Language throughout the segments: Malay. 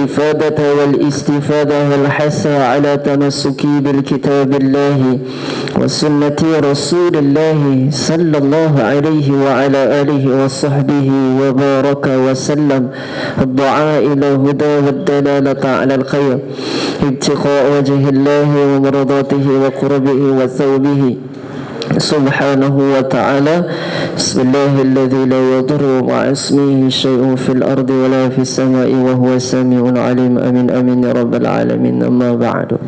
الإفادة والاستفادة والحث على تمسك بالكتاب الله وسنة رسول الله صلى الله عليه وعلى آله وصحبه وبارك وسلم الدعاء إلى الهدى والدلالة على الخير ابتغاء وجه الله ومرضاته وقربه وثوبه سبحانه وتعالى. بسم الله الذي لا يضر مع اسمه شيء في الأرض ولا في السماء وهو السميع العليم. Amin amin ya rabbal alamin. Amma ba'du.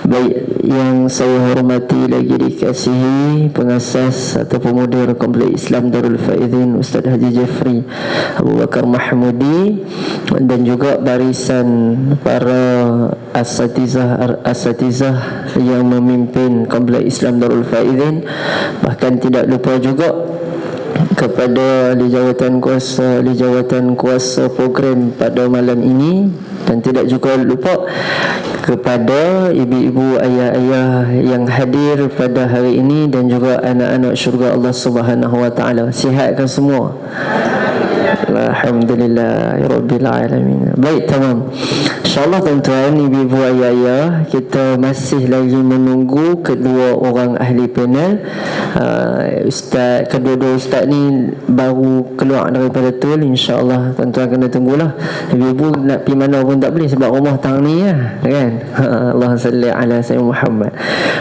Baik, yang saya hormati lagi dikasihi pengasas atau pemuda Kompleks Islam Darul Faizin Ustaz Haji Jeffrey Abu Bakar Mahmudi, dan juga barisan para asatizah yang memimpin Kompleks Islam Darul Faizin. Bahkan tidak lupa juga kepada ahli jawatan kuasa program pada malam ini, dan tidak juga lupa kepada ibu-ibu, ayah-ayah yang hadir pada hari ini, dan juga anak-anak syurga Allah Subhanahu wa taala. Sihatkah semua? Alhamdulillah rabbil alamin. Baik, tamam. InsyaAllah tuan-tuan, ibu-ibu, ayah-ayah, kita masih lagi menunggu kedua orang ahli panel. Kedua-dua ustaz ni baru keluar daripada tool. InsyaAllah tuan-tuan kena tunggulah. Ibu-ibu nak pergi mana pun tak boleh sebab rumah tang ni lah, kan? Allah salli ala sayyidina Muhammad.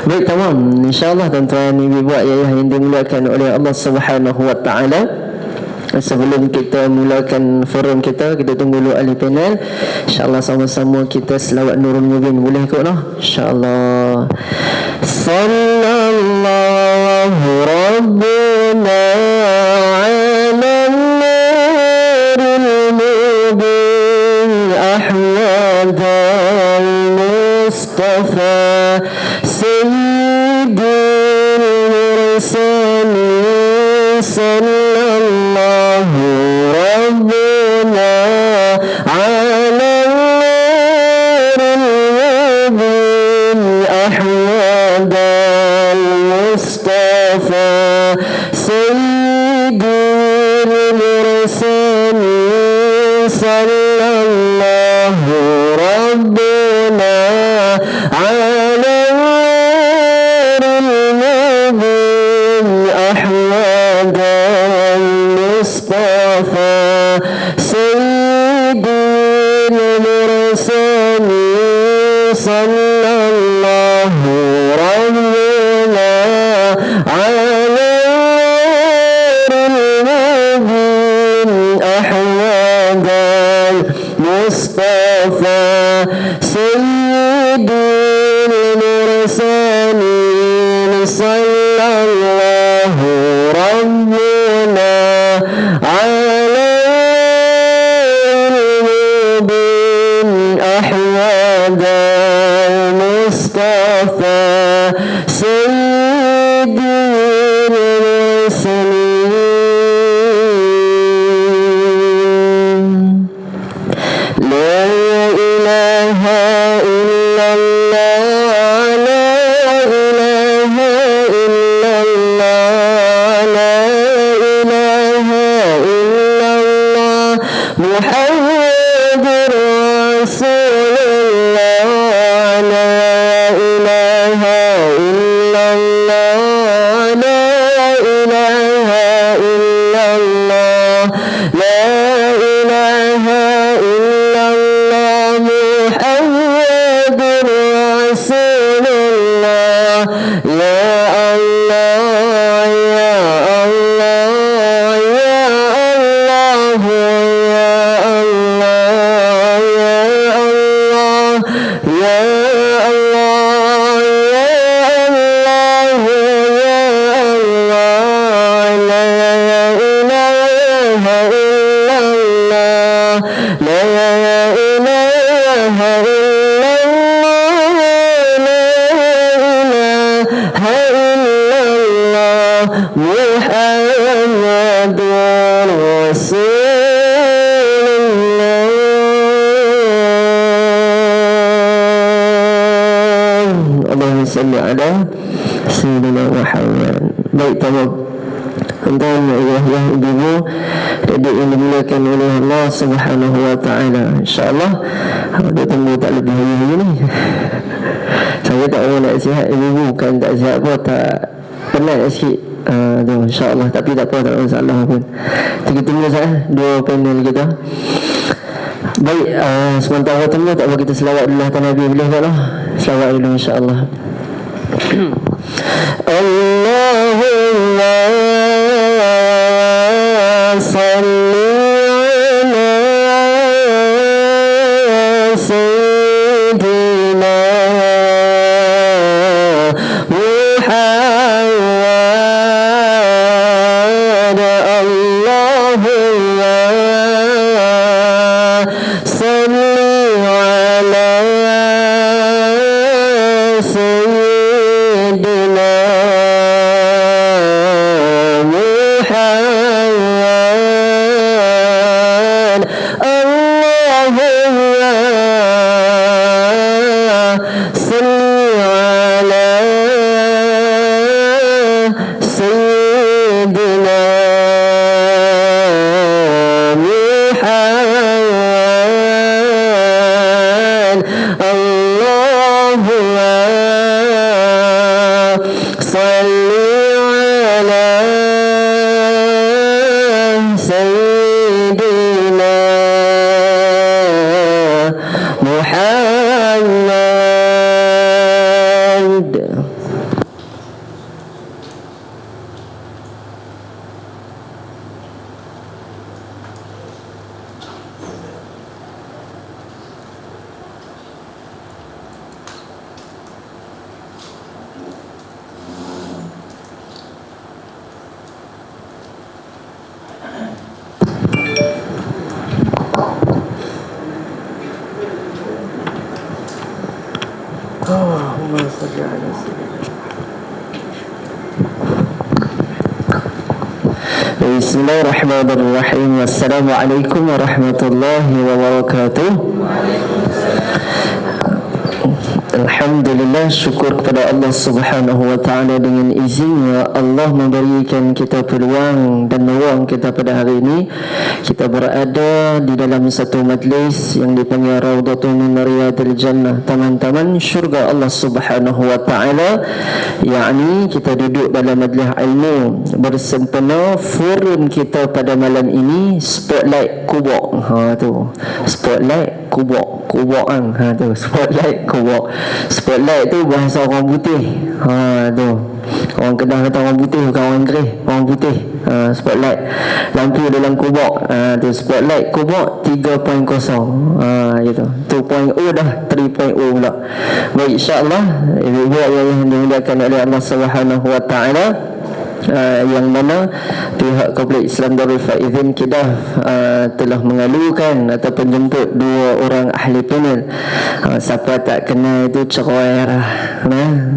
Baik, tamam. InsyaAllah tuan-tuan, ibu-ibu, ayah-ayah yang dimuliakan oleh Allah Subhanahu wa ta'ala, sebelum kita mulakan forum kita tunggu dulu ahli panel. InsyaAllah sama-sama kita selawat Nurul Mubin. Boleh ikut lah? InsyaAllah. Sallallahu Rabbuna ala Nurul Mubin Ahmad al-Mustafa Sayyidul Mursalin Sallallahu Rabbuna ala Nurul Mubin Ahmad al-Mustafa Sayyidul Mursalin Sallallahu Rabbuna ala Nurul Mubin Ahmad al-Mustafa Sayyidul Mursalin Sallallahu Rabbuna ala Nurul Mubin Ahmad al-Mustafa Sayyidul Mursalin Sallallahu Rabbuna ala Nurul Mubin Ahmad al-Mustafa Sayyidul Mursalin. La ilaha illallah, la ilaha illallah, la ilaha illallah, Muhammadur Rasulullah. La ilaha illallah, la ilaha illallah, la ilaha illallah, Muhammadur Rasulullah. Ya Allah, ya Allah, ya Allah, ya Allah, ya Allah, ya Allah, ya Allah, ya Allah. La ilaha illallah, la ilaha illallah, la ilaha illallah, Muhammadur Rasulullah. Allahumma salli ala Sayyidina Muhammad. Baik, tamam. dan ayah ibu adik yang dimuliakan oleh Allah Subhanahu wa taala. Insya-Allah dia tunggu tak lebih hari ni. Saya tak mahu nak sihat ibu, bukan tak sihat pun, tak penat sikit. InsyaAllah, tapi tak apa, tak ada masalah pun. Kita tunggu saja dua panel kita. Baik, sementara tunggu, tak apa, kita selawat dulu atas Nabi, boleh tak lah? Selawat dulu insyaAllah. Allahumma salli ala sayyidina Muhammad. Allahumma salli ala sayyidina Muhammad. Allahumma salli ala sayyidina Muhammad. Allahumma salli ala sayyidina Muhammad. Allahumma salli ala sayyidina. Bismillahirrahmanirrahim. Assalamualaikum warahmatullahi wabarakatuh. Alhamdulillah, syukur kepada Allah Subhanahu wa taala, dengan izinnya Allah memberikan kita peluang dan ruang kita pada hari ini. Kita berada di dalam satu majlis yang dipanggil Raudhatun min Riyadil Jannah, taman-taman syurga Allah Subhanahu wa taala. Yakni kita duduk dalam majlis ilmu bersempena. Forum kita pada malam ini Spotlight Kubok. Tu Spotlight Kubok, Kubokan. Tu Spotlight Kubok. Spotlight tu bahasa orang putih. Tu orang Kedah kata orang putih, bukan orang Keris, orang putih. Spotlight, lampu dalam kubok. Tu Spotlight Kubok 3.0. Gitu. 2.0 dah 3.0 pula. Baik, insya-Allah ibu-ibu yang dimuliakan oleh Allah Subhanahu wa taala, yang mana pihak Kompleks Islam Darul Faizin Kedah telah mengalukan ataupun jemput dua orang ahli panel. Siapa tak kenal itu cerai lah,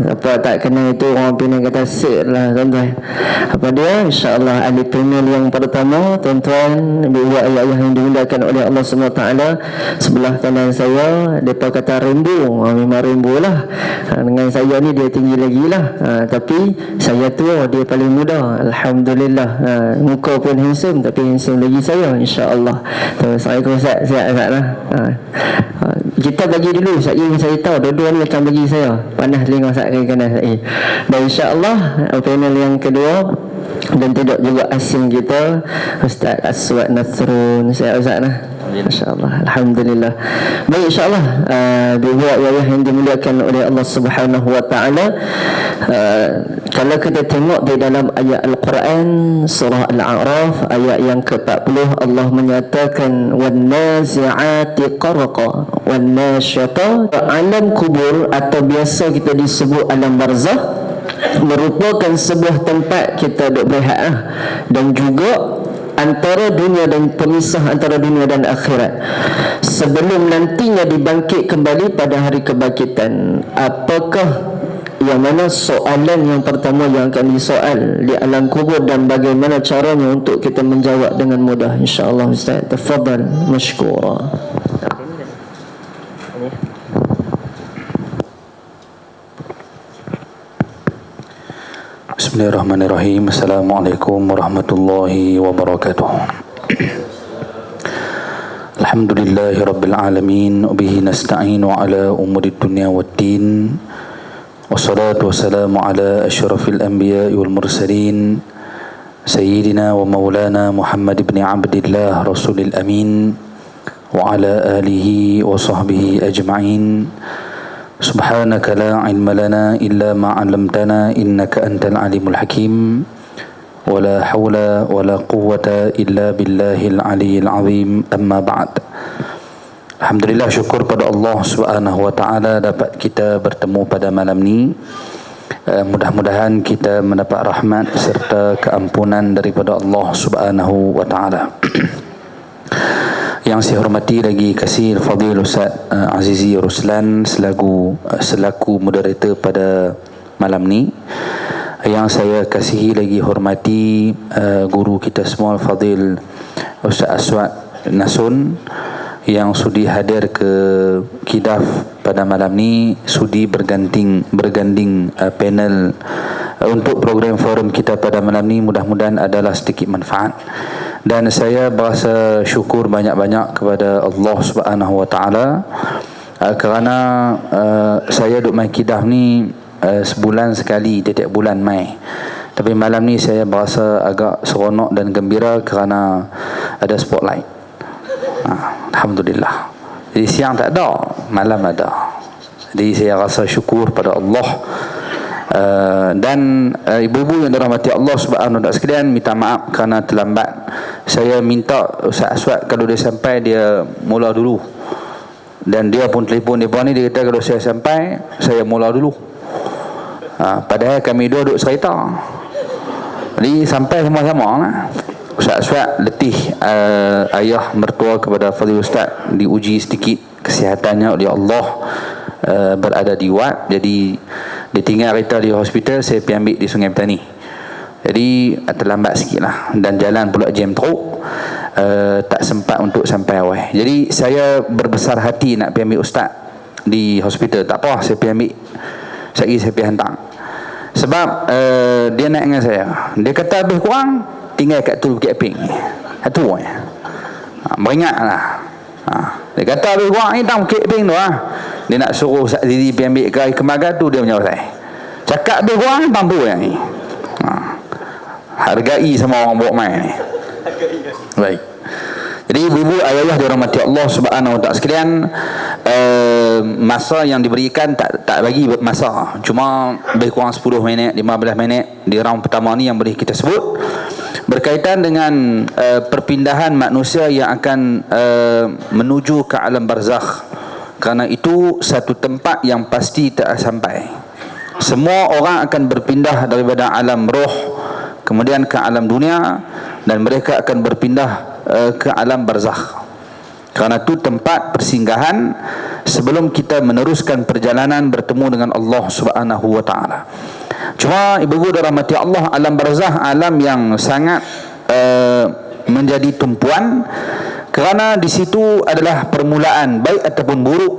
siapa tak kenal itu orang Penang kata sir lah tuan-tuan. Apa dia? InsyaAllah ahli panel yang pertama, tuan-tuan, ibu ayah yang dimuliakan oleh Allah SWT. Sebelah kanan saya, mereka kata rainbow. Memang rainbow lah. Dengan saya ni dia tinggi lagi lah. Tapi saya tua, dia paling muda. Alhamdulillah. Muka pun handsome, tapi handsome lagi saya, insya-Allah. Assalamualaikum Ustaz. Sihat lah. Kita bagi dulu, saya tahu dua-dua ni akan bagi saya. Panas telinga Ustaz kiri kanan saya. Dan insya-Allah panel yang kedua dan tidak juga asing kita, Ustaz Aswad Nasrun. Sihat Ustaz lah. Masya-Allah, alhamdulillah. Baik, insya-Allah ibu ayah yang dimuliakan oleh Allah Subhanahu wa taala, kalau kita tengok di dalam ayat Al-Quran surah Al-A'raf ayat yang ke-40, Allah menyatakan wan nazi'ati qarqa wan nasyata. Alam kubur atau biasa kita disebut alam barzakh merupakan sebuah tempat kita duk berehat, dan juga antara dunia dan pemisah antara dunia dan akhirat, sebelum nantinya dibangkit kembali pada hari kebangkitan. Apakah yang mana soalan yang pertama yang akan disoal di alam kubur, dan bagaimana caranya untuk kita menjawab dengan mudah? InsyaAllah Ustaz, tafadhal mashkura. Bismillahirrahmanirrahim. Assalamualaikum warahmatullahi wabarakatuh. Alhamdulillahi rabbil alamin, bihi nasta'inu ala umuri dunya waddin, wassalatu wassalamu ala asyrafil anbiya'i wal mursalin, sayyidina wa maulana Muhammad ibn Abdillah rasulil amin, wa ala alihi wa sahbihi ajma'in. Subhanaka la ilma lana illa ma 'allamtana innaka antal alimul hakim. Wala hawla wala quwwata illa billahil aliyyil azim. Amma ba'd. Alhamdulillah, syukur pada Allah Subhanahu wa taala dapat kita bertemu pada malam ni. Mudah-mudahan kita mendapat rahmat serta keampunan daripada Allah Subhanahu wa taala. Yang saya hormati lagi kasih Fadil Ustaz Azizi Ruslan selaku moderator pada malam ni. Yang saya kasihi lagi hormati guru kita semua Fadil Ustaz Aswad Nasun yang sudi hadir ke Kidaf pada malam ni, sudi berganding panel untuk program forum kita pada malam ni. Mudah-mudahan adalah sedikit manfaat. Dan saya berasa syukur banyak-banyak kepada Allah Subhanahu wa taala kerana saya duk main Kidaf ni sebulan sekali, tiap bulan mai. Tapi malam ni saya berasa agak seronok dan gembira kerana ada spotlight. Alhamdulillah. Jadi siang tak ada, malam ada. Jadi saya rasa syukur pada Allah. Dan ibu-ibu yang dirahmati Allah Subhanahu wa taala sekalian, minta maaf kerana terlambat. Saya minta Ustaz Aswad kalau dia sampai dia mula dulu. Dan dia pun telefon dia ni, dia kata kalau saya sampai saya mula dulu. Padahal kami dua duduk serita. Jadi sampai sama-sama lah. Ustaz Aswad letih, ayah mertua kepada Fadil Ustaz diuji sedikit kesihatannya oleh Allah, berada di wad. Jadi dia tinggal kereta di hospital, saya pergi ambil di Sungai Petani. Jadi terlambat sikit lah. Dan jalan pula jam teruk, tak sempat untuk sampai awal. Jadi saya berbesar hati nak pergi ambil Ustaz di hospital. Tak apa, saya pergi ambil. Saya pergi hantar. Sebab dia naik dengan saya. Dia kata lebih kurang tinggal kat tu Bukit Aping. Satu beringat lah. Dia kata lebih kurang ni tang Bukit Aping tu lah. Dia nak suruh Ustaz Didi pergi ambil ke Kemagan tu, dia punya pasal. Cakap lebih kurang mampu yang ni. Hargai sama orang bawa main ni. Baik. Jadi ibu-ibu ayah dirahmati Allah Subhanahu wa taala sekalian, masa yang diberikan tak bagi masa. Cuma lebih kurang 10 minit, 15 minit di round pertama ni yang boleh kita sebut berkaitan dengan perpindahan manusia yang akan menuju ke alam barzakh. Kerana itu satu tempat yang pasti tak sampai. Semua orang akan berpindah daripada alam roh kemudian ke alam dunia, dan mereka akan berpindah ke alam barzakh. Kerana itu tempat persinggahan sebelum kita meneruskan perjalanan bertemu dengan Allah Subhanahu wa taala. Cuma ibu-ibu dirahmati Allah, alam barzakh alam yang sangat menjadi tumpuan, kerana di situ adalah permulaan baik ataupun buruk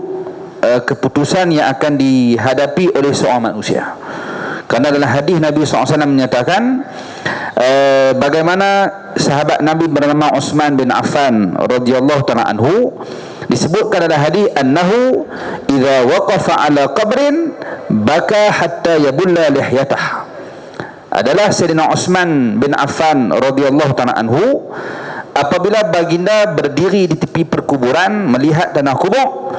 keputusan yang akan dihadapi oleh seorang manusia. Kerana dalam hadis Nabi SAW menyatakan bagaimana sahabat Nabi bernama Uthman bin Affan radhiyallahu ta'ala anhu, disebutkan dalam hadis annahu idza waqafa ala qabrin baka hatta yabulla lihyatah. Adalah Sayyidina Uthman bin Affan radhiyallahu ta'ala anhu, apabila baginda berdiri di tepi perkuburan melihat tanah kubur,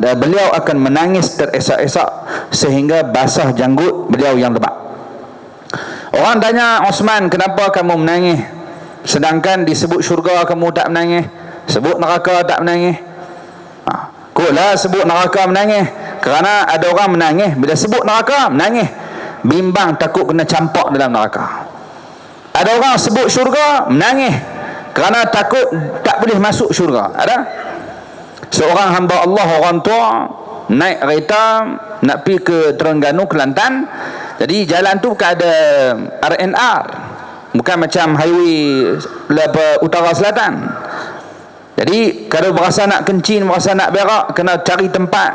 beliau akan menangis teresak-esak sehingga basah janggut beliau yang lebat. Orang tanya Uthman, kenapa kamu menangis? Sedangkan disebut syurga kamu tak menangis, sebut neraka tak menangis. Kulah sebut neraka menangis, kerana ada orang menangis bila sebut neraka menangis, bimbang takut kena campak dalam neraka. Ada orang sebut syurga menangis kerana takut tak boleh masuk syurga. Ada seorang hamba Allah, orang tua, naik kereta nak pergi ke Terengganu, Kelantan. Jadi jalan tu bukan ada RNR, bukan macam highway utara selatan. Jadi kalau berasa nak kencing, berasa nak berak, kena cari tempat.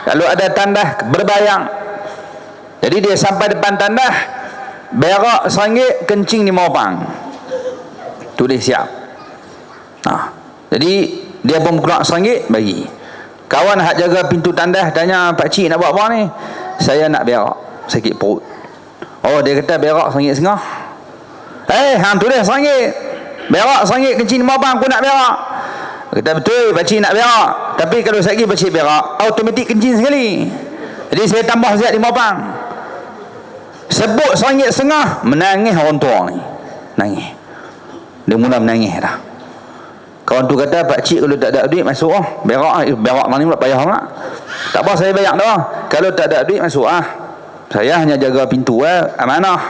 Kalau ada tandas berbayang. Jadi dia sampai depan tandas, berak RM1, kencing 5 orang. Tulis siap. Jadi dia pun keluar RM1 bagi. Kawan hak jaga pintu tandas tanya, Pak Cik nak buat apa ni? Saya nak berak, sakit perut. Oh, dia kata berak RM1.50. Hang tulis RM1. Berak RM1, kencing 5 orang, aku nak berak. Kata betul, Pak Cik nak berak. Tapi kalau sekali Pak Cik berak, automatik kencing sekali. Jadi saya tambah siap 5 orang. Sebut RM1.50, menangis orang tua ni. Nangis. Dia mula menangis dah. Kawan tu kata, Pak Cik kalau tak ada duit masuk berak mana ni pula payah sangat. Tak apa, saya bayar dah. Kalau tak ada duit masuk saya hanya jaga pintu amanah.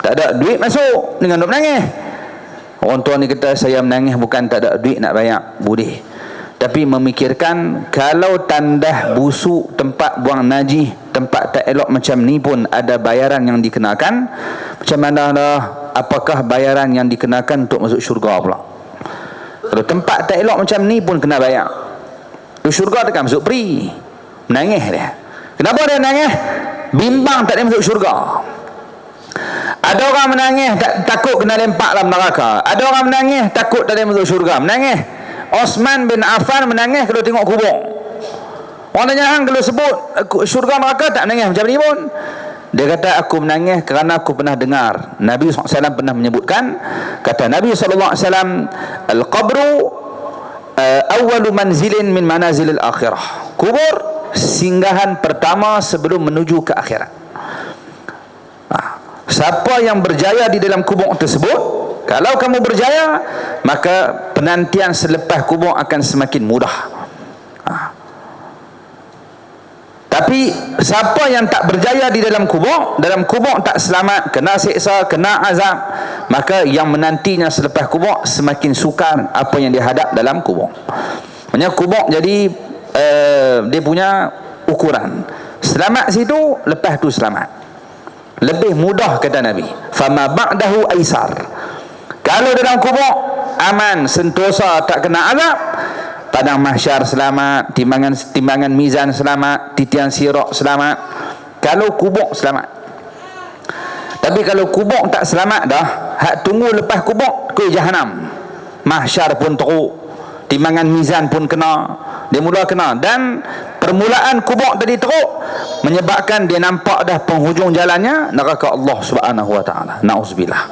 Tak ada duit masuk dengan duk menangis. Orang tua ni kata, saya menangis bukan tak ada duit nak bayar, boleh. Tapi memikirkan kalau tandas busuk, tempat buang najis, tempat tak elok macam ni pun ada bayaran yang dikenakan, macam mana dah, apakah bayaran yang dikenakan untuk masuk syurga pula? Kalau tempat tak elok macam ni pun kena bayar. Masuk syurga takkan masuk free. Menangis dia. Kenapa dia menangis? Bimbang tak dia masuk syurga. Ada orang menangis takut kena lempak dalam neraka. Ada orang menangis takut tak dia masuk syurga. Menangis. Osman bin Affan menangis kalau tengok kubur. Orang tanya, hang kalau sebut syurga neraka tak menangis macam ni pun? Dia kata, aku menangis kerana aku pernah dengar Nabi SAW pernah menyebutkan, kata Nabi SAW, al-qabru awwalu manzilin min manazilil akhirah. Kubur singgahan pertama sebelum menuju ke akhirat. Siapa yang berjaya di dalam kubur tersebut, kalau kamu berjaya, maka penantian selepas kubur akan semakin mudah. Tapi siapa yang tak berjaya di dalam kubur tak selamat, kena siksa, kena azab, maka yang menantinya selepas kubur semakin sukar apa yang dihadap dalam kubur. Maksudnya kubur jadi dia punya ukuran. Selamat situ, lepas tu selamat. Lebih mudah kata Nabi. Fama ba'dahu aisar. Kalau dalam kubur aman, sentosa, tak kena azab, padang mahsyar selamat, timbangan mizan selamat, titian sirat selamat. Kalau kubur selamat. Tapi kalau kubur tak selamat dah, hak tunggu lepas kubur ke jahanam. Mahsyar pun teruk, timbangan mizan pun kena, dia mula kena. Dan permulaan kubur tadi teruk menyebabkan dia nampak dah penghujung jalannya neraka Allah Subhanahu wa taala. Nauzubillah.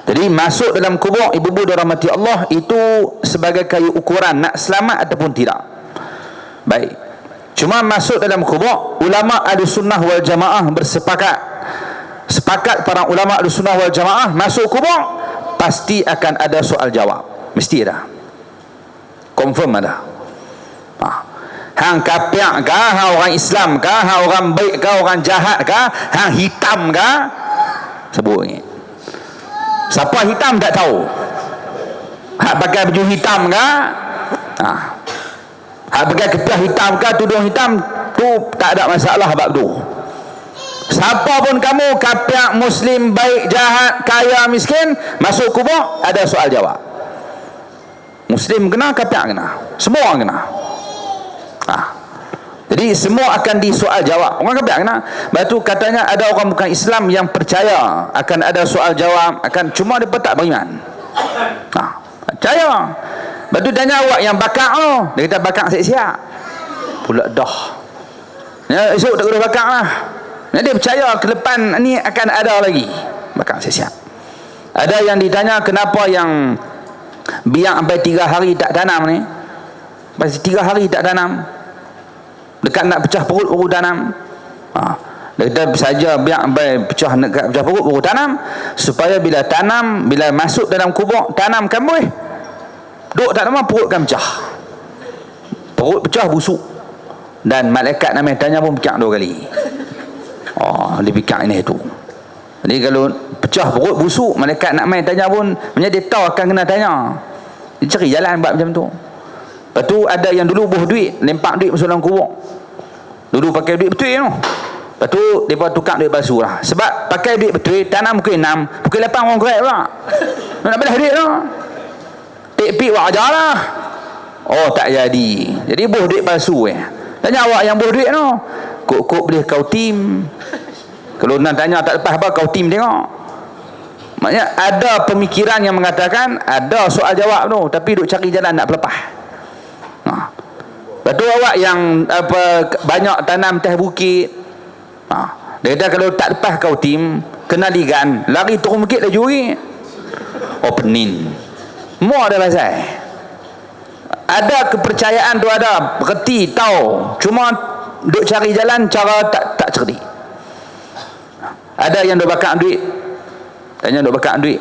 Jadi masuk dalam kubur, ibu-ibu dirahmati Allah, itu sebagai kayu ukuran nak selamat ataupun tidak. Baik. Cuma masuk dalam kubur, ulama Ahlussunnah wal Jamaah sepakat para ulama Ahlussunnah wal Jamaah, masuk kubur pasti akan ada soal jawab. Mesti ada. Confirm ada. Hang kafir kah, hang orang Islam kah, hang orang baik kah, orang jahat kah, hang hitam kah, sebut ni. Siapa hitam tak tahu. Hak pakai baju hitam kah, hak pakai kepiah hitam kah, tudung hitam, tu tak ada masalah bab tu. Siapa pun kamu, kafir, muslim, baik, jahat, kaya, miskin, masuk kubur ada soal jawab. Muslim kena, kafir kena, semua orang kena. Jadi semua akan disoal jawab. Orang kafir kena. Lepas tu katanya ada orang bukan Islam yang percaya akan ada soal jawab, akan, cuma dia tak beriman. Percaya. Lepas tu tanya awak yang bakar tu, dia kata bakar siap-siap. Pula dah. Ya, esok tak kena bakar lah. Dia percaya ke depan ni akan ada lagi. Bakar siap-siap. Ada yang ditanya kenapa yang biar sampai 3 hari tak tanam ni. Pasti 3 hari tak tanam, dekat nak pecah perut baru tanam. Dia kata saja biar sampai pecah perut baru tanam, supaya bila tanam, bila masuk dalam kubur, tanamkan boleh. Duk tak lama perut kan pecah. Perut pecah busuk. Dan malaikat namanya tanya pun pecah 2 kali. Dia pikir ini tu. Jadi kalau pecah perut busuk, malaikat nak main tanya pun, dia tahu akan kena tanya. Dia cari jalan buat macam tu. Lepas tu ada yang dulu buh duit, lempak duit masuk dalam kubur. Dulu pakai duit betul tu. Lepas tu mereka tukar duit palsu lah. Sebab pakai duit betul, tanam pukul 6, pukul 8 orang korek pula. Nak balas duit lah. Pik-pik buat ajar lah. Oh tak jadi. Jadi buh duit palsu. Tanya awak yang buh duit tu, kok boleh kau tim. Kalau nak tanya tak lepas apa, kau tim tengok. Maknanya ada pemikiran yang mengatakan ada soal jawab tu, tapi duk cari jalan nak pelepah. Lepas tu awak yang banyak tanam teh bukit, dia kata kalau tak lepas kau tim, kena ligan, lari turun bukit dah juri. Oh penin. Mau ada pasal. Ada kepercayaan tu, ada berhenti tahu, cuma duk cari jalan cara tak cerdik. Ada yang duk bakar duit, tanya duk bakar duit,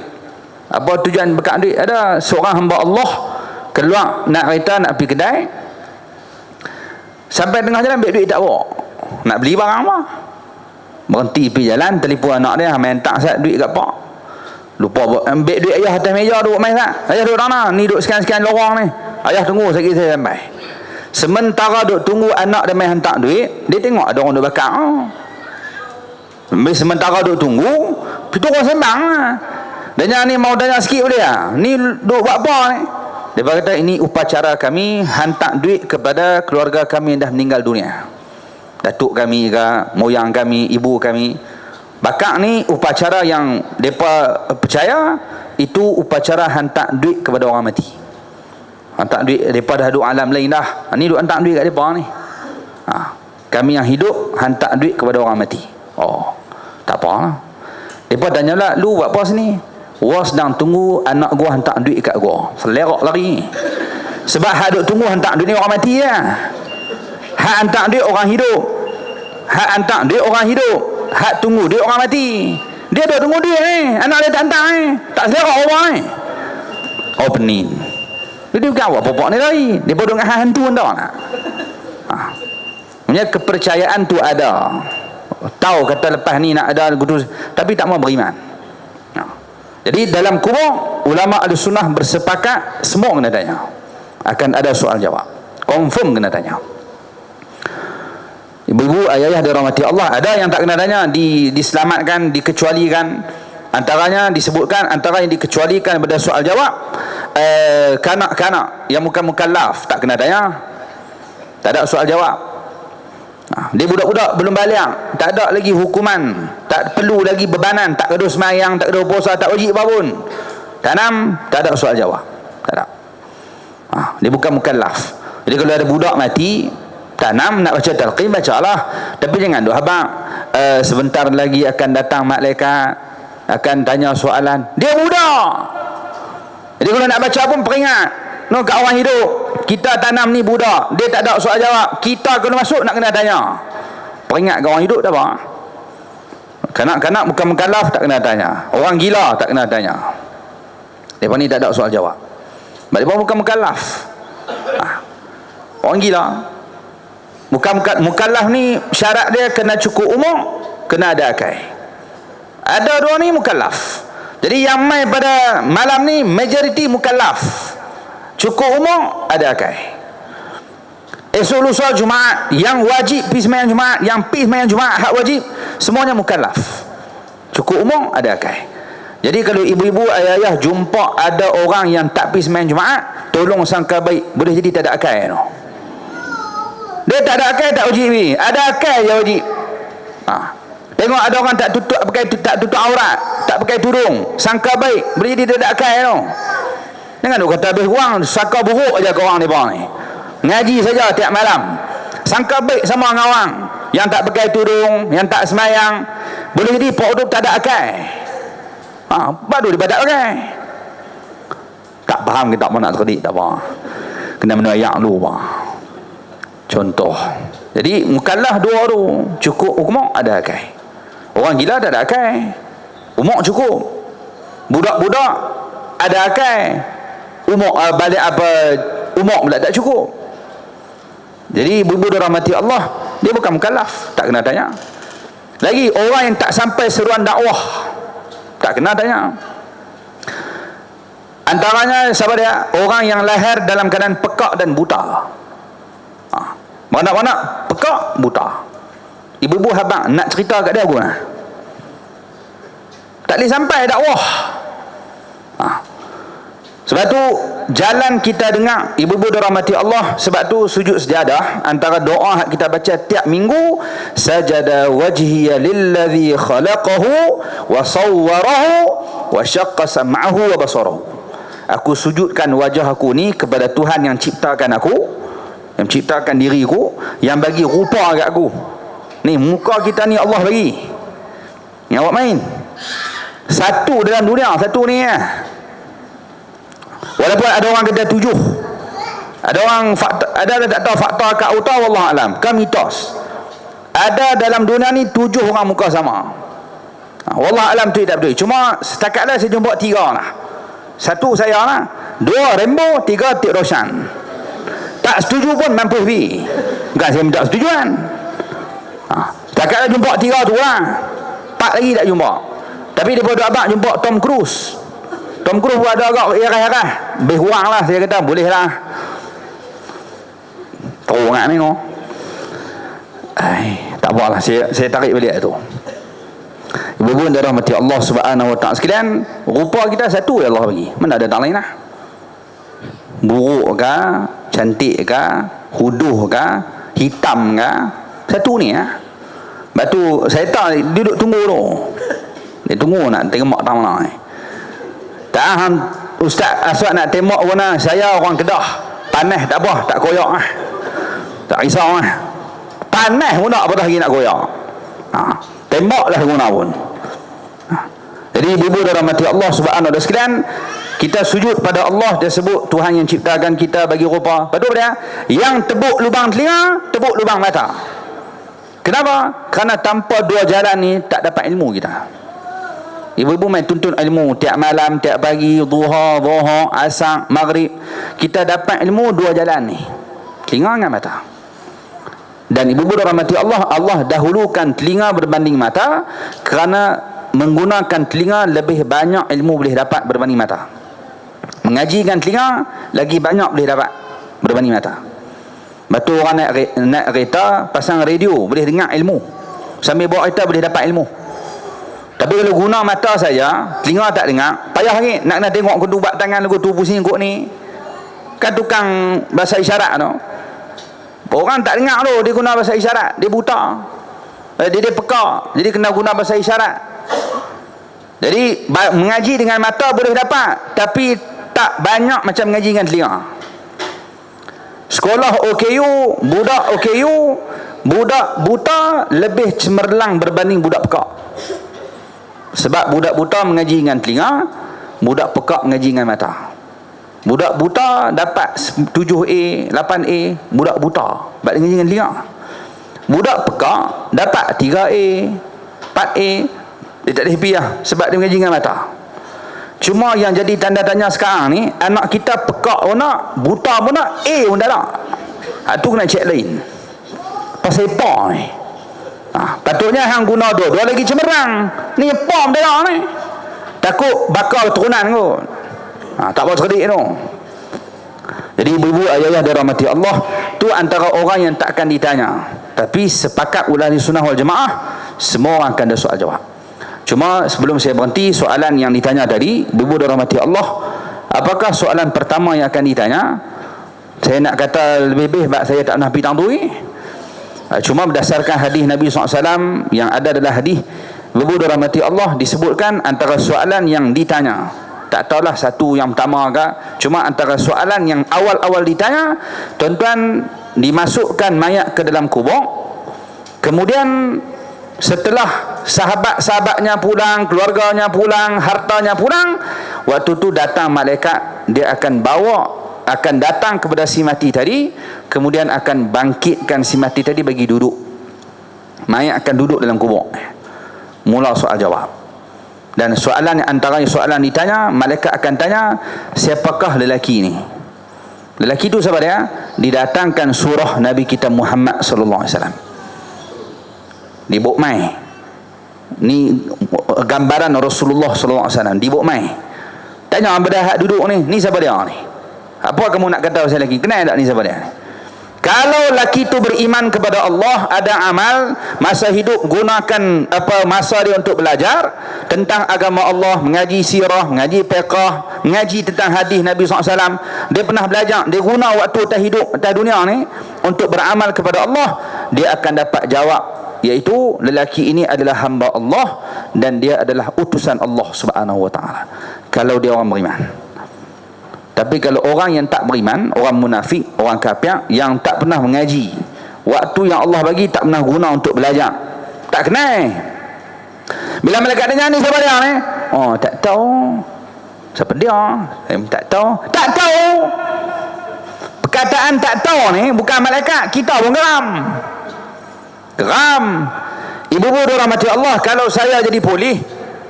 apa tujuan bakar duit? Ada seorang hamba Allah keluar nak kereta, nak pergi kedai, sampai tengah jalan ambil duit tak bawa, nak beli barang apa, berhenti pergi jalan, telefon anak dia, main tak sat duit kat pak, lupa ambil duit ayah atas meja, duduk main tak, ayah duduk mana ni, duduk sekian-sekian lorong ni, ayah tunggu sekejap saya sampai. Sementara duduk tunggu anak dia main hantar duit, dia tengok ada orang duduk bakar. Sementara duduk tunggu, itu orang sembang lah. Dan ni mau tanya sikit boleh lah, ni duduk buat apa ni? Dia berkata ini upacara kami hantar duit kepada keluarga kami yang dah meninggal dunia, datuk kami ke, moyang kami, ibu kami. Bakar ni upacara yang mereka percaya, itu upacara hantar duit kepada orang mati. Hantar duit, mereka dah duduk alam lain dah, ni duduk hantar duit kat mereka ni. Kami yang hidup hantar duit kepada orang mati. Oh, tak apa lah. Mereka tanya lah, lu buat apa sini? Gua sedang tunggu anak gua hantar duit kat gua. Selerak lari. Sebab hak duk tunggu hantar duit ni orang mati lah. Hak hantar duit orang hidup. Hak hantar duit orang hidup. Hak tunggu duit orang mati. Dia duk tunggu duit ni, anak dia tak hantar ni. Tak selerak orang ni. Oh pening. Dia bukan awak popok ni lagi. Dia bodoh dengan hantu entah nak. Maksudnya kepercayaan tu ada. Tahu kata lepas ni nak ada kudus, tapi tak mau beriman. Jadi dalam kubur, ulama Ahlussunnah bersepakat semua kena tanya. Akan ada soal jawab. Confirm kena tanya. Ibu-ibu, ayah-ayah dirahmati Allah, ada yang tak kena tanya, diselamatkan, dikecualikan. Antaranya disebutkan, antara yang dikecualikan pada soal jawab, kanak-kanak yang bukan mukallaf tak kena tanya. Tak ada soal jawab. Dia budak-budak belum balik, tak ada lagi hukuman, tak perlu lagi bebanan, tak kena semayang, tak kena puasa, tak wajib apa pun. Tanam, tak ada soal jawab, tak ada. Dia bukan mukallaf. Jadi kalau ada budak mati, tanam, nak baca talqin, baca Allah, tapi jangan duk habaq, sebentar lagi akan datang malaikat, akan tanya soalan. Dia budak. Jadi kalau nak baca pun peringat, no, kat orang hidup, kita tanam ni budak, dia tak ada soal jawab, kita kena masuk nak kena tanya. Peringat kat orang hidup dah apa? Kanak-kanak bukan mukallaf tak kena tanya. Orang gila tak kena tanya. Mereka ni tak ada soal jawab. Mereka bukan mukallaf. Orang gila. Bukan mukallaf ni syarat dia kena cukup umur, kena ada akal. Ada dua ni mukallaf. Jadi yang mai pada malam ni majoriti mukallaf. Cukup umur, ada akal. Esok lusa Jumaat, yang wajib pergi sembahyang Jumaat, yang pergi sembahyang Jumaat hak wajib, semuanya mukallaf. Cukup umur, ada akal. Jadi kalau ibu-ibu, ayah-ayah jumpa ada orang yang tak pergi sembahyang Jumaat, tolong sangka baik, boleh jadi tak ada akal no. Dia tak ada akal, tak wajib pergi. Ada akal yang wajib. Tengok ada orang tak tutup aurat, tak pakai tudung, sangka baik, boleh jadi tak ada akal no. Jangan duk kata habis orang, sangka buruk aja ke orang ni bang ni. Ngaji saja tiap malam, sangka baik sama dengan orang yang tak pakai tudung, yang tak semayang, boleh jadi pak hidup tak ada akal. Baru dibadak pakai. Tak faham kita apa nak cerdik tak apa. Kena menayak dulu bang. Contoh. Jadi mukallaf dua tu, cukup umur ada akal. Orang gila tak ada akal. Umur cukup. Budak-budak ada akal. Umur balik apa, umur pula tak cukup. Jadi ibu-ibu dirahmati Allah, dia bukan mukallaf, tak kena tanya. Lagi orang yang tak sampai seruan dakwah, tak kena tanya. Antaranya siapa dia? Orang yang lahir dalam keadaan pekak dan buta. Mana-mana pekak, buta. Ibu-ibu habaq nak cerita kat dia guna, tak boleh sampai dakwah. Sebab tu jalan kita dengar ibu-ibu dirahmati Allah, sebab tu sujud sejadah antara doa yang kita baca tiap minggu, sajada wajhiya lilladzi khalaqahu wa sawwarahu wa syaqqa sam'ahu wa basarahu. Aku sujudkan wajah aku ni kepada Tuhan yang ciptakan aku, yang ciptakan diriku, yang bagi rupa kat aku. Ni muka kita ni Allah bagi. Ni awak main. Satu dalam dunia, satu ni ya. Walaupun ada orang kata 7. Ada orang fakta, ada tak tahu fakta kat utara, wallah alam. Kan mitos. Ada dalam dunia ni 7 orang muka sama. Wallah alam tu tak betul. Cuma setakatlah saya jumpa 3 lah. 1 saya lah, 2 Rainbow, 3 Tik Roshan. Tak setuju pun mampu pergi. Bukan saya minta setujuan. Setakatlah jumpa 3 tu lah. 4 lagi tak jumpa. Tapi daripada abang jumpa Tom Cruise. Tom Cruise pun ada agak erah-erah. Lebih kurang lah saya kata, boleh lah. Tahu nak tengok. Tak apalah, saya tarik balik tu. Ibu-ibu dan rahmati Allah Subhanahu wa ta'ala sekalian, rupa kita satu ya Allah bagi. Mana ada tak lain lah. Buruk ke, cantik ke, huduh ke, hitam ke, satu ni lah. Lepas tu saya tak duduk tunggu tu. Dia tunggu nak tengok tak mana ni. Tak, Ustaz Aswad nak tembak mana, saya orang Kedah. Panas tak apa, tak koyak lah. Tak risau lah. Panas pun tak apa lagi nak koyak. Tembaklah guna pun. Jadi ibu-ibu dan rahmati Allah Subhanahu wa ta'ala sekalian, kita sujud pada Allah, dia sebut Tuhan yang ciptakan kita bagi rupa. Betul dia? Yang tebuk lubang telinga, tebuk lubang mata. Kenapa? Kerana tanpa 2 jalan ni tak dapat ilmu kita. Ibu-ibu main tuntut ilmu tiap malam, tiap pagi, duha, dhuhur, asar, maghrib. Kita dapat ilmu 2 jalan ni, telinga dengan mata. Dan ibu-ibu rahmati Allah, Allah dahulukan telinga berbanding mata kerana menggunakan telinga lebih banyak ilmu boleh dapat berbanding mata. Mengajikan telinga lagi banyak boleh dapat berbanding mata. Betul, orang naik kereta pasang radio boleh dengar ilmu, sambil bawa kereta boleh dapat ilmu. Tapi kalau guna mata saya, telinga tak dengar, payah lagi nak kena tengok kudu buat tangan lagu tu pusing kot ni. Kan tukang bahasa isyarat tu, orang tak dengar tu, dia guna bahasa isyarat, dia buta, dia peka, jadi kena guna bahasa isyarat. Jadi mengaji dengan mata boleh dapat, tapi tak banyak macam mengaji dengan telinga. Sekolah OKU, budak OKU, budak buta lebih cemerlang berbanding budak peka. Sebab budak buta mengaji dengan telinga, budak peka mengaji dengan mata. Budak buta dapat 7A, 8A, budak buta sebab dia mengaji dengan telinga. Budak peka dapat 3A, 4A, dia tak ada happy lah sebab dia mengaji dengan mata. Cuma yang jadi tanda tanya sekarang ni, anak kita peka pun nak, buta pun nak, A pun tak nak. Itu kena cek lain. Pasal apa ni? Patutnya hang guna dua lagi cemerlang. Ni pom dia nak ni. Takut bakal keturunan kot. Tak apa cerdik tu. Jadi ibu-ibu ayah-ayah dirahmati Allah, tu antara orang yang takkan ditanya. Tapi sepakat ulama sunnah wal jamaah, semua orang akan ada soal jawab. Cuma sebelum saya berhenti, soalan yang ditanya tadi, ibu-ibu dirahmati Allah, apakah soalan pertama yang akan ditanya? Saya nak kata lebih-lebih sebab saya tak pernah pergi tangtui. Cuma berdasarkan hadis Nabi SAW yang ada adalah hadis, ibu-ibu dirahmati Allah, disebutkan antara soalan yang ditanya, tak tahulah satu yang pertama ke, cuma antara soalan yang awal-awal ditanya, tuan-tuan, dimasukkan mayat ke dalam kubur, kemudian setelah sahabat-sahabatnya pulang, keluarganya pulang, hartanya pulang, waktu tu datang malaikat, dia akan akan datang kepada si mati tadi, kemudian akan bangkitkan si mati tadi bagi duduk. Mayat akan duduk dalam kubur. Mula soal jawab. Dan soalan antara soalan ditanya, malaikat akan tanya, siapakah lelaki ni? Lelaki itu siapa dia? Didatangkan surah Nabi kita Muhammad sallallahu alaihi wasallam. Di buk mai. Ni gambaran Rasulullah sallallahu alaihi wasallam di buk mai. Tanya bedah duduk ni siapa dia ni? Apa kamu nak kata pasal lelaki? Kenal tak ni siapa dia? Kalau laki tu beriman kepada Allah, ada amal, masa hidup gunakan masa dia untuk belajar tentang agama Allah, mengaji sirah, mengaji fiqh, mengaji tentang hadis Nabi SAW. Dia pernah belajar, dia guna waktu atas hidup atas dunia ni untuk beramal kepada Allah, dia akan dapat jawab, iaitu lelaki ini adalah hamba Allah dan dia adalah utusan Allah Subhanahu wa taala. Kalau dia orang beriman. Tapi kalau orang yang tak beriman, orang munafik, orang kafir yang tak pernah mengaji, waktu yang Allah bagi tak pernah guna untuk belajar, tak kenal. Bila malaikat dia nyanyi, siapa dia ni? Oh, tak tahu. Siapa dia? Tak tahu. Tak tahu. Perkataan tak tahu ni bukan malaikat, kita pun geram. Geram. Ibu-ibu dirahmati Allah, kalau saya jadi polis,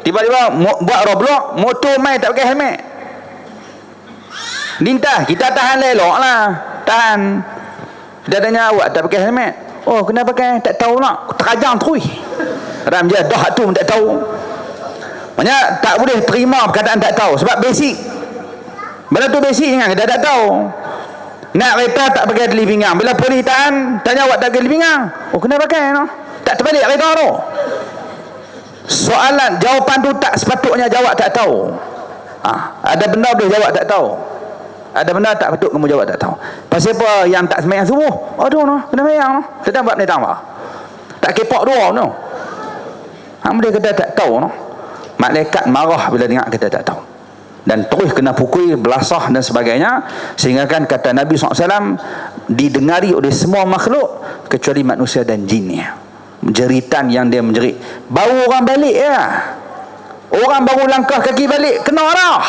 tiba-tiba buat roblok, motor mai tak pakai helmet, lintas, kita tahan lelok lah, tahan. Dia tanya, awak tak pakai helmet? Oh, kena pakai. Tak tahu nak, terajang terus. Ram je dah tu tak tahu. Maknanya tak boleh terima perkataan tak tahu, sebab basic. Benda tu basic kan, kita tak tahu. Nak kereta tak pakai tali pinggang, bila polis tahan, tanya awak tak pakai tali pinggang, oh kena pakai no? Tak terbalik kereta tu. Soalan, jawapan tu tak sepatutnya jawab tak tahu. Ada benda boleh jawab tak tahu, ada benda tak patut kamu jawab tak tahu. Pasal apa yang tak sembahyang subuh? Aduh no, kena sembahyang no. Tetap buat ni tambah. Tak kepak dua no. Dia kata tak tahu no. Malaikat marah bila dengar kita tak tahu. Dan terus kena pukul, belasah dan sebagainya. Sehingga kan kata Nabi SAW, didengari oleh semua makhluk kecuali manusia dan jinnya. Jeritan yang dia menjerit. Baru orang balik ya. Orang baru langkah kaki balik, kena arah.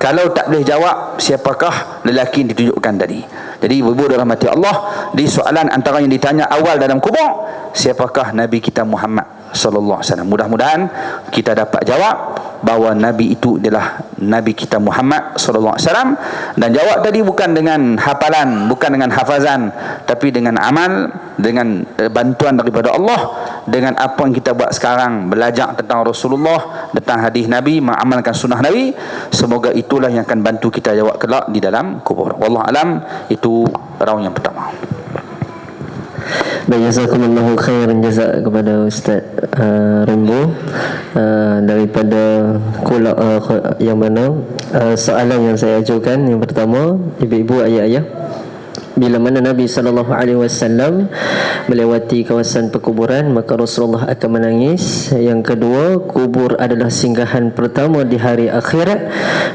Kalau tak boleh jawab, siapakah lelaki yang ditunjukkan tadi? Jadi ibu-ibu dirahmati Allah, di soalan antara yang ditanya awal dalam kubur, siapakah Nabi kita Muhammad sallallahu alaihi wasallam? Mudah-mudahan kita dapat jawab bahawa Nabi itu adalah Nabi kita Muhammad sallallahu alaihi wasallam. Dan jawab tadi bukan dengan hafalan, bukan dengan hafazan, tapi dengan amal, dengan bantuan daripada Allah, dengan apa yang kita buat sekarang, belajar tentang Rasulullah, tentang hadis Nabi, mengamalkan sunnah Nabi. Semoga itulah yang akan bantu kita jawab kelak di dalam kubur. Wallahu alam. Itu round yang pertama. Baik, jazakumullahu khairan jazak kepada Ustaz Rembo daripada yang mana soalan yang saya ajukan. Yang pertama, ibu-ibu, ayah-ayah, bila mana Nabi SAW melewati kawasan perkuburan, maka Rasulullah akan menangis. Yang kedua, kubur adalah singgahan pertama di hari akhirat.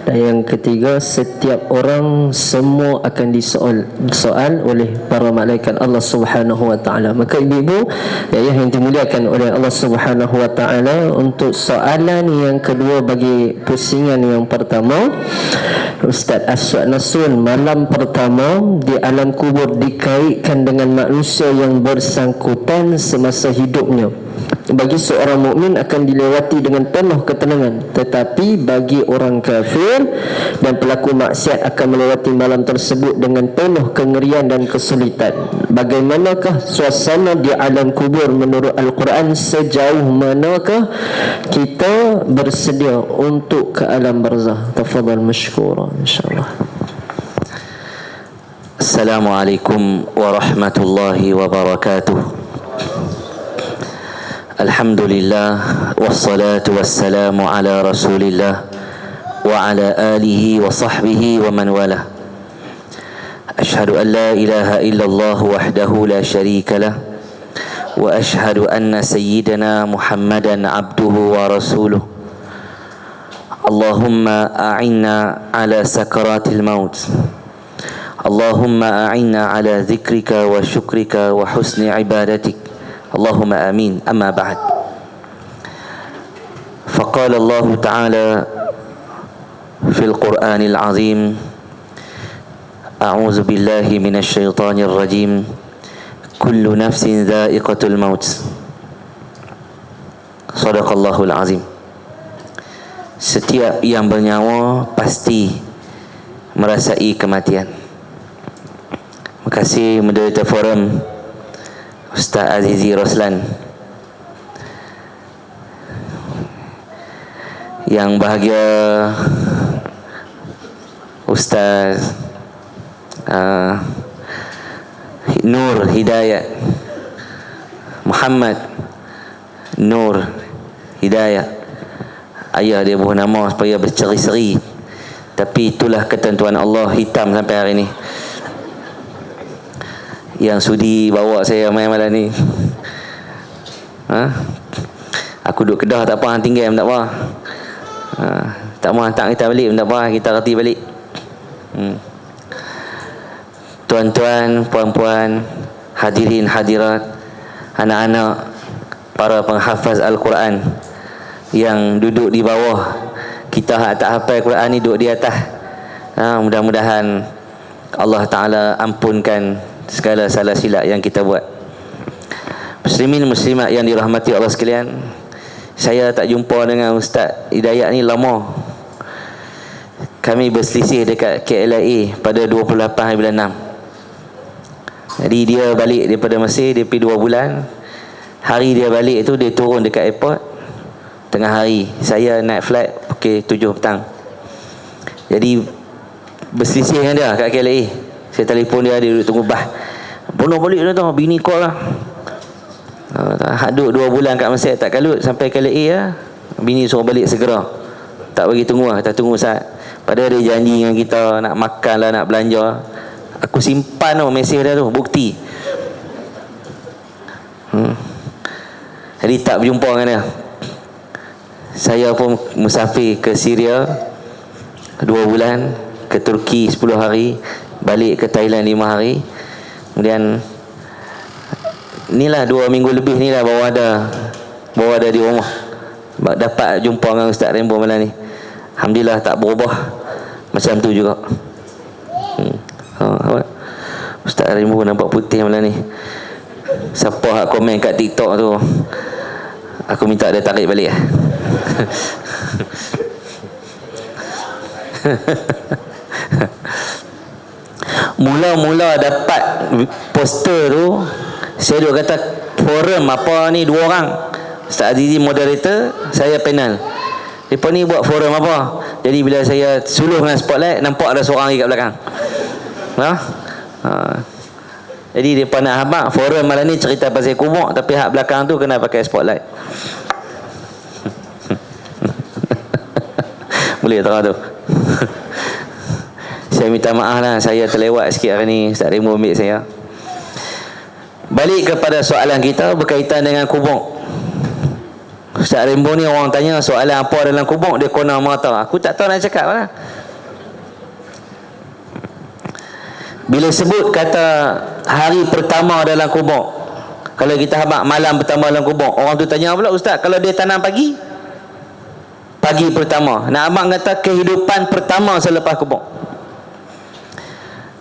Dan yang ketiga, setiap orang semua akan disoal oleh para malaikat Allah Subhanahu wa taala. Maka ibu-ibu, ayah yang dimuliakan oleh Allah Subhanahu wa taala, untuk soalan yang kedua bagi pusingan yang pertama, Ustaz Aswad Nasun, malam pertama di alam kubur dikaitkan dengan manusia yang bersangkutan semasa hidupnya. Bagi seorang mukmin akan dilewati dengan penuh ketenangan, tetapi bagi orang kafir dan pelaku maksiat akan melewati malam tersebut dengan penuh kengerian dan kesulitan. Bagaimanakah suasana di alam kubur menurut Al-Quran? Sejauh manakah kita bersedia untuk ke alam barzah? Tafadhal mashkura, insyaAllah. Assalamualaikum warahmatullahi wabarakatuh. Alhamdulillah, wassalatu wassalamu ala rasulillah wa ala alihi wa sahbihi wa man wala. Ashhadu an la ilaha illallah wahdahu la sharika lah, wa ashhadu anna sayyidana Muhammadan abduhu wa rasuluh. Allahumma a'inna ala sakaratil maut, Allahumma a'inna ala dhikrika wa syukrika wa husni ibadatik, Allahumma amin. Amma ba'd. Faqala Allah Ta'ala fil Qur'anil Azim, a'udzu billahi minasy syaithanir rajim, kullu nafsin dha'iqatul maut. Shadaqallahul azim. Setiap yang bernyawa pasti merasai kematian. Terima kasih Moderator Forum Ustaz Azizi Roslan. Yang bahagia Ustaz Nur Hidayat. Muhammad Nur Hidayat. Ayah dia buah nama supaya berseri-seri, tapi itulah ketentuan Allah, hitam sampai hari ni. Yang sudi bawa saya main malam ni, aku duduk Kedah tak apa, hang tinggal tak apa, tak mau hantar kita balik tak apa, kita reti balik. Tuan-tuan, puan-puan, hadirin hadirat, anak-anak, para penghafaz Al-Quran yang duduk di bawah, kita tak hafal Quran ni duduk di atas. Mudah-mudahan Allah Ta'ala ampunkan segala salah silap yang kita buat. Muslimin muslimat yang dirahmati Allah sekalian, saya tak jumpa dengan Ustaz Hidayat ni lama. Kami berselisih dekat KLIA pada 28 hari bulan 6. Jadi dia balik daripada Mesir, dia pergi 2 bulan. Hari dia balik tu, dia turun dekat airport tengah hari. Saya naik flight pukul 7 petang. Jadi berselisih dengan dia kat KLIA. Saya telefon dia, dia duduk tunggu bah. Bunuh balik dia tu, bini call lah. Duduk 2 bulan kat Mesir tak kalut, sampai KLIA lah, bini suruh balik segera. Tak bagi tunggu lah, tak tunggu saat. Padahal dia janji dengan kita nak makan lah, nak belanja. Aku simpan tu mesej dia tu, bukti. Jadi tak berjumpa dengan dia. Saya pun musafir ke Syria 2 bulan, ke Turki 10 hari, balik ke Thailand 5 hari. Kemudian inilah 2 minggu lebih ni lah baru ada di rumah, dapat jumpa dengan Ustaz Rainbow malam ni. Alhamdulillah tak berubah macam tu juga. Ustaz Rainbow nampak putih malam ni. Siapa hak komen kat TikTok tu, aku minta dia tarik balik. Mula-mula dapat poster tu, saya duk kata forum apa ni 2 orang. Ustaz Azizi moderator, saya panel. Mereka ni buat forum apa? Jadi bila saya suluh dengan spotlight, nampak ada seorang lagi kat belakang. Jadi mereka nak habak forum malam ni cerita pasal kubur, tapi hak belakang tu kena pakai spotlight. Boleh tak tu? Saya minta maaf lah, saya terlewat sikit hari ni. Ustaz Rainbow ambil saya. Balik kepada soalan kita berkaitan dengan kubur. Ustaz Rainbow ni orang tanya soalan apa dalam kubur, dia kona mata. Aku tak tahu nak cakap lah. Bila sebut kata hari pertama dalam kubur, kalau kita habaq malam pertama dalam kubur, orang tu tanya pula, Ustaz, kalau dia tanam pagi pertama, nak abang kata kehidupan pertama selepas kubur.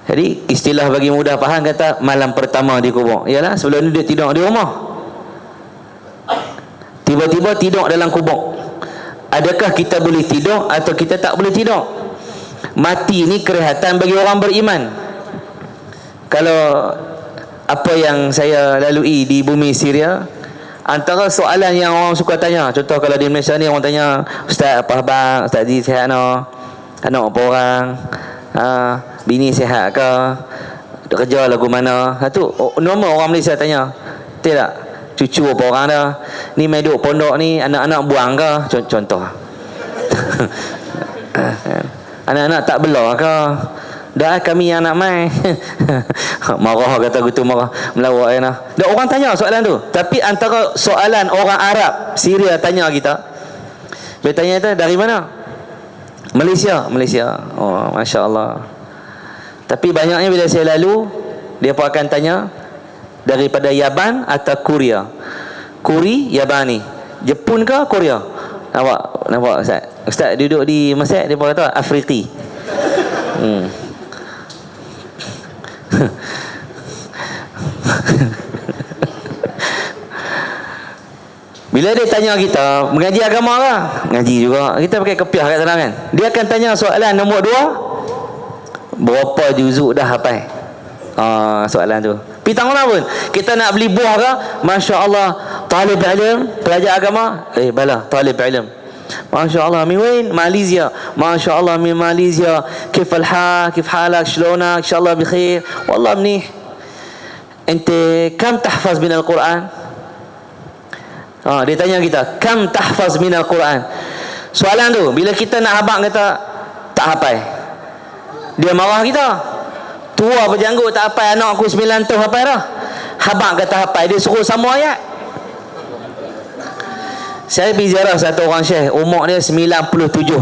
Jadi istilah bagi mudah faham kata malam pertama di kubur. Yalah, sebelum ni dia tidur di rumah, tiba-tiba tidur dalam kubur. Adakah kita boleh tidur atau kita tak boleh tidur? Mati ni kerehatan bagi orang beriman. Kalau apa yang saya lalui di bumi Syria, antara soalan yang orang suka tanya, contoh kalau di Malaysia ni orang tanya, Ustaz apa khabar, Ustaz Aziz sihat no? Anak apa orang? Bini sihat ke? Kerja lagu mana? Tu normal orang Malaysia tanya. Betul tak? Cucu apa orang dah? Ni main duduk pondok ni, anak-anak buang ke? Contoh. Anak-anak tak belah ke? Dah kami yang nak main. Marah kata gitu, marah melawak kan. Dah orang tanya soalan tu. Tapi antara soalan orang Arab Syria tanya kita, dia tanya tu dari mana? Malaysia. Oh, Masya Allah. Tapi banyaknya bila saya lalu, dia pun akan tanya daripada Yaban atau Korea. Kuri, Yabani. Jepun ke Korea? Nampak Ustaz? Ustaz duduk di Mesir, dia pun kata Afriki. Bila dia tanya kita, mengaji agama ke? Mengaji juga. Kita pakai kepiah kat sana kan. Dia akan tanya soalan nombor 2, berapa juzuk dah hafal? Soalan tu. Pitang mana pun. Kita nak beli buah ke? Masya Allah, talib ilm, pelajar agama. Bala, talib ilm. Masya Allah, min wain? Malaysia. Masya Allah, min Malaysia. Kif al-hal, kif halak, shlonak, insyaAllah bikhair. Wallah menih. ente kam tahfaz minal Quran? Dia tanya kita, kam tahfaz minal Quran? Soalan tu, bila kita nak habaq kata tak hafal, dia marah kita. Tua berjanggut tak hafal, anak aku 9 tahun hafal dah. Habaq kata hafal, dia suruh sama ayat. Saya pergi ziarah satu orang syekh, umur dia 97,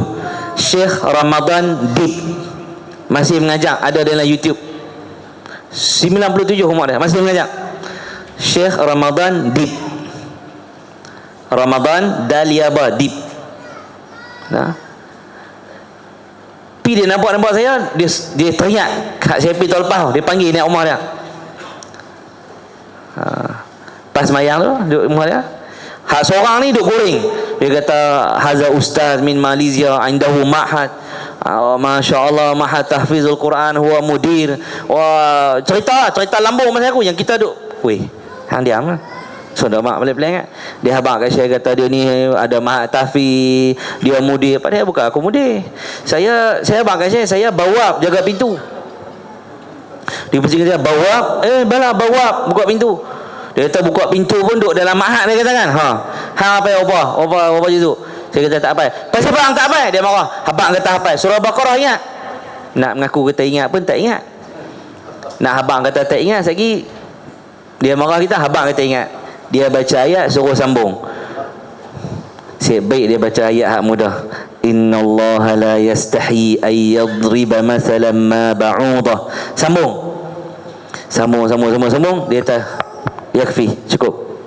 Syekh Ramadan Dib, masih mengajar, ada dalam YouTube. 97 umur dia, masih mengajar. Syekh Ramadan Dib, Ramadan Daliaba Dib. Nah, dia nampak saya, dia teriak kat saya pergi tahun lepas, dia panggil naik rumah dia. Pas mayang tu duduk rumah dia, hak seorang ni duduk goreng. Dia kata haza ustaz min Malaysia indahu ma'had, Masya Allah, ma'had tahfizul Quran, huwa mudir. Wah, cerita lambung masa aku, yang kita duduk weh, hang diam lah. So dah mak pelik-pelik kan. Dia habaq kat saya, kata dia ni ada ma'had tahfiz, dia mudir. Padahal bukan aku mudir. Saya habaq kat saya bawab jaga pintu. Dia pusing kata bawab, bala bawab buka pintu. Dia kata buka pintu pun duduk dalam ma'had, dia kata kan. Hang apa apa je tu. Saya kata tak apa. Pasal apa hang tak apa? Dia marah. Habaq kata apa? Surah Baqarah ingat. Nak mengaku kata ingat pun tak ingat. Nak habaq kata tak ingat lagi, dia marah kita. Habaq kata ingat. Dia baca ayat suruh sambung. Sebaik dia baca ayat hak mudah. Innallaha la yastahi ay yadriba mathalan ma ba'udah. Sambung. Dia kata yakfi, cukup.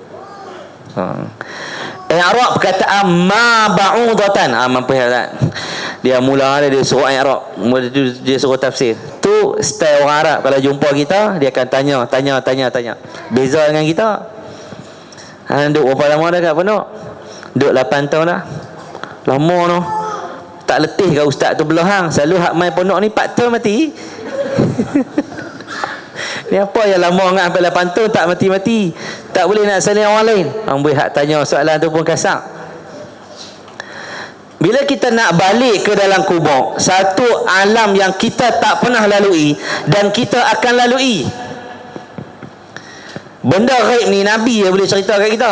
I'rab perkataan ma ba'udatan. Mampu tak? Dia mula dia suruh i'rab, dia suruh tafsir. Tu style orang Arab, kalau jumpa kita dia akan tanya. Beza dengan kita. Duduk berapa lama dah kat pondok? Duduk 8 tahun dah. Lama tu. Tak letih ke ustaz tu belah hang? Selalu hak main pondok ni 4 tahun mati. Ni apa yang lama sangat sampai 8 tahun tak mati-mati. Tak boleh nak salin orang lain. Ambil hak tanya soalan tu pun kasar. Bila kita nak balik ke dalam kubur, satu alam yang kita tak pernah lalui dan kita akan lalui. Benda ghaib ni Nabi yang boleh cerita kat kita.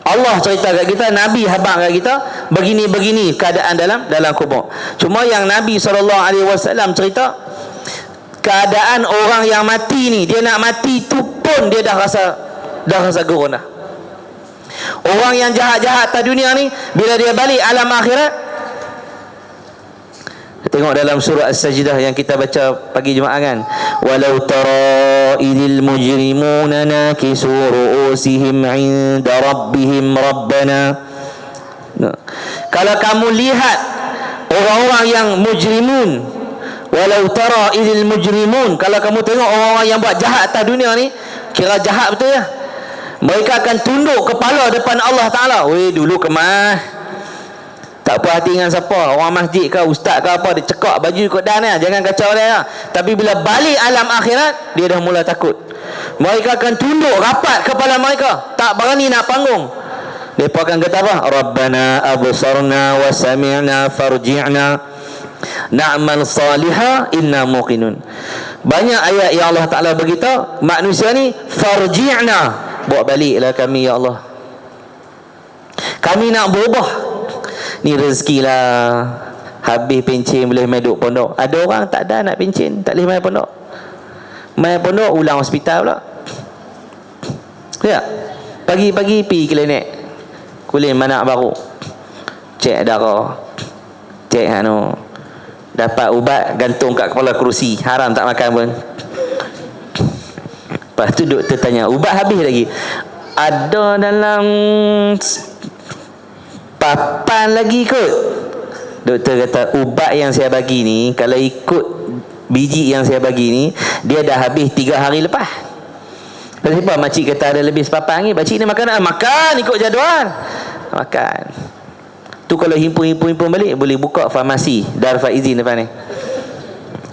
Allah cerita kat kita, Nabi habaq kat kita begini-begini keadaan dalam kubur. Cuma yang Nabi SAW cerita, keadaan orang yang mati ni, dia nak mati tu pun dia dah rasa gurun dah. Orang yang jahat-jahat atas dunia ni, bila dia balik alam akhirat, tengok dalam surah As-Sajdah yang kita baca pagi Jumaat kan, walau tara idil mujrimuna nakisu ru'usihim 'inda rabbihim rabbana. Kalau kamu lihat orang-orang yang mujrimun, walau tara idil mujrimun, kalau kamu tengok orang-orang yang buat jahat atas dunia ni, kira jahat betul ya, mereka akan tunduk kepala depan Allah Ta'ala. Weh, dulu kemah tak puas hati dengan siapa, orang masjid ke ustaz ke apa, dia cekak baju ikut dan ya, jangan kacau dia ya. Tapi bila balik alam akhirat, dia dah mula takut. Mereka akan tunduk rapat kepala mereka, tak berani nak panggung. Mereka akan kata apa? Rabbana absarna wa sami'na farji'na na'mal salihah inna muqinun. Banyak ayat yang Allah Ta'ala beritahu manusia ni, farji'na, bawa baliklah kami ya Allah, kami nak berubah. Ni rezeki lah. Habis pencen boleh main duduk pondok. Ada orang tak ada nak pencen, tak boleh main pondok. Main pondok ulang hospital pula. Ya. Pagi-pagi pergi klinik, kulin anak baru, cek darah, cek dapat ubat gantung kat kepala kerusi, haram tak makan pun. Lepas tu doktor tanya, ubat habis lagi? Ada dalam papan lagi kot. Doktor kata, ubat yang saya bagi ni, kalau ikut biji yang saya bagi ni, dia dah habis 3 hari lepas. Lepas apa makcik kata ada lebih sepapan ni, makcik ni makan ikut jadual, makan. Tu kalau himpun balik, boleh buka farmasi Darul Faizin depan ni,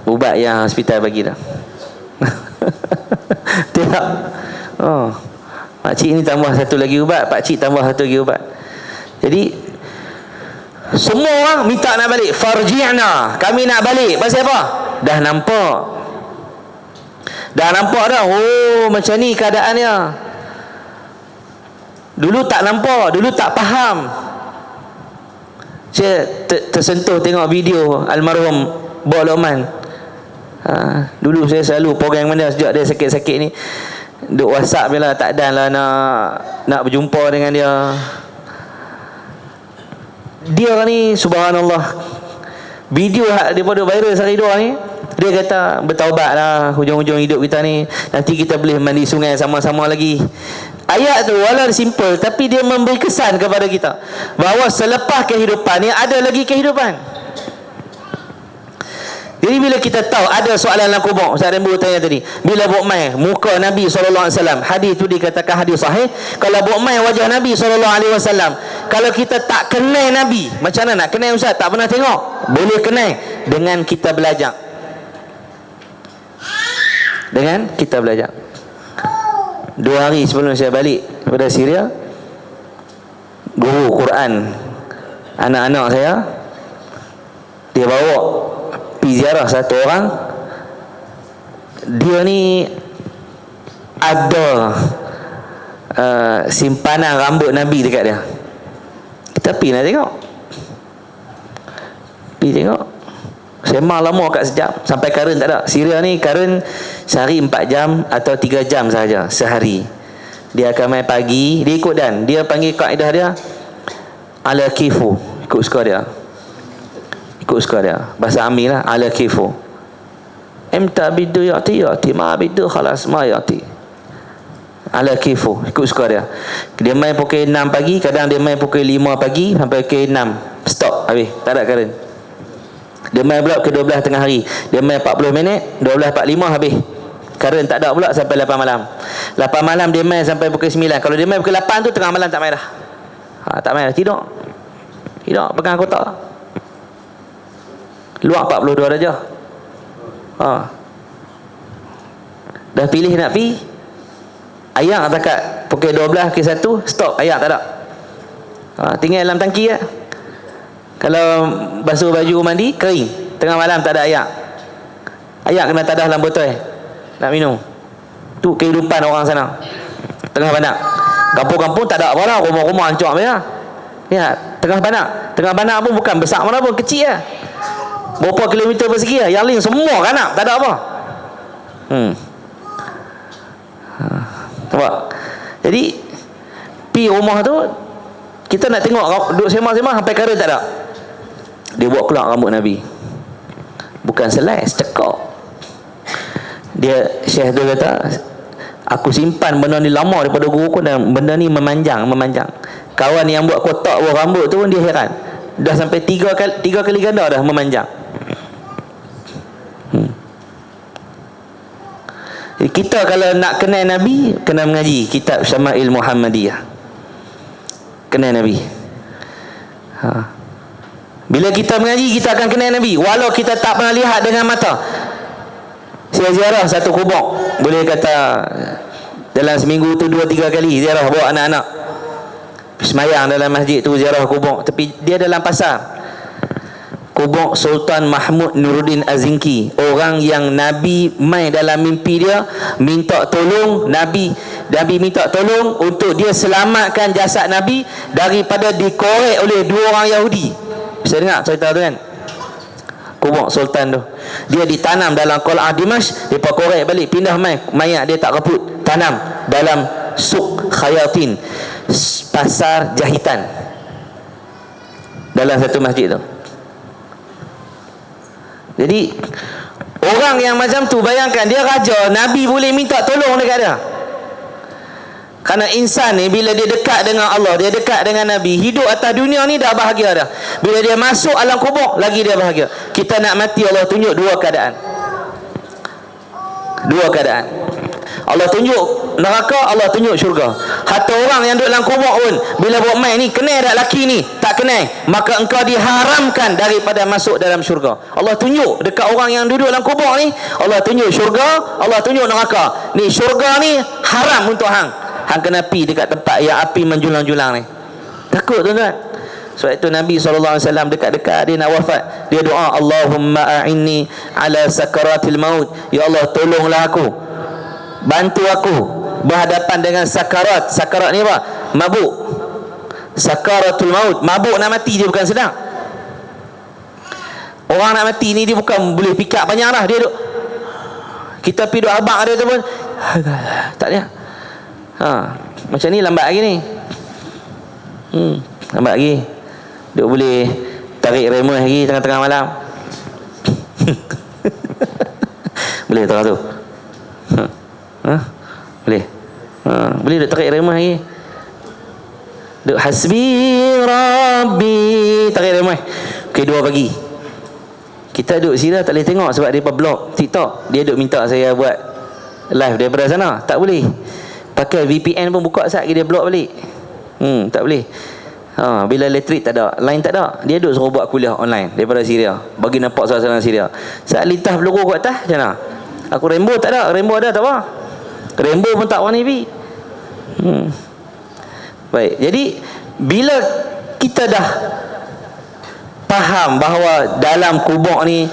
ubat yang hospital bagi dah. Tengok, makcik ni tambah satu lagi ubat, pakcik tambah satu lagi ubat. Jadi semua orang minta nak balik. Farji'na, kami nak balik. Pasal apa? Dah nampak Dah nampak dah, oh macam ni keadaannya. Dulu tak nampak, dulu tak faham. Saya tersentuh tengok video almarhum Bob Lokman. Dulu saya selalu program mana sejak dia sakit-sakit ni, duk WhatsApp je lah, tak ada lah nak berjumpa dengan dia. Dia ni subhanallah, video daripada viral sehari dua ni, dia kata bertaubat lah, hujung-hujung hidup kita ni nanti kita boleh mandi sungai sama-sama lagi. Ayat tu walau simple, tapi dia memberi kesan kepada kita bahawa selepas kehidupan ni ada lagi kehidupan. Jadi bila kita tahu ada soalan dalam kubur, Ustaz Rembu tanya tadi, bila buat mai muka Nabi SAW, hadis tu dikatakan hadis sahih. Kalau buat mai wajah Nabi SAW, kalau kita tak kenal Nabi, macam mana nak kenal Ustaz? Tak pernah tengok. Boleh kenal dengan kita belajar. Dengan kita belajar. 2 hari sebelum saya balik daripada Syria, guru Quran anak-anak saya, dia bawa pergi ziarah satu orang. Dia ni ada simpanan rambut Nabi dekat dia. Kita pergi nak tengok. Pergi tengok. Sembang lama kat sejam, sampai current tak ada. Syria ni current sehari 4 jam atau 3 jam sahaja sehari. Dia akan main pagi, dia ikut dan dia panggil kaedah dia ala kifu, ikut suka dia. Ikut suka dia. Bahasa Amil lah, ala kifu. Imta bidu ya'ti ya'ti, ma bidu khalas ma ya'ti. Ala kifu, ikut suka dia. Dia main pukul 6 pagi, kadang dia main pukul 5 pagi sampai pukul 6. Stop, habis, tak ada current. Dia main pula ke 12 tengah hari. Dia main 40 minit, 12.45 habis. Current tak ada pula sampai 8 malam. 8 malam dia main sampai pukul 9. Kalau dia main pukul 8 tu tengah malam tak main dah. Tak main dah, tidur. Tidur, pegang kotak. Luar 42 darjah. Dah pilih nak pi, ayak dekat pukul 12 ke 1, stop, ayak tak ada. Tinggal dalam tangki lah. Kalau basuh baju mandi, kering. Tengah malam tak ada ayak. Ayak kena tadah dalam botol nak minum. Tu kehidupan orang sana. Tengah Banak. Kampung-kampung tak ada apa lah, rumah-rumah hancur habis lah. Ya, Tengah Banak. Tengah Banak pun bukan besar mana pun, kecil lah. Berapa kilometer persegi lah. Yang lain semua kanak, tak ada apa. Nampak? Jadi pi rumah tu, kita nak tengok, duduk sembang-sembang sampai kara tak ada. Dia buat keluar rambut Nabi. Bukan selai, secekak. Dia, Syekh tu kata, aku simpan benda ni lama daripada guruku dan benda ni memanjang. Kawan yang buat kotak buat rambut tu pun dia heran. Dah sampai 3 kali ganda dah memanjang. Kita kalau nak kenal Nabi, kena mengaji kitab Syama'il Muhammadiyah. Kenal Nabi. Bila kita mengaji, kita akan kenal Nabi, walau kita tak pernah lihat dengan mata. Saya ziarah satu kubur, boleh kata dalam seminggu tu 2-3 kali ziarah, bawa anak-anak semayang dalam masjid tu, ziarah kubur. Tapi dia dalam pasar, kubur Sultan Mahmud Nuruddin Azinki, orang yang Nabi mai dalam mimpi dia minta tolong Nabi minta tolong untuk dia selamatkan jasad Nabi daripada dikorek oleh 2 orang Yahudi. Bisa dengar cerita tu kan? Kubur Sultan tu, dia ditanam dalam Qal'ah Dimash, dia korek balik, pindah mayat dia tak reput, tanam dalam Suq Khayatin, pasar jahitan, dalam satu masjid tu. Jadi orang yang macam tu, bayangkan dia raja, Nabi boleh minta tolong dekat dia. Kerana insan ni bila dia dekat dengan Allah, dia dekat dengan Nabi, hidup atas dunia ni dah bahagia dah. Bila dia masuk alam kubur, lagi dia bahagia. Kita nak mati, Allah tunjuk 2 keadaan. 2 keadaan. Allah tunjuk neraka, Allah tunjuk syurga. Hatta orang yang duduk dalam kubur pun, bila buat main ni, kenal tak laki ni? Tak kenal, maka engkau diharamkan daripada masuk dalam syurga. Allah tunjuk dekat orang yang duduk dalam kubur ni, Allah tunjuk syurga, Allah tunjuk neraka. Ni syurga ni haram untuk hang. Hang kena pi dekat tempat yang api menjulang-julang ni. Takut tuan-tuan. Sebab itu Nabi SAW dekat-dekat dia nak wafat, dia doa, Allahumma a'inni ala sakaratil maut. Ya Allah, tolonglah aku bantu aku berhadapan dengan sakarat. Sakarat ni apa? Mabuk. Sakaratul maut. Mabuk nak mati, dia bukan senang. Orang nak mati ni dia bukan boleh pick up banyak lah. Dia duk, kita pergi duk abang dia tu pun tak ada. Macam ni lambat lagi ni. Lambat lagi. Duk boleh tarik remote lagi tengah-tengah malam. Boleh tak tu? Boleh. Boleh duk tarik remote lagi. Duk hasbi rabbi, tarik remote. Okey, 2 pagi. Kita duduk sini tak boleh tengok sebab dia blok TikTok. Dia duk minta saya buat live daripada sana. Tak boleh. Pakai VPN pun buka sat dia blok balik. Tak boleh. Bila elektrik tak ada, line tak ada, dia duk suruh buat kuliah online daripada Syria. Bagi nampak suasana Syria. Saat lintas peluru kat atas macam mana? Aku rainbow tak ada, rainbow ada tak apa. Rainbow pun tak warna TV. Baik. Jadi bila kita dah faham bahawa dalam kubur ni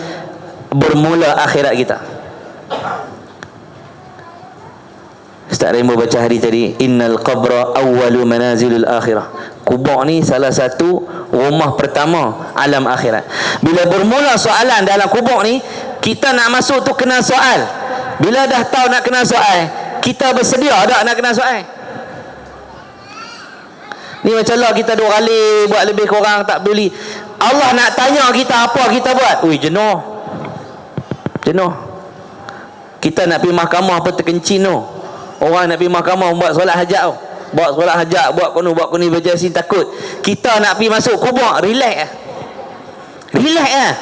bermula akhirat kita. Ustaz Rainbow baca hari tadi, innal qabra awwalu manazilul akhirah. Kubur ni salah satu rumah pertama alam akhirat. Bila bermula soalan dalam kubur ni, kita nak masuk tu kena soal. Bila dah tahu nak kena soal, kita bersedia tak nak kena soal? Ni macam lah kita duk ralik buat lebih kurang tak peduli. Allah nak tanya kita apa kita buat. Ui, jenuh. Kita nak pergi mahkamah apa terkencing tu. Orang nak pergi mahkamah buat solat hajat tu. Buat solat hajat, buat kono baca yasin takut. Kita nak pergi masuk kubur, relax lah.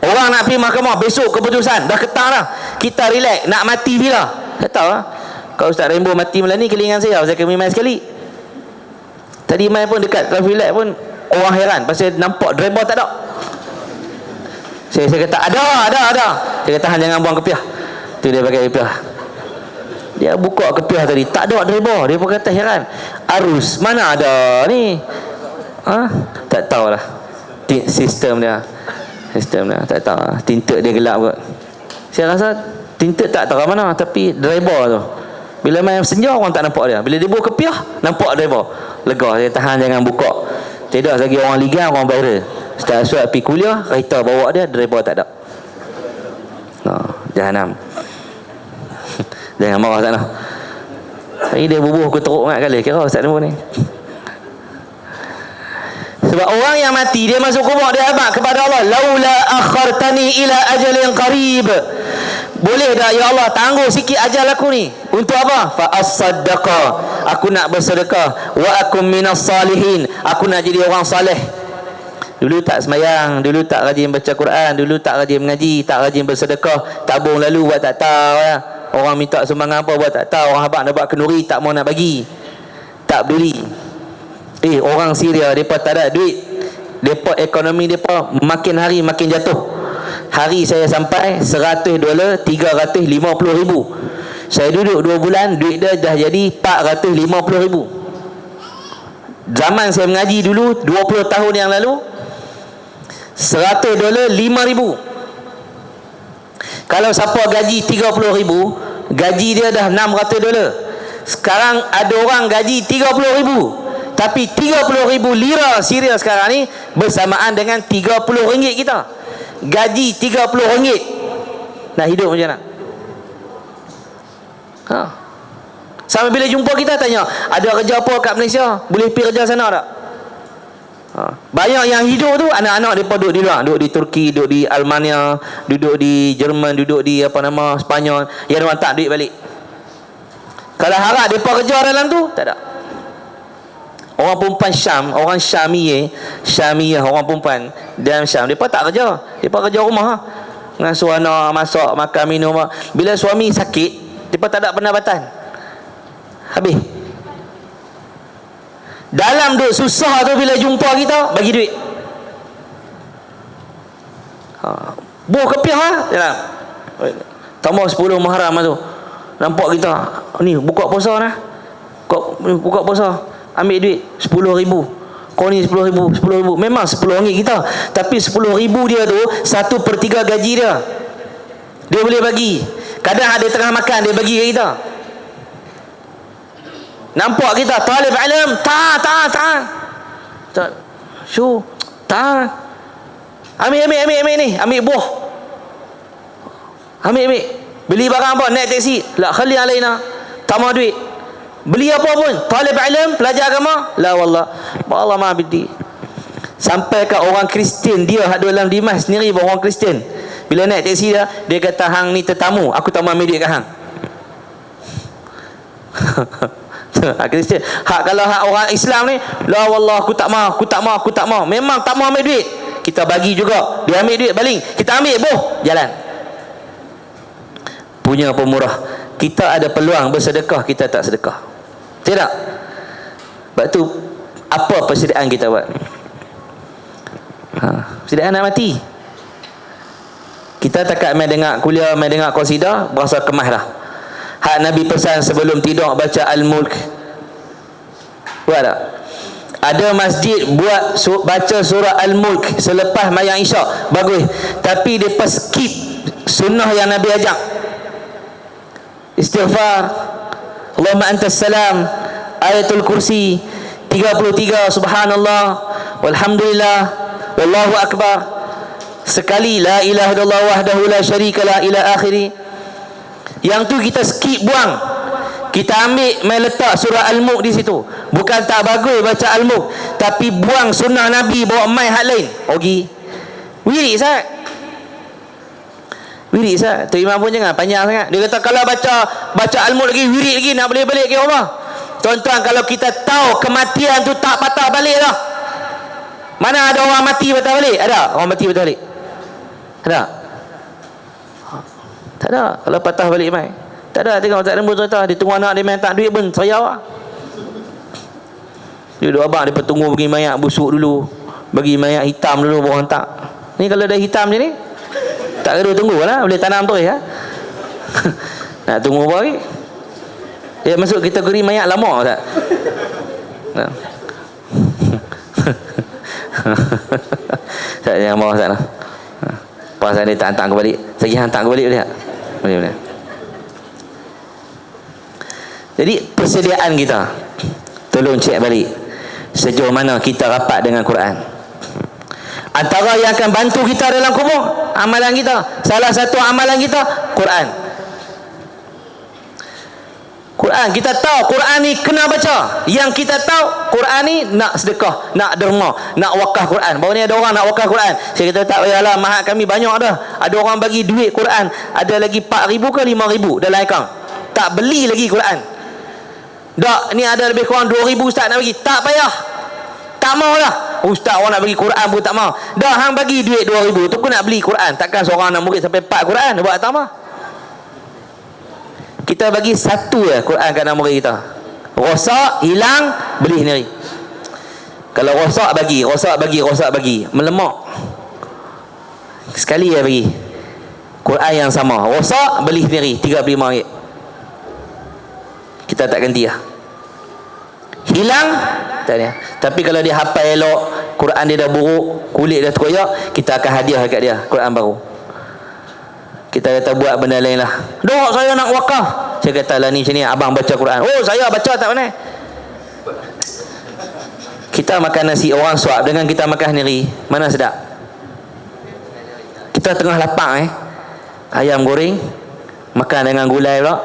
Orang nak pergi mahkamah besok keputusan, dah ketang dah. Kita relax, nak mati bila? Tak tahu lah. Kalau Ustaz Rainbow mati malam ni, kelingan saya kami main sekali. Tadi main pun dekat traffic light pun orang heran pasal nampak driver tak ada. Saya kata ada. Saya kata hang jangan buang kepiah. Tu dia pakai kepiah. Dia buka kepiah tadi, tak ada driver. Dia pun kata heran. Arus mana ada ni? Tak tahulah. Sistem dia tak tahu. Tinted dia gelap kot. Saya rasa tinted tak tahu mana, tapi driver tu. Bila main senja orang tak nampak dia. Bila dia buka kepiah nampak driver. Lega, saya tahan jangan buka. Tidak lagi orang ligan, orang viral. Ustaz Aswad pergi kuliah, kereta bawa dia, driver tak ada. Jahanam. Jangan marah sana. Hari dia bubuh aku teruk sangat kali. Kira Ustaz Nombor ni. Sebab orang yang mati, dia masuk kubur, dia abad kepada Allah. Laula akhartani ila ajalin qarib. Boleh tak ya Allah tangguh sikit ajal aku ni? Untuk apa? Fa as-saddaqa. Aku nak bersedekah. Wa akum minas salihin. Aku nak jadi orang saleh. Dulu tak semayang, dulu tak rajin baca Quran, dulu tak rajin mengaji, tak rajin bersedekah, tabung lalu buat tak tahu ya. Orang minta sumbangan apa buat tak tahu, orang habaq nak buat kenduri tak mau nak bagi. Tak peduli. Orang Syria depa tak ada duit. Depa ekonomi depa makin hari makin jatuh. Hari saya sampai $100, 350,000. Saya duduk 2 bulan, duit dia dah jadi 450,000. Zaman saya mengaji dulu 20 tahun yang lalu, $100 5,000. Kalau siapa gaji 30,000, gaji dia dah $600. Sekarang ada orang gaji 30,000, tapi 30,000 lira Syria sekarang ni bersamaan dengan RM30 kita. Gaji RM30. Nak hidup macam mana? Sampai bila jumpa kita tanya, ada kerja apa kat Malaysia? Boleh pergi kerja sana tak? Banyak yang hidup tu anak-anak mereka duduk di luar, duduk di Turki, duduk di Almania, duduk di Jerman, duduk di Spanyol. Yang orang tak duit balik. Kalau harap mereka kerja dalam tu, tak ada. Orang perempuan Syam, orang Syamiyah, orang perempuan dalam Syam, mereka tak kerja. Mereka kerja rumah. Ngasuh anak, masak, makan, minum. Bila suami sakit, mereka tak ada pendapatan. Habis. Dalam duk susah tu, bila jumpa kita, bagi duit. Buh kepiah lah. Tambah 10 Muharram tu. Nampak kita, ni buka puasa lah. Buka puasa. Ambil duit 10,000. Kau ni 10,000. Memang RM10 kita, tapi 10,000 dia tu 1/3 gaji dia. Dia boleh bagi. Kadang ada tengah makan dia bagi kat kita. Nampak kita talib ilm, tak. Syu, tak. Ambil ni, ambil buah. Ambil. Beli barang apa? Naik teksi. La khali alaina. Tak mau duit. Beli apa pun. Talib ilm, pelajar agama. La wallah. Allah ma bidi. Sampai kat orang Kristian, dia hak dalam Dimas sendiri orang Kristian. Bila naik teksi dia kata hang ni tetamu, aku tak mau ambil duit kat hang. Hak Kristian. Hak kalau hak orang Islam ni, la wallah aku tak mau. Memang tak mau ambil duit. Kita bagi juga. Dia ambil duit baling. Kita ambil jalan. Punya pemurah. Kita ada peluang bersedekah, kita tak sedekah. Tidak? Sebab tu apa persediaan kita buat? Persediaan nak mati. Kita takat main dengar kuliah, main dengar qasidah, berasa kemas dah. Hak Nabi pesan sebelum tidur baca Al-Mulk. Buat tak? Ada masjid buat baca surah Al-Mulk selepas mayang isyak, bagus. Tapi dia skip sunnah yang Nabi ajak. Istighfar, Allahumma antas salam, ayatul kursi 33, subhanallah, walhamdulillah, wallahu akbar. Sekali la ilaha illallah wahdahu la syarikalah ila akhiri. Yang tu kita skip, buang. Kita ambil main letak surah Al-Mulk di situ. Bukan tak bagus baca Al-Mulk, tapi buang sunnah Nabi, bawa main hak lain. Ogi. Wirid Ustaz. Wirid Ustaz. Tu imam pun jangan panjang sangat. Dia kata kalau baca Al-Mulk lagi, wirid lagi, nak boleh balik ke rumah. Tuan-tuan, kalau kita tahu kematian tu tak patah balik dah. Mana ada orang mati patah balik? Ada orang mati patah balik? Ada? Tak ada. Kalau patah balik mai. Tak ada. Tengok tak rembut cerita. Dia tunggu anak dia main tak duit pun saya lah. Dia duduk abang, dia tunggu bagi mayat busuk dulu, bagi mayat hitam dulu baru hantar. Ni kalau dah hitam je ni, tak kena tunggu lah, boleh tanam terus ya. Nak tunggu apa lagi? Dia masuk kategori mayat lama tak? Nah. Tak, jangan marah tak lah. Pasal dia tak hantar aku balik. Sagi hantar aku balik boleh tak? Boleh. Jadi persediaan kita, tolong cek balik sejauh mana kita rapat dengan Quran. Antara yang akan bantu kita dalam kubur, amalan kita. Salah satu amalan kita Quran. Quran, kita tahu Quran ni kena baca. Yang kita tahu Quran ni nak sedekah, nak derma, nak wakaf Quran. Baru ni ada orang nak wakaf Quran. Saya kata tak payahlah, mahat kami banyak dah. Ada orang bagi duit Quran, ada lagi 4,000 ke 5,000 dalam akaun. Tak beli lagi Quran. Tak, ni ada lebih kurang 2,000 ustaz nak bagi. Tak payah. Tak mau lah. Ustaz orang nak bagi Quran pun tak mau. Dah hang bagi duit 2,000 tu pun nak beli Quran. Takkan seorang nak murid sampai 4 Quran buat tak mah. Kita bagi satu ya Quran kat anak murid kita. Rosak, hilang, beli sendiri. Kalau rosak bagi, melemak. Sekali ya bagi. Quran yang sama. Rosak, beli sendiri, RM35. Kita tak ganti lah. Hilang, tak ada. Tapi kalau dia hafal elok, Quran dia dah buruk, kulit dah terkoyak, kita akan hadiah kat dia Quran baru. Kita kata buat benda lain lah. Dok, saya nak wakaf. Saya kata lah ni macam ni, abang baca Quran. Oh, saya baca tak mana. Kita makan nasi orang suap dengan kita makan sendiri, mana sedap? Kita tengah lapar ayam goreng, makan dengan gulai pula.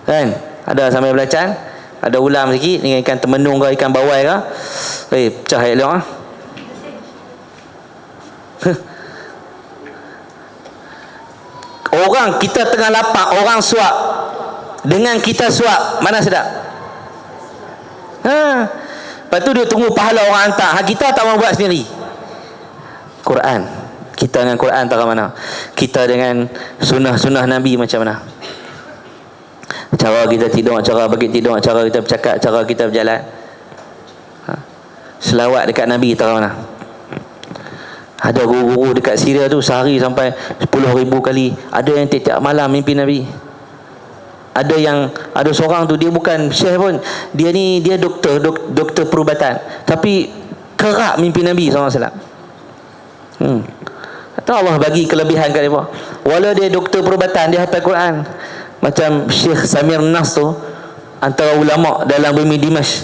Kan? Ada sambal belacan, ada ulam sikit dengan ikan temenung ke ikan bawai ke. Pecah elok ah. Orang kita tengah lapar, orang suap dengan kita suap, mana sedap? Lepas tu dia tunggu pahala orang hantar. Kita tak mau buat sendiri. Quran, kita dengan Quran tak mana? Kita dengan sunnah-sunnah Nabi macam mana? Cara kita tidur, cara bagi tidur, cara kita bercakap, cara kita berjalan. Selawat dekat Nabi tak mana? Ada guru-guru dekat Syria tu sehari sampai 10,000 kali. Ada yang tiap malam mimpi Nabi. Ada seorang tu dia bukan syekh pun. Dia doktor perubatan. Tapi kerap mimpi Nabi SAW. Tu Allah bagi kelebihan kat mereka. Walau dia doktor perubatan, dia hafal Quran. Macam Syekh Samir Nas tu, antara ulama dalam bumi Dimash.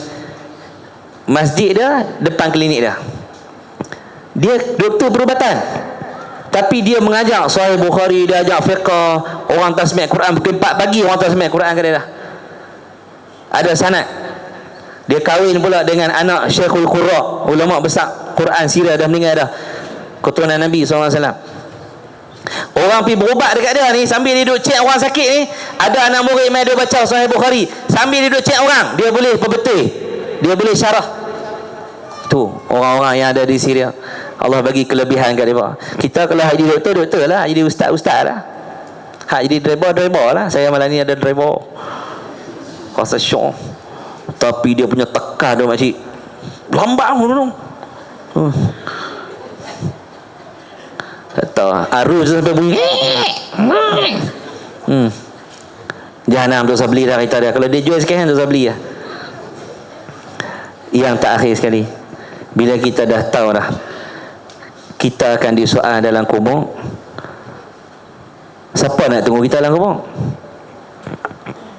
Masjid dia depan klinik dia. Dia doktor perubatan, tapi dia mengajar Sahih Bukhari, dia ajak fiqh, orang tasmiyah Quran pukul 4 pagi, orang tasmiyah Quran kat dia dah. Ada sanad. Dia kahwin pula dengan anak Syekhul Qurra, ulama besar Quran sirah, dah meninggal dah, keturunan Nabi SAW. Orang pergi berubat dekat dia ni, sambil dia duduk cek orang sakit ni, ada anak murid main dia baca Sahih Bukhari, sambil dia duduk cek orang, dia boleh perbetul, dia boleh syarah. Tu orang-orang yang ada di Syria, Allah bagi kelebihan kat mereka. Kita kalau hak jadi doktor lah, jadi ustaz lah, hak jadi driver lah. Saya malam ni ada driver, rasa syok, tapi dia punya tekan tu makcik lambat dulu. Tak tahu arus sampai bunyi. Jahanam tu saya beli dah kereta dia. Kalau dia jual sekian tu saya beli lah. Yang terakhir sekali, bila kita dah tahu dah kita akan disoal dalam kubur, siapa nak tunggu kita dalam kubur?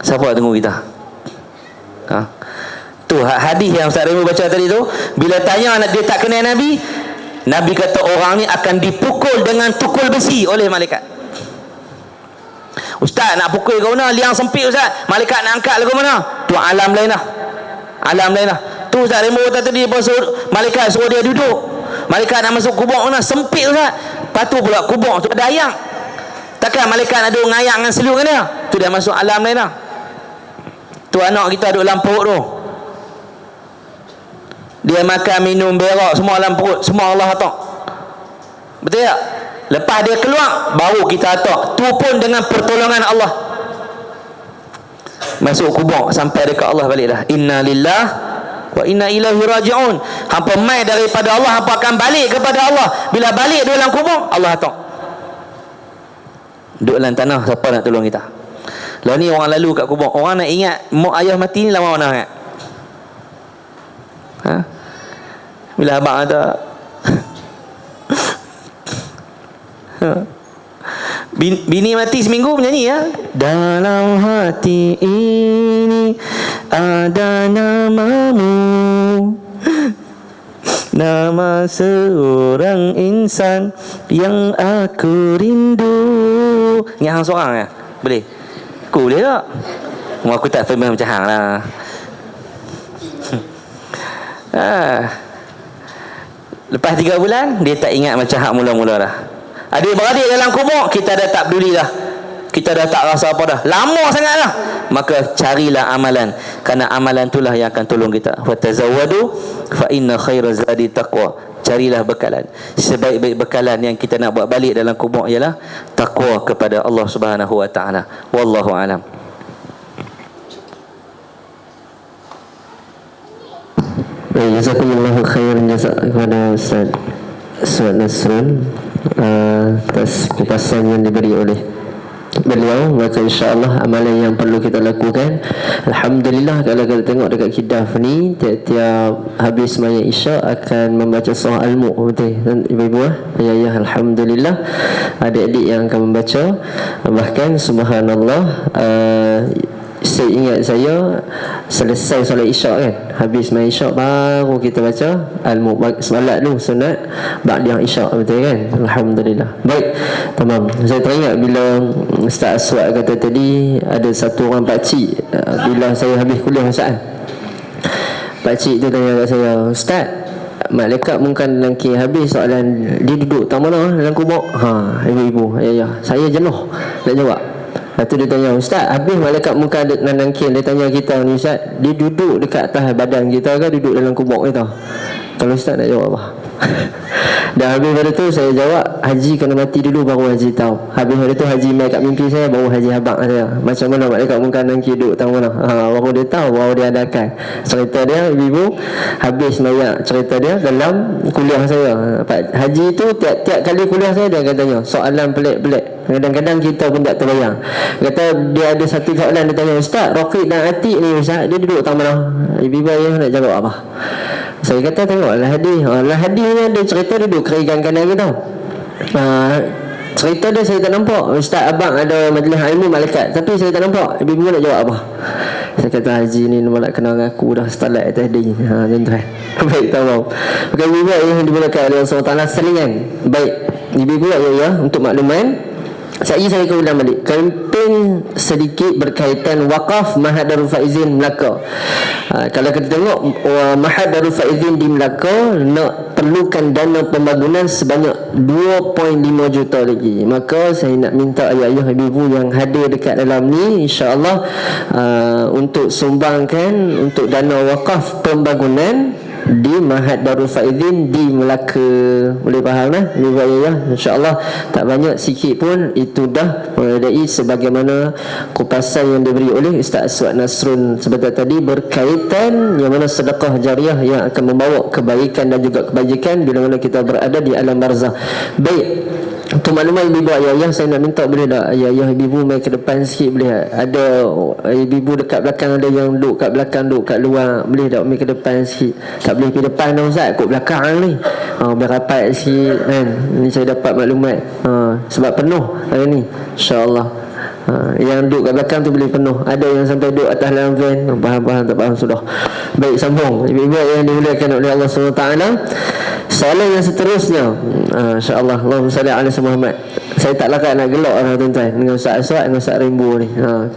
Siapa nak tunggu kita? Tu hadis yang Ustaz Remu baca tadi tu, bila tanya dia tak kenal Nabi, Nabi kata orang ni akan dipukul dengan tukul besi oleh malaikat. Ustaz nak pukul ke mana? Liang sempit Ustaz, malaikat nak angkat ke mana? Tu alam lain lah, alam lain lah. Tu Ustaz Remu kata tadi, malaikat suruh dia duduk, malaikat nak masuk kubur mana? Sempit Ustaz. Lepas tu pula kubur tu ada ayam, takkan malaikat nak duduk ngayak dengan selur kan dia? Tu dia masuk alam lain lah. Tu anak kita duduk dalam perut tu, dia makan minum berak semua dalam perut, semua Allah atak. Betul tak? Lepas dia keluar baru kita atak. Tu pun dengan pertolongan Allah. Masuk kubur sampai dekat Allah balik dah. Inna lillah wa inna ilaihi raji'un. Hampa mai daripada Allah, hampa akan balik kepada Allah. Bila balik dalam kubur, Allah atak. Duduk dalam tanah, siapa nak tolong kita? Lah ni orang lalu kat kubur, orang nak ingat mak ayah mati ni lama mana ingat? Bila abang kata bini mati seminggu menyanyi ya. Dalam hati ini ada namamu, nama seorang insan yang aku rindu. Ni hang seorang ya? Boleh? Aku boleh tak? Aku tak famous macam hang lah. Lepas 3 bulan dia tak ingat macam hak mula-mula dah. Adik-beradik dalam kubur, kita dah tak peduli dah, kita dah tak rasa apa dah, lama sangat dah. Maka carilah amalan, kerana amalan itulah yang akan tolong kita. Wa tazawwadu fa inna khairaz zadi taqwa. Carilah bekalan, sebaik-baik bekalan yang kita nak buat balik dalam kubur ialah takwa kepada Allah Subhanahu wa taala. Wallahu alam. Jazakumullahu khairan jazak kepada Ustaz Suad Nasrul atas kupasan yang diberi oleh beliau. Maka insya-Allah amalan yang perlu kita lakukan, alhamdulillah, kalau kita tengok dekat Kidaf ni, tiap-tiap habis sembahyang Isyak akan membaca surah Al-Mulk. Betul dan ibu-ibu ayah, alhamdulillah adik-adik yang akan membaca. Bahkan subhanallah, saya ingat saya selesai solat Isyak kan, habis main Isyak baru kita baca Al-Mulk, solat dulu sunat ba'da Isyak. Betul kan? Alhamdulillah. Baik, tamam. Saya teringat bila Ustaz Aswad kata tadi, ada satu orang pakcik, bila saya habis kuliah Ustaz, pakcik tu tanya kat saya, Ustaz, malaikat mungkin nangkir habis soalan, dia duduk tak mana dalam kubur? Ibu-ibu ayah, saya jenuh nak jawab. Lepas tu dia tanya, Ustaz, habis malaikat muka nak nangkir, dia tanya kita ni, Ustaz, dia duduk dekat atas badan kita ke duduk dalam kubur kita? Kalau Ustaz nak jawab apa? Dan habis pada tu saya jawab, haji kena mati dulu baru haji tahu. Habis pada tu haji mai kat mimpi saya, baru haji habaq saya, macam mana malaikat muka nangkir duduk tahu mana. Baru dia tahu, baru dia adakan cerita dia. Ibu habis banyak cerita dia dalam kuliah saya. Haji tu tiap-tiap kali kuliah saya dia akan tanya soalan pelik-pelik. Kadang-kadang kita pun tak terbayang. Kata dia ada satu soalan, dia tanya, Ustaz, Rafiq dan Atik ni Ustaz, dia duduk tak mana? Ibu ayah nak jawab apa? Saya kata tengoklah hadis. Hadis ni ada cerita duduk kiri kanan kita. Cerita dia saya tak nampak. Ustaz abang ada majlis ilmu malaikat, tapi saya tak nampak. Ibu nak jawab apa? Saya kata haji ni nak kenal dengan aku dah start tadi. Tuan-tuan. Baik, tamam. Maka ibu yang dimulakan oleh Allah SWT selingan. Baik, ibu ya untuk makluman. Saya akan ulang balik. Kempen sedikit berkaitan wakaf Mahad Darul Faizin Melaka. Kalau kita tengok Mahad Darul Faizin di Melaka nak perlukan dana pembangunan sebanyak 2.5 juta lagi. Maka saya nak minta ayah-ayah ibu yang hadir dekat dalam ni, insya-Allah untuk sumbangkan untuk dana wakaf pembangunan di Mahad Darul Faizin di Melaka. Boleh faham lah ibu ayah, insya-Allah tak banyak, sikit pun itu dah memadai sebagaimana kupasan yang diberi oleh Ustaz Aswad Nasrun sebentar tadi berkaitan yang mana sedekah jariah yang akan membawa kebaikan dan juga kebajikan bila mana kita berada di alam barzah. Baik, untuk makluman ibu ayah, saya nak minta boleh tak ayah ibu mai ke depan sikit, boleh tak? Ada ibu dekat belakang, ada yang duduk kat belakang, duduk kat luar, boleh tak mai ke depan sikit? Tak boleh pergi depan dah Ustaz, kat belakang ni. Biar rapat sikit kan. Ni saya dapat maklumat. Sebab penuh hari ni, insya-Allah. Yang duduk kat belakang tu boleh penuh. Ada yang sampai duduk atas dalam van. Faham tak faham sudah. Baik, sambung. Ibu-ibu yang dimuliakan oleh Allah SWT. Soalan yang seterusnya, insya-Allah, Allahumma salli ala Muhammad. Saya tak larat nak gelak lah tuan-tuan dengan Ustaz Aswad dengan Ustaz Rainbow ni.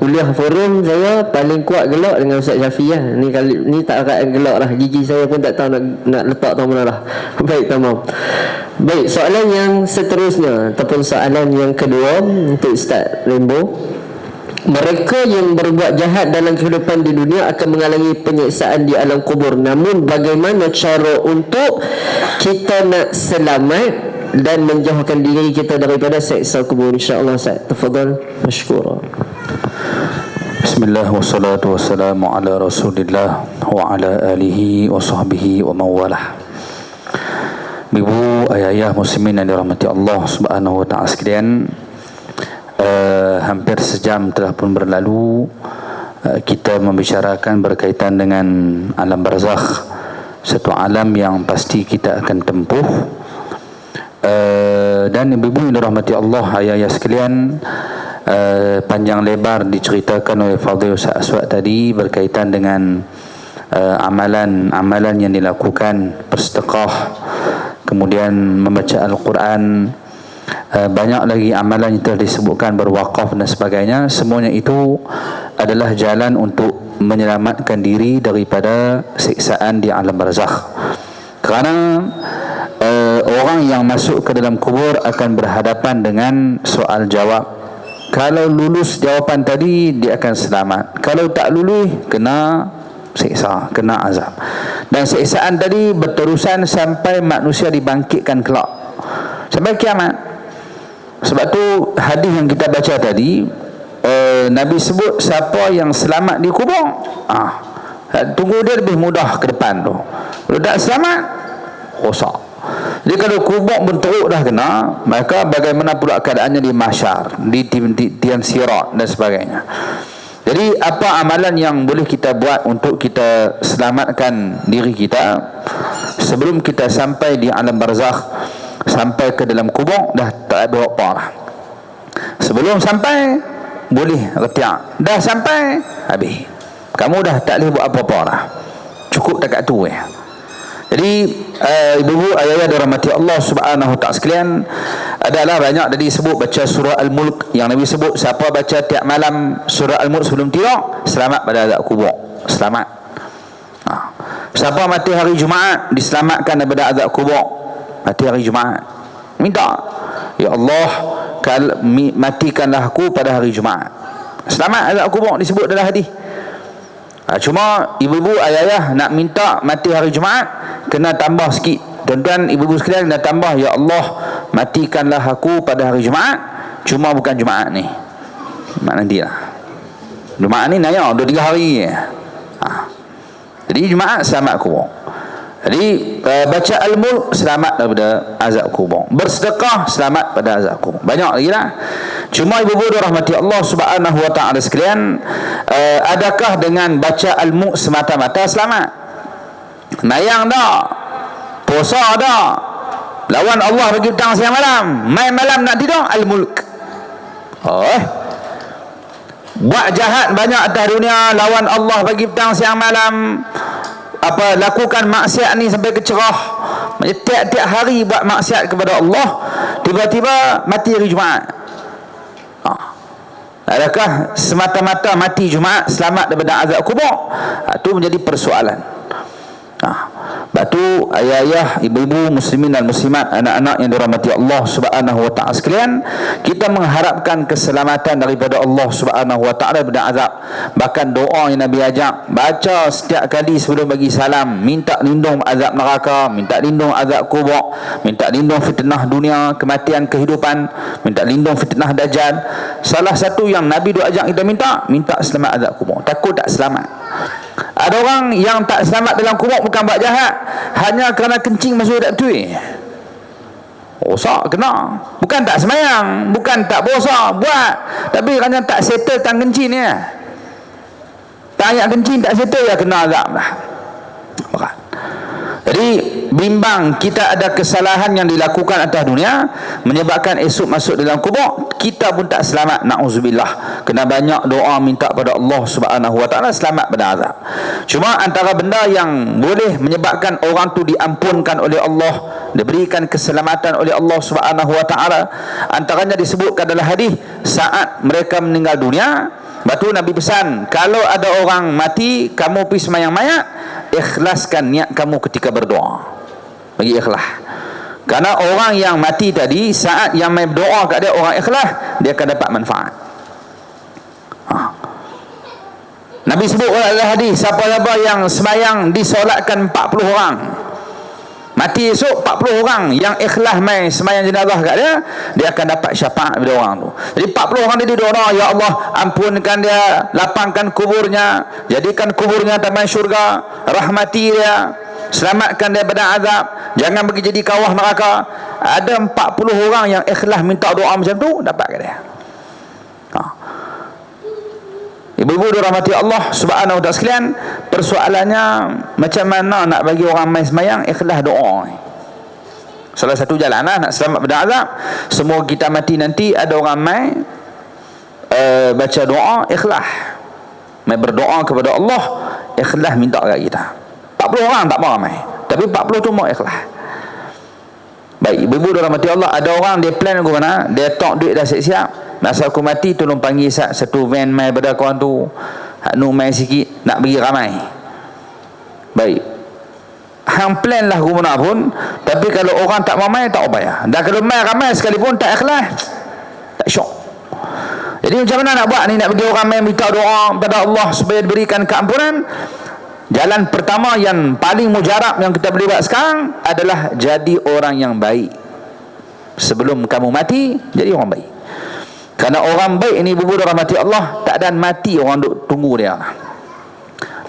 Kuliah forum saya paling kuat gelak dengan Ustaz Syafi lah. Ni tak larat gelak lah. Gigi saya pun tak tahu nak letak tahu mana lah. Baik, tamam. Baik, soalan yang seterusnya ataupun soalan yang kedua untuk Ustaz Rainbow. Mereka yang berbuat jahat dalam kehidupan di dunia akan mengalami penyiksaan di alam kubur. Namun bagaimana cara untuk kita nak selamat dan menjauhkan diri kita daripada seksa kubur? InsyaAllah Ustaz. Tafadhal mashkura. Bismillah wassalatu wassalamu ala Rasulillah wa ala alihi wa sahbihi wa mawalah. Ibu, ayah muslimin yang dirahmati Allah Subhanahu wa taala sekalian, hampir sejam telah pun berlalu kita membicarakan berkaitan dengan alam barzakh, satu alam yang pasti kita akan tempuh. Dan ibu-ibu yang dirahmati Allah, ayah-ayah sekalian, panjang lebar diceritakan oleh Fadhil Ustaz Aswad tadi berkaitan dengan amalan-amalan yang dilakukan, bersedekah, kemudian membaca Al-Quran, banyak lagi amalan yang telah disebutkan, berwakaf dan sebagainya. Semuanya itu adalah jalan untuk menyelamatkan diri daripada siksaan di alam barzakh. Kerana orang yang masuk ke dalam kubur akan berhadapan dengan soal jawab. Kalau lulus jawapan tadi, dia akan selamat. Kalau tak lulus, kena siksa, kena azab. Dan siksaan tadi berterusan sampai manusia dibangkitkan kelak, sampai kiamat. Sebab tu hadis yang kita baca tadi, Nabi sebut siapa yang selamat di kubur, tunggu dia lebih mudah ke depan tu. Kalau tak selamat, rosak. Jadi kalau kubur berteruk dah kena, maka bagaimana pula keadaannya di mahsyar, di tiang sirat dan sebagainya. Jadi apa amalan yang boleh kita buat untuk kita selamatkan diri kita sebelum kita sampai di alam barzakh, sampai ke dalam kubur? Dah tak ada apa lah. Sebelum sampai boleh retiak, dah sampai habis, kamu dah tak boleh buat apa-apa lah. Cukup dekat tu ya. Jadi ibu-ibu, ayah-ayah dirahmati Allah Subhanahu wa taala sekalian, adalah banyak tadi sebut baca surah Al-Mulk, yang Nabi sebut siapa baca tiap malam surah Al-Mulk sebelum tidur, selamat pada azab kubur, selamat. Siapa mati hari Jumaat, diselamatkan daripada azab kubur. Mati hari Jumaat, minta, ya Allah, matikanlah aku pada hari Jumaat, selamat azab kubur, disebut dalam hadis. Cuma ibu-ibu, ayah-ayah nak minta mati hari Jumaat, kena tambah sikit. Tuan-tuan, ibu-ibu sekalian, kena tambah, ya Allah, matikanlah aku pada hari Jumaat. Cuma bukan Jumaat ni, Jumaat nanti lah. Jumaat ni naya 2-3 hari. Jadi Jumaat selamat kubur. Jadi baca Al-Mulk selamat daripada azab kubur. Bersedekah selamat pada azab kubur. Banyak lagi lah. Cuma ibu-ibu rahmati Allah Subhanahu wa taala sekalian, adakah dengan baca Al-Mulk semata-mata selamat? Mayang dah, puasa dah, Lawan Allah bagi petang siang malam. Main malam nak tidur, al-mulk. Buat jahat banyak atas dunia, lawan Allah bagi petang siang malam. Lakukan maksiat ni sampai kecerah. Tiap-tiap hari buat maksiat kepada Allah, tiba-tiba mati hari Jumaat. Adakah semata-mata mati Jumaat selamat daripada azab kubur? Itu menjadi persoalan. Sebab tu ayah-ayah, ibu-ibu muslimin dan muslimat, anak-anak yang dirahmati Allah Subhanahu wa taala sekalian, kita mengharapkan keselamatan daripada Allah Subhanahu wa taala daripada azab. Bahkan doa yang Nabi ajak baca setiap kali sebelum bagi salam, minta lindung azab neraka, minta lindung azab kubur, minta lindung fitnah dunia, kematian, kehidupan, minta lindung fitnah dajjal. Salah satu yang Nabi doa ajak kita minta selamat azab kubur. Takut tak selamat. Ada orang yang tak selamat dalam kubur bukan buat jahat, hanya kerana kencing masuk tak betul. Rosak kena. Bukan tak semayang, bukan tak puasa, buat, tapi kerana tak settle tang kencing ni. Tanya kencing tak settle ya kena azab dah. Berat. Jadi bimbang kita ada kesalahan yang dilakukan atas dunia menyebabkan esok masuk dalam kubur, kita pun tak selamat, na'udzubillah. Kena banyak doa minta pada Allah Subhanahu wa taala selamat pada azab. Cuma antara benda yang boleh menyebabkan orang tu diampunkan oleh Allah, diberikan keselamatan oleh Allah Subhanahu wa taala, antaranya disebutkan dalam hadis saat mereka meninggal dunia. Batu Nabi pesan, kalau ada orang mati, kamu pergi sembahyang mayat, ikhlaskan niat kamu ketika berdoa. Bagi ikhlas. Karena orang yang mati tadi, saat yang main berdoa kat dia orang ikhlas, dia akan dapat manfaat. Nabi sebut dalam hadis, siapa-siapa yang sembahyang disolatkan 40 orang, mati esok 40 orang yang ikhlas main sembahyang jenazah kat dia, dia akan dapat syafaat daripada orang tu. Jadi 40 orang dia doa, ya Allah ampunkan dia, lapangkan kuburnya, jadikan kuburnya taman syurga, rahmati dia, selamatkan dia daripada azab, jangan bagi jadi kawah neraka. Ada 40 orang yang ikhlas minta doa macam tu, dapat kat dia. Ibu-ibu dirahmati Allah Subhanahu wa taala sekalian, persoalannya macam mana nak bagi orang main sembahyang ikhlas doa. Salah satu jalan nak selamat pada azab. Semua kita mati nanti ada orang main baca doa ikhlas, main berdoa kepada Allah ikhlas minta kat kita. 40 orang tak ramai, tapi 40 tu mau ikhlas. Baik, ibu-ibu dirahmati Allah, ada orang dia plan ke mana, dia tok duit dah siap-siap, masa aku mati tolong panggil satu van mai pada kawan tu, nu mai sikit nak bagi ramai. Baik, hang plan lah guna pun, tapi kalau orang tak mau mai tak payah. Dan kalau mai ramai sekalipun tak ikhlas, tak syok. Jadi macam mana nak buat ni, nak bagi orang mai minta doa kepada Allah supaya diberikan keampunan? Jalan pertama yang paling mujarab yang kita boleh buat sekarang adalah jadi orang yang baik. Sebelum kamu mati, jadi orang baik. Karena orang baik ini, ibu-ibu rahmati Allah, tak ada mati orang duk tunggu dia.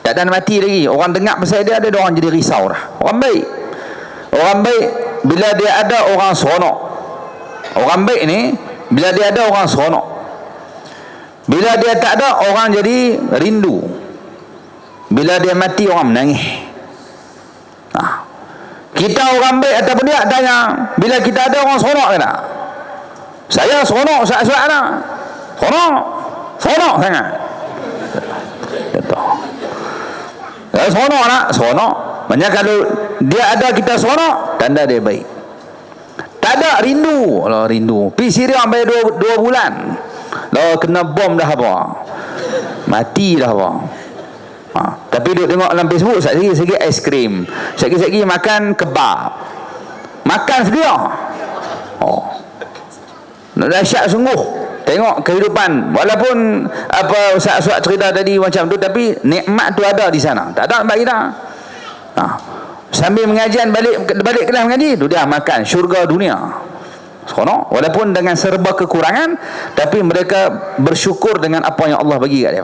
Tak ada mati lagi. Orang dengar pasal dia, ada orang jadi risau dah. Orang baik. Orang baik bila dia ada orang seronok. Orang baik ni bila dia ada orang seronok. Bila dia tak ada orang jadi rindu. Bila dia mati orang menangis. Kita orang baik ataupun dia tanya, bila kita ada orang seronok ke tak? Saya seronok saat-saat nak. Seronok sangat. Kata. Seronok nak, seronok. Maknanya kalau dia ada kita seronok, tanda dia baik. Tak ada rindu. Kalau rindu, pergi Syria sampai 2 bulan. Kalau kena bom dah apa? Mati dah apa? Tapi duk tengok dalam Facebook, sekali aiskrim, sekali makan kebab, makan sedia. Dahsyat sungguh tengok kehidupan. Walaupun apa Ustaz cerita tadi macam tu, tapi nikmat tu ada di sana. Tak ada bagi kita. Sambil mengajian balik kelas mengaji tu dia makan syurga dunia. Seronok, walaupun dengan serba kekurangan, tapi mereka bersyukur dengan apa yang Allah bagi kat dia.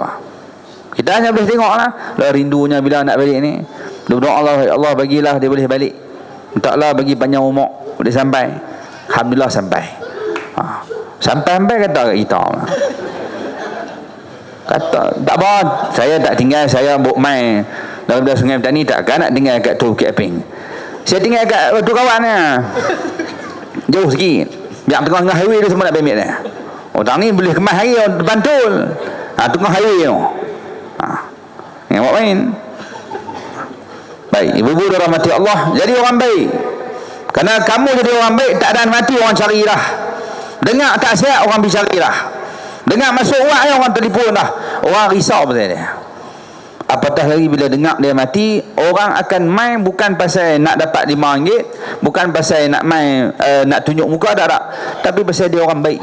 Kita hanya boleh tengoklah rindunya bila nak balik ni. Doa Allah bagilah dia boleh balik. Mintalah bagi panjang umur boleh sampai. Alhamdulillah sampai. Sampai kata kat kita. Kata tak apa, saya tak tinggal, saya buk mai daripada Sungai Petani, takkan nak tinggal kat tu Bukit Aping. Saya tinggal kat tu kawannya. Jauh sikit. Biar tengah-tengah highway tu semua nak ambil dia. Orang ni boleh kemas hari orang Bantul. Tengah highway tu. Yang buat main. Baik, ibu-ibu dirahmati Allah, jadi orang baik. Kerana kamu jadi orang baik, tak ada mati orang carilah. Dengar tak siap orang bicaralah. Dengar masuk uak orang telefon dah. Orang risau pasal dia. Apatah lagi bila dengar dia mati, orang akan main bukan pasal nak dapat RM5, bukan pasal nak main nak tunjuk muka, tak. Tapi pasal dia orang baik.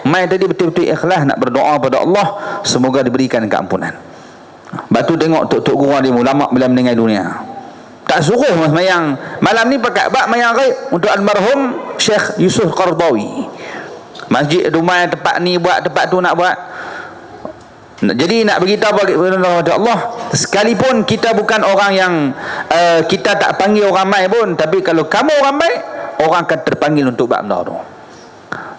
Main tadi betul-betul ikhlas nak berdoa pada Allah, semoga diberikan keampunan. Lepas tu tengok tok-tok guru dia ulama bila meninggal dunia. Tak suruh semayang. Malam ni pakai bab mayang ghaib untuk almarhum Syekh Yusuf Qardawi. Masjid rumah tempat ni buat, tempat tu nak buat. Jadi nak beritahu kepada Allah, sekalipun kita bukan orang yang kita tak panggil orang baik pun, tapi kalau kamu orang baik, orang akan terpanggil untuk buat benda tu.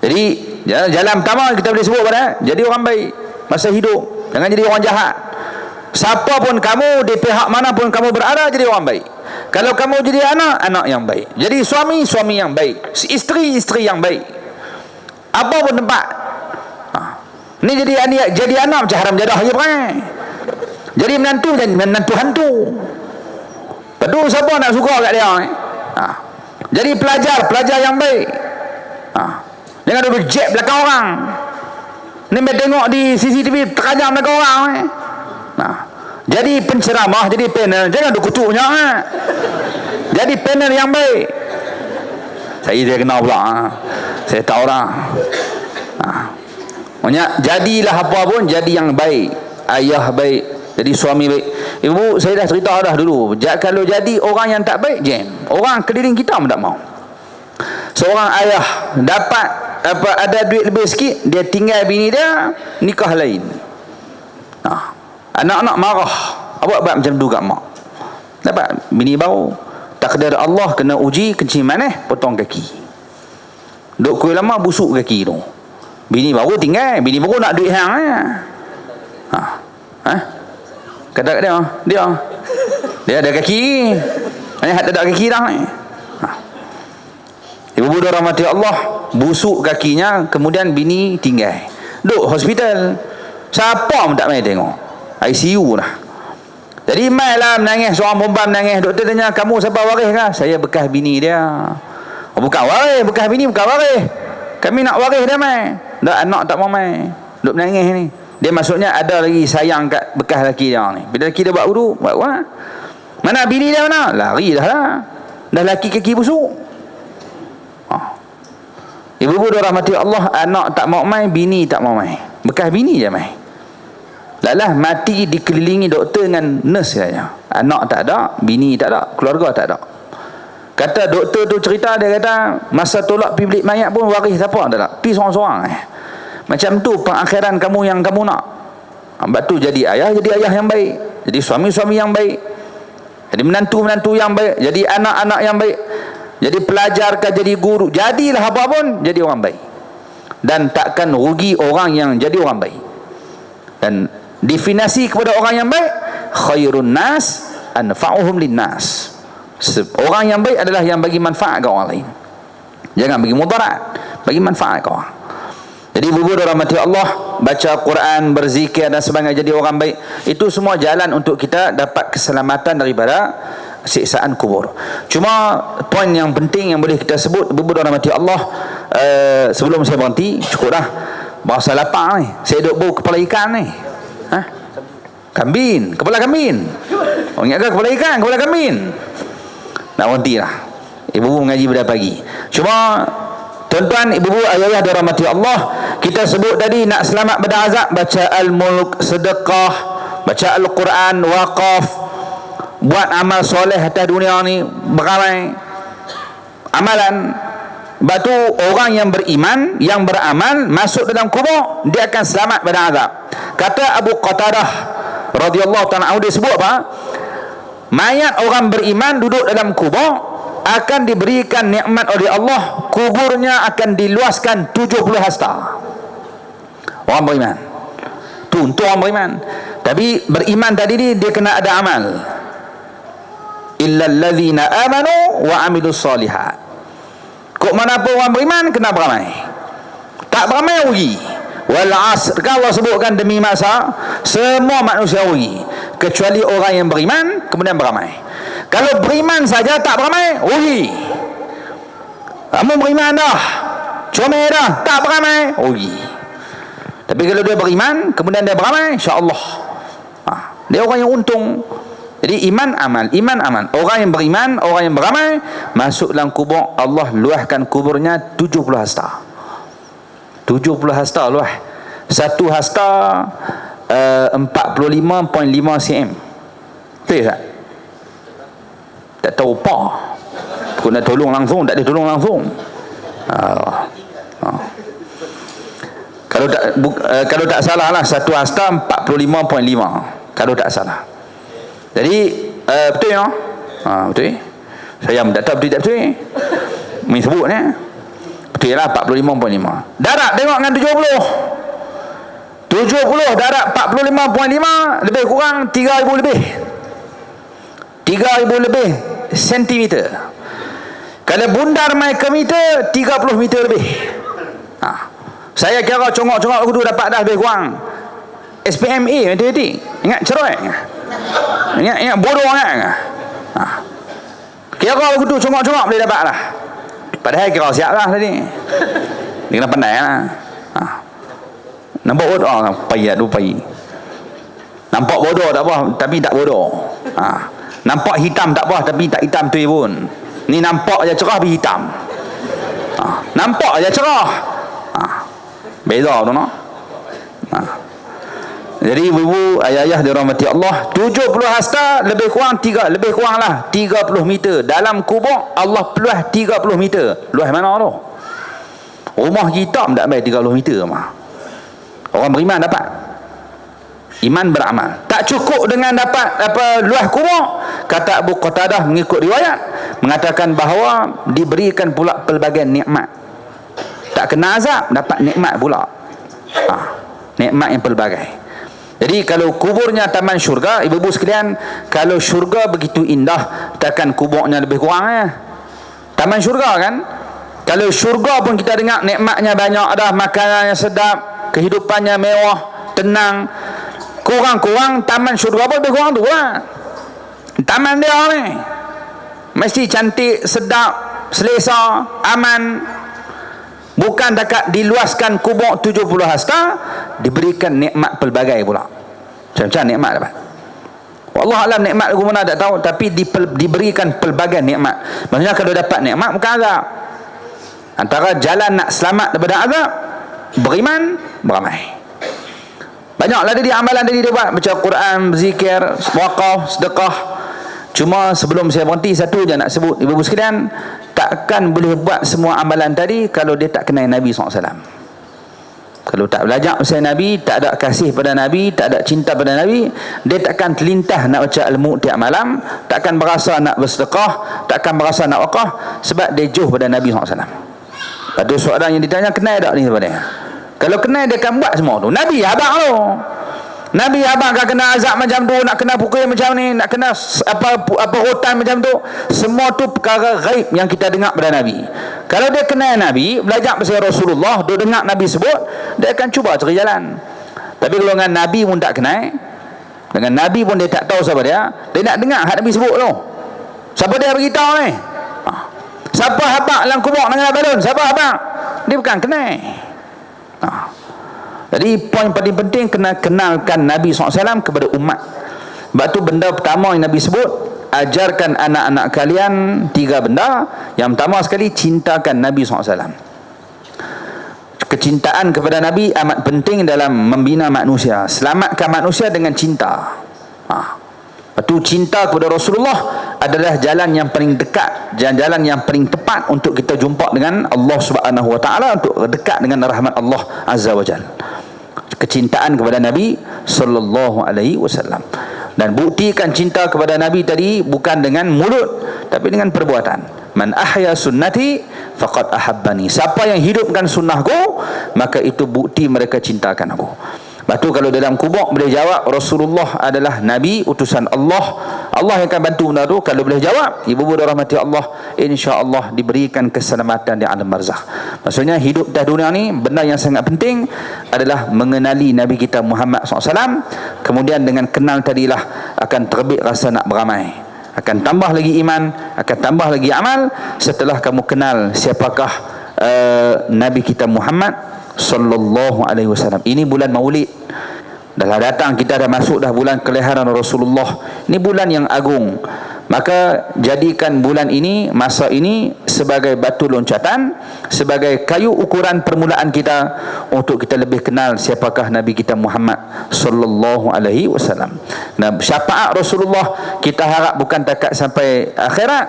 Jadi jalan pertama kita boleh sebut pada jadi orang baik masa hidup, jangan jadi orang jahat. Siapa pun kamu, di pihak mana pun kamu berada, jadi orang baik. Kalau kamu jadi anak, anak yang baik. Jadi suami, suami yang baik. Isteri, isteri yang baik. Apa pun tempat. Ni jadi anak macam haram jadah je perangai. Jadi menantu, jadi menantu hantu. Lepas siapa nak suka kat dia? Jadi pelajar yang baik. Jangan duduk jeb belakang orang. Ni main tengok di CCTV terkajam belakang orang. Jadi penceramah, jadi panel, jangan duk kutuknya. Jadi panel yang baik. Saya kenal pula. Saya tahu dah. Maksudnya jadilah apa pun jadi yang baik. Ayah baik, jadi suami baik. Ibu, saya dah cerita dah dulu. Kalau jadi orang yang tak baik, jam. Orang keliling kita pun tak mau. Seorang ayah dapat ada duit lebih sikit, dia tinggal bini dia, nikah lain. Anak-anak marah. Awak buat macam tu kat mak. Dapat bini baru. Takdir Allah kena uji, kencing manis, potong kaki. Duk kuih lama, busuk kaki tu. Bini baru tinggal, bini baru nak duit hang. Kata kat dia ada kaki. Hanya tak ada kaki dah. Ibu-ibu dirahmati Allah, busuk kakinya, kemudian bini tinggal. Duk hospital. Siapa pun tak main tengok. ICU lah. Jadi mai lah menangis, seorang perempuan menangis. Doktor tanya, kamu siapa waris kah? Saya bekas bini dia. Bukan waris, bekas bini bukan waris. Kami nak waris dia mai. Dak, anak tak mau mai. Duk menangis ni. Dia maksudnya ada lagi sayang kat bekas laki dia ni. Bila laki dia buat wudu, buat apa? Mana bini dia mana? Lari dah lah. Dah laki kaki busuk. Ibu-ibu dirahmati Allah, anak tak mau mai, bini tak mau mai. Bekas bini je mai. Lalah mati dikelilingi doktor dengan nurse saja. Anak tak ada, bini tak ada, keluarga tak ada. Kata doktor tu cerita, dia kata masa tolak pergi bilik mayat pun waris siapa tak ada. Pergi seorang-seorang. Macam tu pengakhiran kamu yang kamu nak. Sebab tu jadi ayah yang baik. Jadi suami-suami yang baik. Jadi menantu-menantu yang baik. Jadi anak-anak yang baik. Jadi pelajar ke jadi guru. Jadilah apa pun, jadi orang baik. Dan takkan rugi orang yang jadi orang baik. Dan definisi kepada orang yang baik, khairun nas anfa'uhum linnas. Orang yang baik adalah yang bagi manfaat ke orang lain. Jangan bagi mudarat, bagi manfaat ke orang. Jadi ibu-ibu dirahmati Allah, baca Quran, berzikir dan sebagainya, jadi orang baik. Itu semua jalan untuk kita dapat keselamatan daripada siksaan kubur. Cuma poin yang penting yang boleh kita sebut, ibu-ibu dirahmati Allah, sebelum saya berhenti, cukup dah. Bahasa lapar ni, saya duduk bau kepala ikan ni. Kambing, kepala kambing. Oh, ingat ke kepala ikan, kepala kambing. Nak berhenti lah. Ibu-ibu mengaji pada pagi. Cuma tuan-tuan, ibu-ibu, ayah-ayah dirahmati Allah, kita sebut tadi nak selamat pada azab, baca al-mulk, sedekah, baca al-Quran, waqaf, buat amal soleh atas dunia ni, beramai amalan. Sebab tu orang yang beriman, yang beramal, masuk dalam kubur, dia akan selamat pada azab. Kata Abu Qatadah radhiyallahu ta'ala anhu, dia sebut apa? Mayat orang beriman duduk dalam kubur akan diberikan nikmat oleh Allah, kuburnya akan diluaskan 70 hasta. Orang beriman. Tu untuk orang beriman. Tapi beriman tadi ni dia kena ada amal. Illal ladzina amanu wa amilus solihat. Kok mana pun orang beriman kena beramai. Tak beramai rugi. Wal asr, kalau Allah sebutkan demi masa, semua manusia rugi kecuali orang yang beriman kemudian beramai. Kalau beriman saja tak beramai, rugi. Kamu beriman dah, comel dah, tak beramai, rugi. Tapi kalau dia beriman kemudian dia beramai, insya-Allah dia orang yang untung. Jadi iman amal, iman amal. Orang yang beriman, orang yang beramai, masuk dalam kubur, Allah luahkan kuburnya 70 hasta. 70 hasta luah. Satu hasta 45.5 cm. Betul tak? Tak tahu apa. Kena tolong langsung, tak ditolong langsung. Kalau tak salah lah, satu hasta 45.5 kalau tak salah. Jadi betul ya? Betul. Saya tak tahu betul tak betul. Main sebut ni. Betul lah 45.5. Darat tengok dengan 70. 70 darat 45.5 lebih kurang 3,000 lebih. 3,000 lebih sentimeter. Kalau bundar mai ke meter 30 meter lebih. Saya kira congok-congok aku tu dapat dah lebih kurang SPMA matematik. Ingat cerai. Ingat bodoh ingat. Kira aku tu congok-congok boleh dapat lah. Padahal kira siap lah tadi. Dia kena pandai lah. Nampak bodoh payah tu payah. Nampak bodoh tak apa tapi tak bodoh. Nampak hitam tak apa tapi tak hitam tu pun. Ni nampak je cerah tapi hitam. Nampak je cerah. Beza tu no. Jadi ibu ayah-ayah dirahmati Allah, 70 hasta lebih kurang 30 meter dalam kubur. Allah peluah 30 meter. Luah mana tu? Rumah kita tak sampai 30 meter mah. Orang beriman dapat. Iman beramal. Tak cukup dengan dapat luah kubur. Kata Abu Qatadah mengikut riwayat mengatakan bahawa diberikan pula pelbagai nikmat. Tak kena azab, dapat nikmat pula. Nikmat yang pelbagai. Jadi kalau kuburnya taman syurga, ibu-ibu sekalian, kalau syurga begitu indah, takkan kuburnya lebih kurang ya. Taman syurga kan? Kalau syurga pun kita dengar nikmatnya banyak dah, makanannya sedap, kehidupannya mewah, tenang. Kurang-kurang taman syurga pun lebih kurang tu lah. Taman dia ni mesti cantik, sedap, selesa, aman. Bukan dekat diluaskan kubur 70 hasta, diberikan nikmat pelbagai pula. Macam-macam nikmat dapat. Wallah alam nikmat aku mana tak tahu, tapi diberikan pelbagai nikmat. Maksudnya kalau dapat nikmat bukan azab. Antara jalan nak selamat daripada azab, beriman, beramai. Banyaklah dia amalan tadi dia buat, baca Quran, berzikir, wakaf, sedekah. Cuma sebelum saya berhenti, satu je nak sebut ibu-ibu sekalian, takkan boleh buat semua amalan tadi kalau dia tak kenal Nabi SAW. Kalau tak belajar pasal Nabi, tak ada kasih pada Nabi, tak ada cinta pada Nabi, dia takkan terlintah nak baca ilmu tiap malam, takkan berasa nak bersedekah, takkan berasa nak wakaf, sebab dia jauh pada Nabi SAW. Ada seorang yang ditanya, kenal tak ni sebenarnya? Kalau kenal dia akan buat semua tu. Nabi abang tu. Nabi abang akan kena azab macam tu, nak kena pukul macam ni, nak kena apa hutan macam tu. Semua tu perkara ghaib yang kita dengar pada Nabi. Kalau dia kenal Nabi, belajar pasal Rasulullah, dia dengar Nabi sebut, dia akan cuba cari jalan. Tapi kalau dengan Nabi pun tak kenal, dengan Nabi pun dia tak tahu siapa dia nak dengar hak Nabi sebut tu. Siapa dia beritahu ni? Siapa habaq dalam kubur dengan balon? Siapa habaq? Dia bukan kenal. Jadi poin paling penting, kena kenalkan Nabi SAW kepada umat. Sebab tu benda pertama yang Nabi sebut, ajarkan anak-anak kalian 3 benda. Yang pertama sekali, cintakan Nabi SAW. Kecintaan kepada Nabi amat penting dalam membina manusia. Selamatkan manusia dengan cinta. Lepas tu cinta kepada Rasulullah adalah jalan yang paling dekat, jalan yang paling tepat untuk kita jumpa dengan Allah Subhanahu Wa Taala, untuk dekat dengan rahmat Allah Azza wa Jalla. Kecintaan kepada Nabi sallallahu alaihi wasallam. Dan buktikan cinta kepada Nabi tadi bukan dengan mulut tapi dengan perbuatan. Man ahya sunnati faqad ahabbani. Siapa yang hidupkan sunnahku, maka itu bukti mereka cintakan aku. Lepas tu kalau dalam kubur boleh jawab Rasulullah adalah Nabi utusan Allah, Allah yang akan bantu benda tu. Kalau boleh jawab, ibu-ibu dirahmati Allah, insya-Allah diberikan keselamatan di alam barzakh. Maksudnya hidup di dunia ni, benda yang sangat penting adalah mengenali Nabi kita Muhammad SAW. Kemudian dengan kenal tadilah akan terbit rasa nak beramai, akan tambah lagi iman, akan tambah lagi amal setelah kamu kenal siapakah Nabi kita Muhammad sallallahu alaihi wasallam. Ini bulan Maulid. Dah datang, kita dah masuk dah bulan kelahiran Rasulullah. Ini bulan yang agung. Maka jadikan bulan ini, masa ini sebagai batu loncatan, sebagai kayu ukuran permulaan kita untuk kita lebih kenal siapakah Nabi kita Muhammad sallallahu alaihi wasallam. Nah, syafaat Rasulullah kita harap bukan takat sampai akhirat,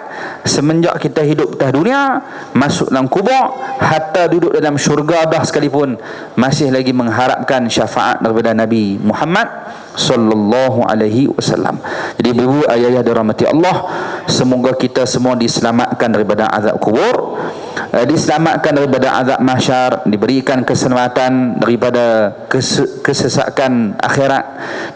semenjak kita hidup di dunia, masuk dalam kubur, hatta duduk dalam syurga dah sekalipun, masih lagi mengharapkan syafaat daripada Nabi Muhammad sallallahu alaihi wasallam. Jadi ibu ayah dirahmati Allah, semoga kita semua diselamatkan daripada azab kubur, diselamatkan daripada azab mahsyar, diberikan keselamatan daripada kesesakan akhirat,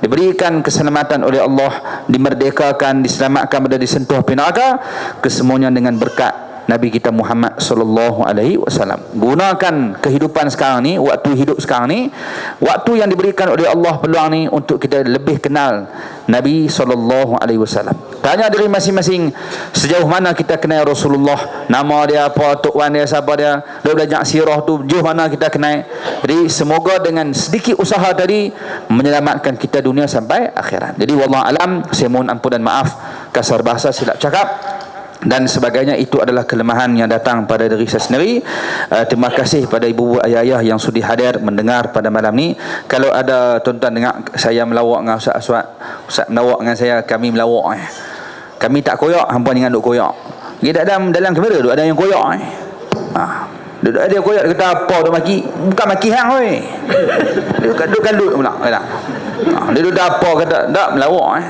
diberikan keselamatan oleh Allah, dimerdekakan, diselamatkan dari disentuh api neraka, kesemuanya dengan berkat Nabi kita Muhammad sallallahu alaihi wasallam. Gunakan kehidupan sekarang ni, waktu hidup sekarang ni, waktu yang diberikan oleh Allah peluang ni untuk kita lebih kenal Nabi sallallahu alaihi wasallam. Tanya diri masing-masing, sejauh mana kita kenal Rasulullah, nama dia apa, tok wan dia siapa dia, dah belajar sirah tu sejauh mana kita kenal. Jadi semoga dengan sedikit usaha tadi menyelamatkan kita dunia sampai akhirat. Jadi wallahu alam, saya mohon ampun dan maaf kasar bahasa, silap cakap dan sebagainya. Itu adalah kelemahan yang datang pada diri saya sendiri. Terima kasih pada ibu-ibu ayah-ayah yang sudi hadir mendengar pada malam ni. Kalau ada tuan-tuan dengar saya melawak dengan Ustaz Aswad, Ustaz melawak dengan saya, kami melawak kami tak koyak, hampa jangan duk koyak. Kita dalam kamera tu ada yang koyak duduk ada koyak, kata apa tu maki, bukan maki hang oi. Dia duduk pula kata. Dia duduk apa kata tak melawak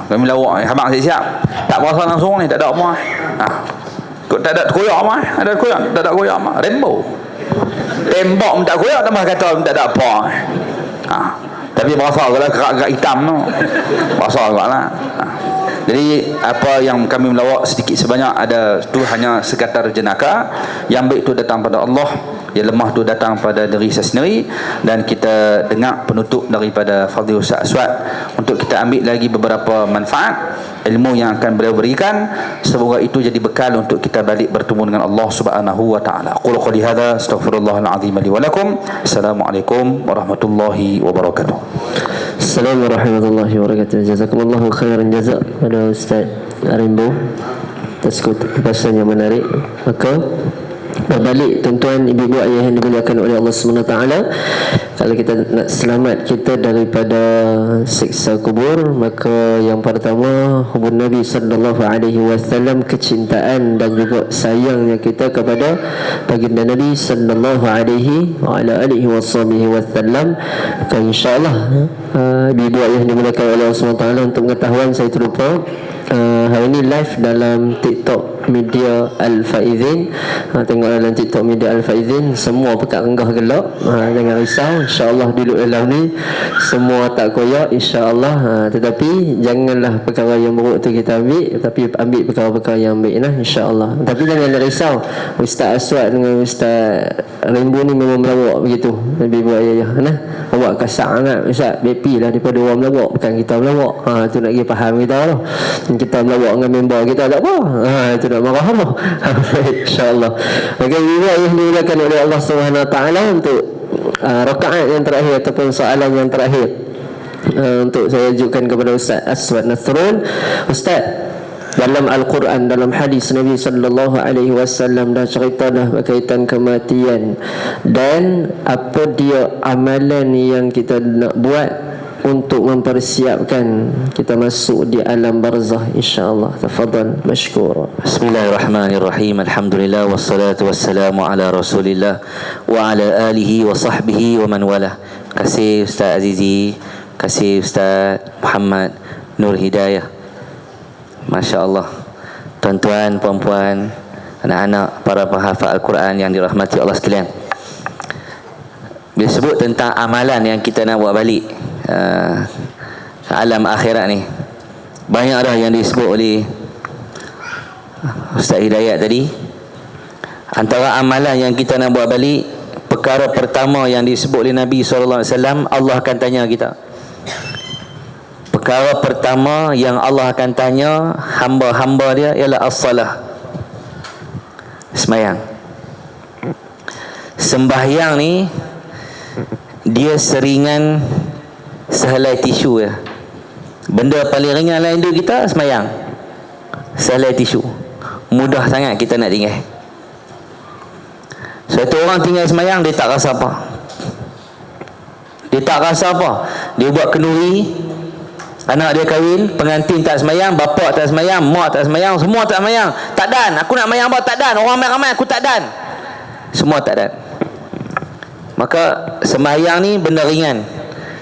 kami lawak habang siap-siap, tak berasa langsung ni, tak ada apa tak ada koyak apa, ada koyak tak ada koyak apa, rainbow tembok minta koyak, tambah kata minta tak ada apa tapi berasa kalau gerak-gerak hitam tu berasa agak lah. Jadi apa yang kami melawak sedikit sebanyak ada tu hanya sekadar jenaka. Yang baik tu datang pada Allah, yang lemah tu datang pada diri saya sendiri. Dan kita dengar penutup daripada Fadhil Ustaz Aswad untuk kita ambil lagi beberapa manfaat ilmu yang akan beliau berikan. Semoga itu jadi bekal untuk kita balik bertemu dengan Allah Subhanahu wa taala. Qul qouli hadza astaghfirullahal azim li wa lakum. Assalamualaikum warahmatullahi wabarakatuh. Assalamualaikum warahmatullahi wabarakatuh. Jazakumullahu khairan jazak pada Ustaz Rainbow atas kupasan yang menarik. Maka berbalik tuan-tuan, ibu-ibu, ayah yang dimuliakan oleh Allah SWT, kalau kita nak selamat kita daripada siksa kubur, maka yang pertama hubung Nabi SAW, kecintaan dan juga sayangnya kita kepada baginda Nabi SAW. Maka insyaAllah ibu-ibu ayah yang dimuliakan oleh Allah SWT, untuk pengetahuan saya terlupa, hari ini live dalam TikTok Media Al-Faizin. Tengok dalam TikTok Media Al-Faizin, semua pekat renggah gelap. Jangan risau, insya-Allah duduk dalam ni semua tak koyak, insya-Allah. Tetapi janganlah perkara yang buruk tu kita ambil, tapi ambil perkara-perkara yang baik lah, insya-Allah. Tapi jangan risau, Ustaz Aswad dengan Ustaz Rainbow ni memang melawak begitu. Nabi buat ayah nah, awak kasar sangat Ustaz, BP lah daripada orang melawak, bukan kita melawak. Tu nak pergi faham kita lah. Kita melawak dengan member kita tak apa, itu nak marah Allah. InsyaAllah. Maka ibu ayah dimuliakan oleh Allah SWT, untuk rakaat yang terakhir ataupun soalan yang terakhir, untuk saya ajukan kepada Ustaz Aswad Nasrul. Ustaz, dalam Al-Quran, dalam hadis Nabi sallallahu alaihi wasallam dah cerita dah berkaitan kematian, dan apa dia amalan yang kita nak buat untuk mempersiapkan kita masuk di alam barzah, insya-Allah. Tafadhal mashkura. Bismillahirrahmanirrahim. Alhamdulillah wassalatu wassalamu ala Rasulillah wa ala alihi wa sahbihi wa man wala. Kasih Ustaz Azizi, kasih Ustaz Muhammad Nur Hidayah. Masya-Allah. Tuan-tuan, puan-puan, anak-anak, para penghafal Al-Quran yang dirahmati Allah sekalian. Bila sebut tentang amalan yang kita nak buat balik alam akhirat ni, banyak dah yang disebut oleh Ustaz Hidayat tadi. Antara amalan yang kita nak buat balik, perkara pertama yang disebut oleh Nabi SAW, Allah akan tanya kita. Perkara pertama yang Allah akan tanya hamba-hamba dia ialah as-salah, sembahyang. Sembahyang ni dia seringan sehelai tisu ya. Benda paling ringan dalam hidup kita sembahyang, sehelai tisu. Mudah sangat kita nak tinggal. Satu orang tinggal sembahyang, dia tak rasa apa. Dia tak rasa apa. Dia buat kenduri, anak dia kahwin, pengantin tak sembahyang, bapa tak sembahyang, mak tak sembahyang, semua tak sembahyang. Tak dan, aku nak sembahyang apa? Tak dan. Orang ramai-ramai aku tak dan. Semua tak dan. Maka sembahyang ni benda ringan,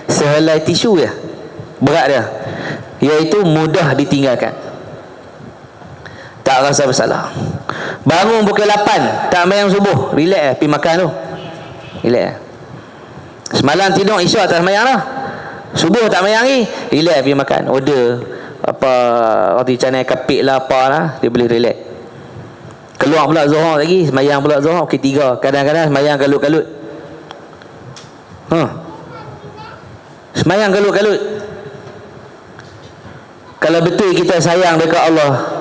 sehelai tisu ya. Berat dia, iaitu mudah ditinggalkan. Tak rasa bersalah. Bangun pukul 8, tak sembahyang subuh, relax pergi makan tu. Relax. Semalam tidur isyak tak sembahyang dah. Subuh tak sembahyang lagi, relax pergi makan. Order apa roti canai kapik lah apa lah, dia boleh relax. Keluar pula Zuhur lagi, sembahyang pula Zuhur pukul 3. Kadang-kadang sembahyang kalut-kalut. Sembahyang kalut-kalut. Kalau betul kita sayang dekat Allah,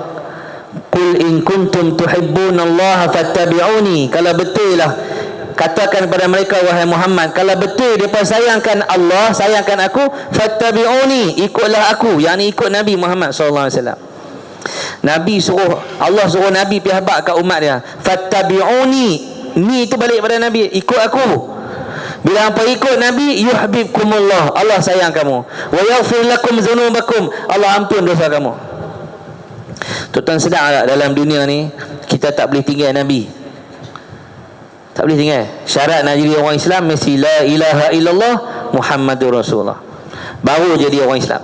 Qul in kuntum tuhibbunallaha fattabi'uni. Kalau betul lah, katakan kepada mereka, wahai Muhammad, kalau betul mereka sayangkan Allah, sayangkan aku, fattabi'uni, ikutlah aku, yakni ikut Nabi Muhammad SAW. Nabi suruh, Allah suruh Nabi pergi habaq kat umat dia, fattabi'uni, ni itu balik pada Nabi, ikut aku. Bila hampa ikut Nabi, yuhibbukumullah, Allah sayang kamu, wa yaghfir lakum dzunubakum, Allah ampun dosa kamu. Tuan-tuan sedar tak, dalam dunia ni kita tak boleh tinggal Nabi. Tak boleh tinggal. Syarat nak jadi orang Islam mesti la ilaha illallah Muhammadur Rasulullah, baru jadi orang Islam.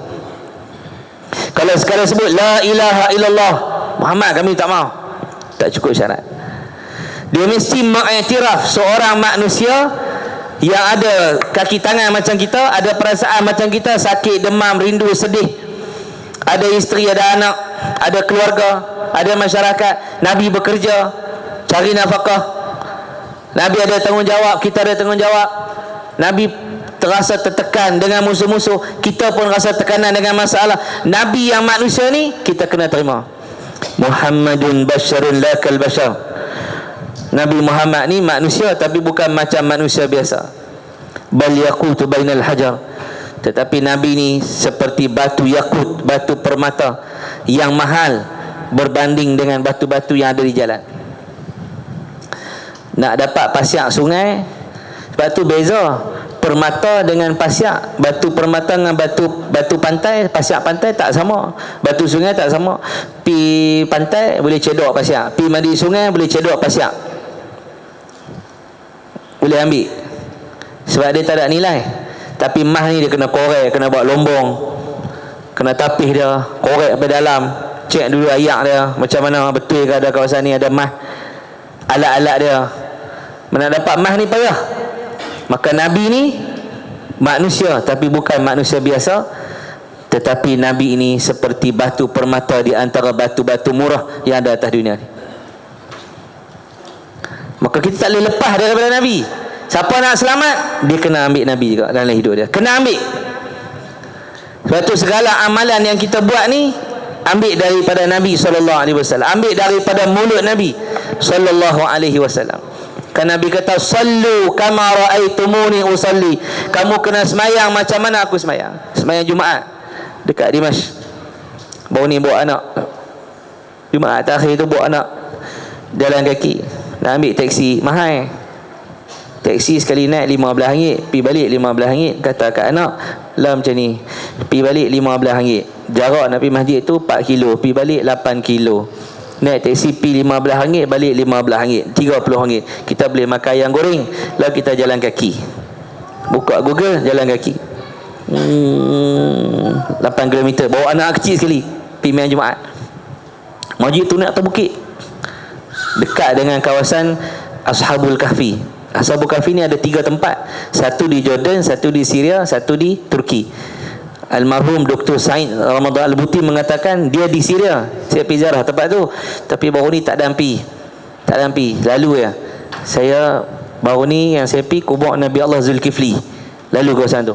Kalau sekarang sebut la ilaha illallah Muhammad, kami tak mau, tak cukup syarat. Dia mesti mengiktiraf seorang manusia yang ada kaki tangan macam kita, ada perasaan macam kita, sakit, demam, rindu, sedih, ada isteri, ada anak, ada keluarga, ada masyarakat. Nabi bekerja, cari nafkah. Nabi ada tanggungjawab, kita ada tanggungjawab. Nabi terasa tertekan dengan musuh-musuh, kita pun rasa tekanan dengan masalah. Nabi yang manusia ni kita kena terima. Muhammadun basyarun la kal bashar. Nabi Muhammad ni manusia, tapi bukan macam manusia biasa. Bal yaqutu bainal hajar. Tetapi Nabi ni seperti batu yakut, batu permata yang mahal berbanding dengan batu-batu yang ada di jalan. Nak dapat pasiak sungai, sebab tu beza permata dengan pasiak. Batu permata dengan batu pantai, pasiak pantai tak sama. Batu sungai tak sama. Pi pantai boleh cedok pasiak, pi mandi sungai boleh cedok pasiak, boleh ambil, sebab dia tak ada nilai. Tapi mah ni dia kena korek, kena buat lombong, kena tapih dia, korek sampai dalam, cek dulu ayak dia macam mana, betul ke ada kawasan ni ada mah, alat-alat dia. Mana dapat mah ni payah. Maka Nabi ni manusia, tapi bukan manusia biasa. Tetapi Nabi ini seperti batu permata di antara batu-batu murah yang ada atas dunia ni. Maka kita tak boleh lepas daripada Nabi. Siapa nak selamat, dia kena ambil Nabi juga dalam hidup dia, kena ambil. Sebab tu segala amalan yang kita buat ni, ambil daripada Nabi SAW, ambil daripada mulut Nabi SAW. Kan Nabi kata, sallu kama ra'aitumuni usalli. Kamu kena semayang macam mana aku semayang. Semayang Jumaat dekat Dimash, baru ni bawa anak Jumaat terakhir tu, bawa anak jalan kaki, nak ambil teksi mahal. Teksi sekali naik RM15, pergi balik RM15. Kata kat anak, lah macam ni, pergi balik RM15. Jarak nak pergi masjid tu 4 kilo, pergi balik 8 kilo. Naik teksi pergi RM15, balik RM15, RM30. Kita boleh makan ayam goreng, lalu kita jalan kaki. Buka Google, jalan kaki 8 km, bawa anak kecil sekali, pergi main Jumaat. Masjid tu nak atas bukit, dekat dengan kawasan Ashabul Kahfi. Ashabul Kahfi ni ada 3 tempat. Satu di Jordan, satu di Syria, satu di Turki. Almarhum Dr. Said Ramadan Al-Buti mengatakan dia di Syria. Saya pergi ziarah tempat tu, tapi baru ni tak ada ampi. Lalu ya, saya baru ni yang saya pergi kubur Nabi Allah Zulkifli. Lalu kawasan tu.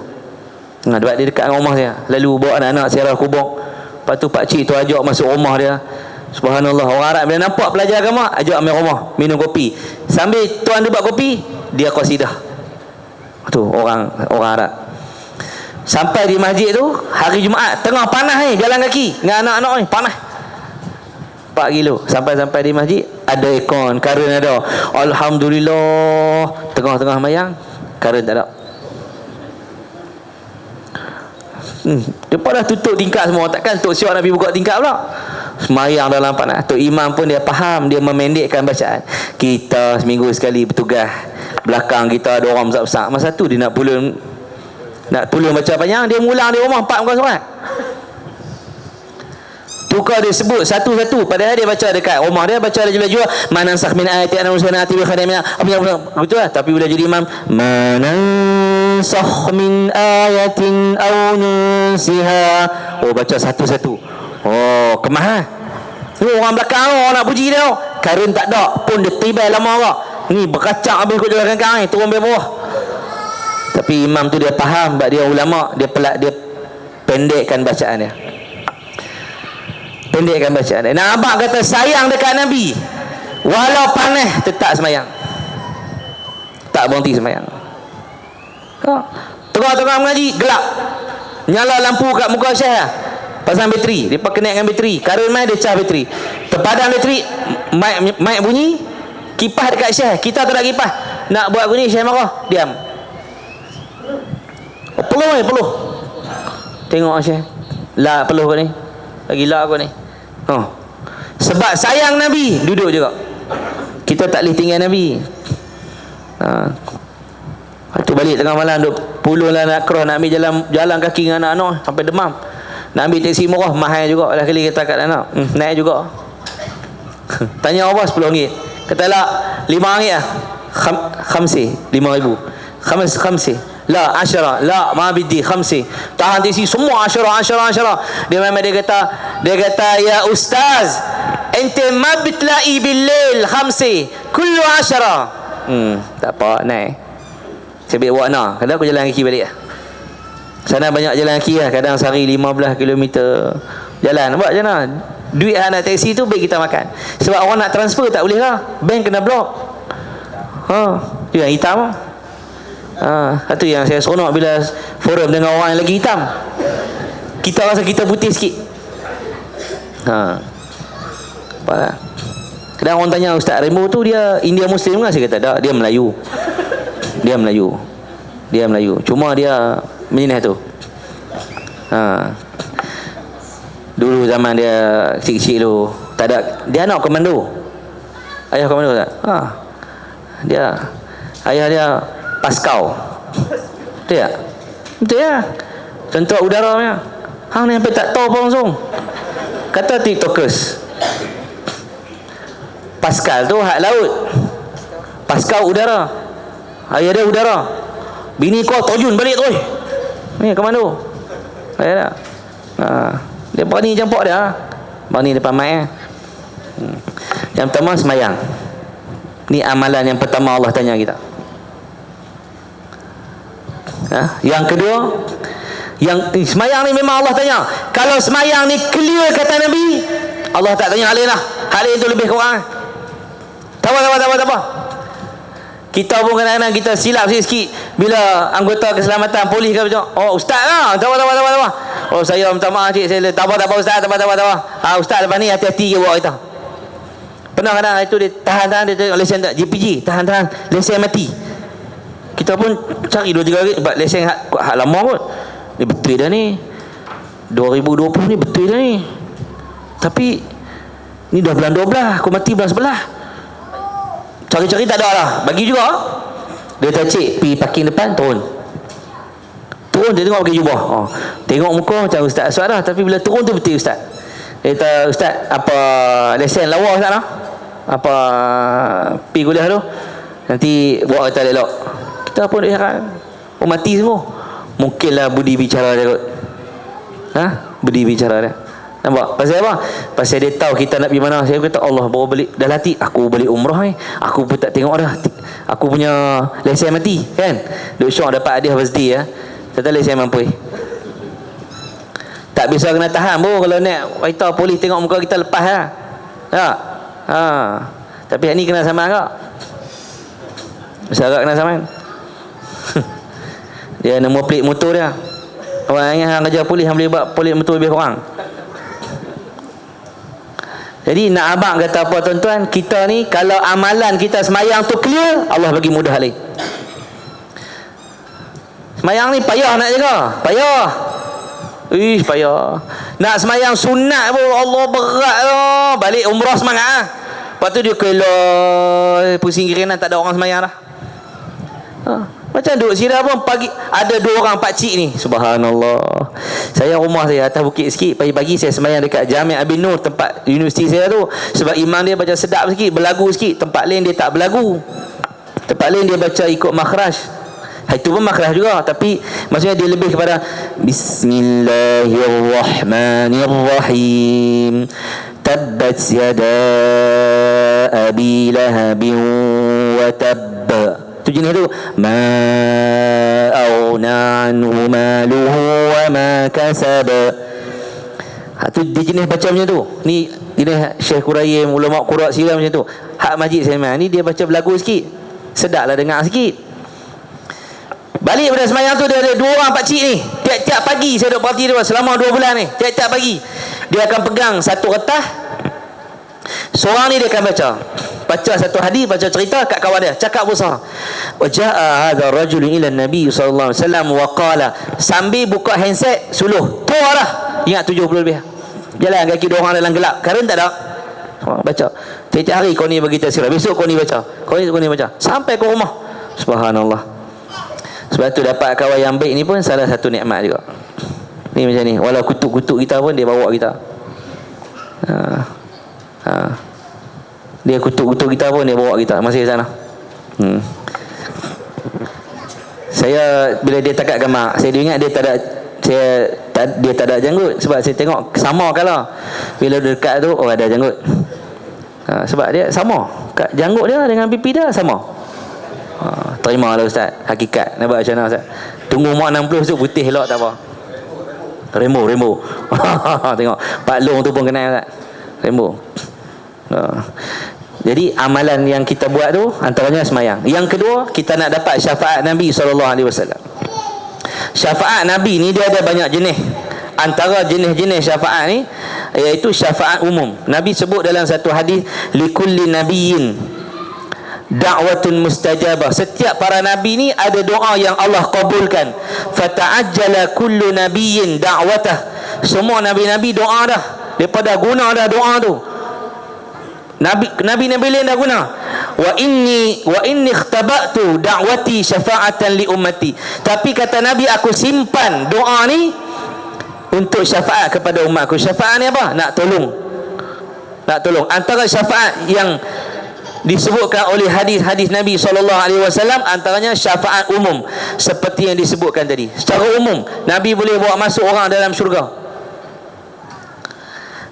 Nah, dia dekat dengan rumah saya. Lalu bawa anak-anak ziarah kubur. Lepas tu pakcik tu ajak masuk rumah dia. Subhanallah, orang Arab bila nampak pelajar agama, ajak ambil rumah, minum kopi. Sambil tuan dia buat kopi, dia qasidah. Tu orang Arab. Sampai di masjid tu hari Jumaat, tengah panas ni, jalan kaki dengan anak-anak ni, panas 4 kilo. Sampai di masjid ada aircon, karen ada. Alhamdulillah, tengah-tengah mayang karen tak ada. Depan dah tutup tingkap semua. Takkan Tok Syok Nabi buka tingkap pula. Semayang dalam panas. Tok Imam pun dia faham, dia memendekkan bacaan. Kita seminggu sekali bertugas, belakang kita ada orang besar-besar. Masa tu dia nak pulun baca panjang, dia ngulang di rumah 4 muka surat. Tukar dia sebut satu-satu, padahal dia baca dekat rumah dia, baca laju-laju, manansakh min ayati ana nusanati bi khadamina, betul lah. Tapi bila jadi imam, manansakh min ayatin aw nunsiha, baca satu-satu. Kemah. Ni orang belakang orang nak puji dia, karun tak ada pun dia tibai lama orang ni berkacak habis kot jalan kaki turun bawah bawah. Tapi imam tu dia faham, sebab dia ulama, dia pendekkan bacaan dia. Nak abang kata sayang dekat Nabi, walau panas tetap semayang, tak berhenti semayang. Tengah-tengah mengaji gelap, nyala lampu kat muka Syekh lah, pasang bateri, dia connect dengan bateri, karun mai dia charge bateri, terpadam bateri, mic bunyi, kipas dekat Syekh, kita tak ada kipas, nak buat bunyi Syekh marah, diam. Peluh tengok Syekh, lah peluh kau ni, lagi lah aku ni. Sebab sayang Nabi, duduk juga. Kita tak boleh tinggal Nabi. Lepas tu balik tengah malam, duk puluh lah nak cross, nak ambil jalan kaki dengan anak-anak sampai demam. Nak ambil teksi murah, mahal juga lah kali kata kat anak. Naik juga. Tanya apa? RM10. Kata lah RM5 lah. Khamsi, RM5,000. Khamsi. La asyara, la ma biddi khamsi. Tahan teksi semua asyara. Dia memang dia kata ya ustaz, ente ma bitlai bil-lail khamsi, kullu asyara. Tak apa, naik. Saya ambil wakna. Kadang aku jalan kaki balik lah. Sana banyak jalan kaki lah. Kadang sehari 15 km jalan. Buat macam mana? Duit anak teksi tu baik kita makan. Sebab orang nak transfer tak boleh lah. Bank kena block. Itu yang hitam lah. Itu yang saya seronok bila forum dengan orang yang lagi hitam. Kita rasa kita putih sikit. Kadang orang tanya Ustaz Rainbow tu dia India Muslim kan? Saya kata tak, dia Melayu. Cuma dia meninah tu. Dulu zaman dia kecil-kecil tu, tak ada, dia anak komando. Ayah komando tak? Dia ayah dia Paskau. Betul tak? Betul ya? Tentera udara punya. Hang ni sampai tak tahu apa langsung. Kata tiktokers, Pascal tu hak laut, Paskau udara. Ayah dia udara. Bini kau terjun balik tu. Ni komando. Ayah tak? Dia berani campak dia. Berani depan mic. Yang pertama semayang. Ni amalan yang pertama Allah tanya kita. Yang kedua, yang semayang ni memang Allah tanya. Kalau semayang ni clear kata Nabi, Allah tak tanya hal lain lah. Hal lain tu lebih kurang. Tak apa. Kita pun kadang-kadang kita silap sikit bila anggota keselamatan polis ke macam, ustaz lah, tak apa. Saya minta maaf cik, saya tak apa ustaz, tak apa. Ustaz lepas ni hati-hati ke buat kita. Pernah kadang itu dia tahan dia tengok lesen tak, JPG tahan lesen mati. Kita pun cari 2-3 hari sebab lesen hak lama kot. Ni betul dah ni 2020 ni, betul dah ni. Tapi ni dah bulan 12, aku mati bulan 11. Cari-cari tak ada lah, bagi juga. Dia kata cik pergi parking depan, turun dia tengok pakai jubah. Tengok muka macam ustaz Aswad dah, tapi bila turun tu betul ustaz. Dia kata ustaz apa lesen lawa ustaz lah, apa pergi kuliah tu. Nanti buat kata elok. Kita pun duk heran. Oh, mati semua. Mungkinlah budi bicara dia kot. Budi bicara dia. Nampak? Pasal apa? Pasal dia tahu kita nak pergi mana. Saya kata Allah bawa balik dah latih. Aku balik umrah ni. Aku pun tak tengok dah. Aku punya lesen mati kan. Duk syok dapat hadiah birthday ya. Tak lesen mampu. Tak bisa kena tahan pun kalau nak kereta polis tengok muka kita lepas lah. Tak? Tapi yang ni kena saman tak? Masyarakat kena saman. Dia nombor plate motor dia. Orang yang kerja polis yang boleh buat plate motor lebih kurang. Jadi nak abang kata apa tuan-tuan, kita ni kalau amalan kita semayang tu clear, Allah bagi mudah lagi. Semayang ni payah nak jaga. Payah. Payah. Nak semayang sunat pun Allah berat lah. Balik umrah semangat lah. Lepas tu dia keloi pusing kirinan, tak ada orang semayang dah. Macam duduk sini pun pagi ada 2 orang pakcik ni. Subhanallah. Saya rumah saya atas bukit sikit. Pagi-pagi saya semayang dekat Jami' Abi Nur, tempat universiti saya tu. Sebab imam dia baca sedap sikit, berlagu sikit. Tempat lain dia tak berlagu. Tempat lain dia baca ikut makhraj. Itu pun makhraj juga, tapi maksudnya dia lebih kepada Bismillahirrahmanirrahim. Tabbat yada abi lahabin wa tabba. Tu jenis tu. Ma aghna anhu maluhu wa ma kasaba. Tu dia jenis baca macam tu. Ni jenis Syekh Quraim, ulama Qura siram macam tu. Hak Majid Saiman ni dia baca berlagu sikit. Sedaplah dengar sikit. Balik pada semayang tu dia ada 2 orang pakcik ni. Tiap-tiap pagi saya duduk parti dia selama 2 bulan ni. Tiap-tiap pagi dia akan pegang satu kertas. Seorang ni dia akan baca satu hadis, baca cerita kat kawan dia, cakap besar. Wa jaa hadha rajul ila Nabi sallallahu alaihi wasallam wa qala, sambil buka handset suluh. Tua dah. Ingat 70 lebih. Jalan kaki 2 orang dalam gelap. Karen tak ada. Baca. Tiap-tiap hari kau ni bagi tafsir. Besok kau ni baca. Kau ni baca. Sampai ke rumah. Subhanallah. Sebab tu dapat kawan yang baik ni pun salah satu nikmat juga. Ni macam ni. Walau kutuk-kutuk kita pun dia bawa kita. Dia kutuk-kutuk kita pun dia bawa kita masih di sana. Saya bila dia takat gambar, saya ingat dia tak ada, dia tak ada janggut. Sebab saya tengok sama kalah. Bila dekat tu ada janggut. Sebab dia sama. Janggut dia dengan pipi dia sama. Terimalah ustaz, hakikat. Nampak macam mana ustaz? Tunggu umur 60 tu putih elok tak apa. Rembo. Tengok Pak Long tu pun kenal ustaz. Rembo. Jadi amalan yang kita buat tu antaranya semayang. Yang kedua, kita nak dapat syafaat Nabi SAW. Syafaat Nabi ni dia ada banyak jenis. Antara jenis-jenis syafaat ni iaitu syafaat umum. Nabi sebut dalam satu hadis, likulli nabiyyin da'watun mustajabah. Setiap para nabi ni ada doa yang Allah kabulkan. Fata'ajjala kullu nabiyyin da'watah. Semua nabi-nabi doa dah. Daripada guna dah doa tu. Nabi lain dah guna. Wa inni ikhtaba'tu da'wati syafa'atan li ummati. Tapi kata Nabi, aku simpan doa ni untuk syafaat kepada umatku. Syafaat ni apa? Nak tolong. Antara syafaat yang disebutkan oleh hadis-hadis Nabi SAW, antaranya syafaat umum, seperti yang disebutkan tadi. Secara umum Nabi boleh bawa masuk orang dalam syurga.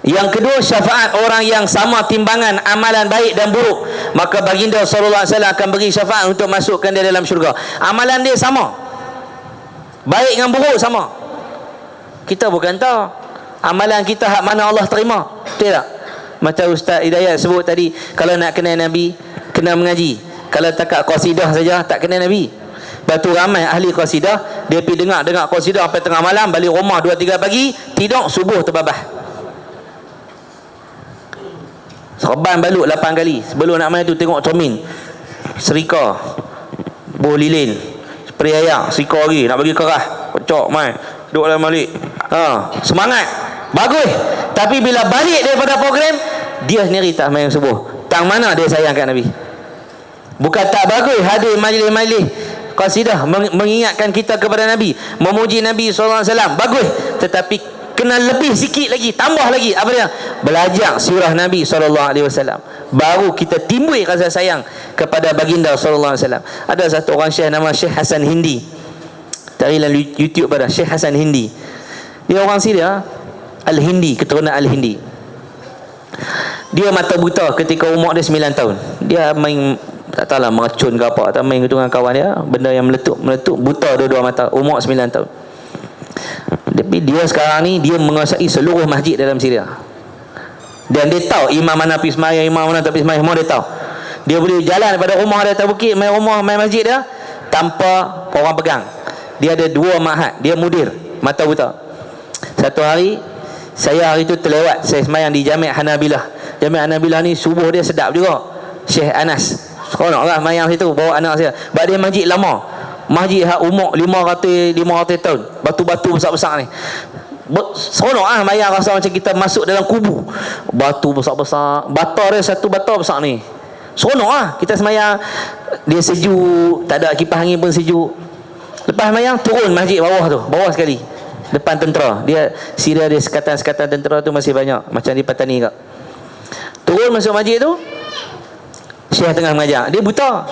Yang kedua, syafaat orang yang sama timbangan amalan baik dan buruk, maka baginda sallallahu alaihi wasallam akan beri syafaat untuk masukkan dia dalam syurga. Amalan dia sama, baik dengan buruk sama. Kita bukan tahu amalan kita hak mana Allah terima, betul tak? Macam Ustaz Hidayat sebut tadi, kalau nak kenal Nabi, kena mengaji. Kalau takat qasidah saja tak kenal Nabi. Lepas tu ramai ahli qasidah, dia pergi dengar qasidah sampai tengah malam, balik rumah 2-3 pagi, tidur, subuh terbabah. Serban balut 8 kali. Sebelum nak main tu tengok cermin, serika, buah lilin, spray ayak, serika lagi, nak bagi kerah, kocok main, duduk dalam balik. Semangat, bagus. Tapi bila balik daripada program, dia sendiri tak main subuh. Tang mana dia sayang kat Nabi? Bukan tak bagus hadir majlis-majlis qasidah mengingatkan kita kepada Nabi, memuji Nabi SAW, bagus. Tetapi kena lebih sikit lagi, tambah lagi. Apa dia? belajar sirah Nabi SAW, baru kita timbul rasa sayang kepada baginda SAW. Ada satu orang syekh nama Syekh Hasan Hindi, carilah YouTube pada Syekh Hasan Hindi. Dia orang Syria, Al-Hindi, keturunan Al-Hindi. Dia mata buta ketika umur dia 9 tahun. Dia main, tak tahulah, meracun ke apa, tak main dengan kawan dia, benda yang meletup, buta dua-dua mata, umur 9 tahun. Tapi dia sekarang ni, dia menguasai seluruh masjid dalam Syria. Dan dia tahu imam mana pergi sembahyang, imam mana tak pergi sembahyang, semua dia tahu. Dia boleh jalan daripada rumah dia atas bukit, main rumah, main masjid dia, tanpa orang pegang. Dia ada 2 ma'had, dia mudir, mata buta. Satu hari, saya hari tu terlewat, saya sembahyang di Jami' Hanabilah. Jami' Hanabilah ni subuh dia sedap juga. Syekh Anas seronok lah sembahyang situ, bawa anak saya. Sebab dia masjid lama, masjid hak umur 500 tahun, batu-batu besar-besar ni. Seronok lah sembahyang, rasa macam kita masuk dalam kubu. Batu besar-besar, bata dia satu bata besar ni. Seronok lah kita sembahyang. Dia sejuk, tak ada kipas angin pun sejuk. Lepas sembahyang turun masjid bawah tu, bawah sekali, depan tentera. Dia Syria, dia sekatan-sekatan tentera tu masih banyak, macam di Patani kat. Turun masuk masjid tu, Syekh tengah mengajar, dia buta.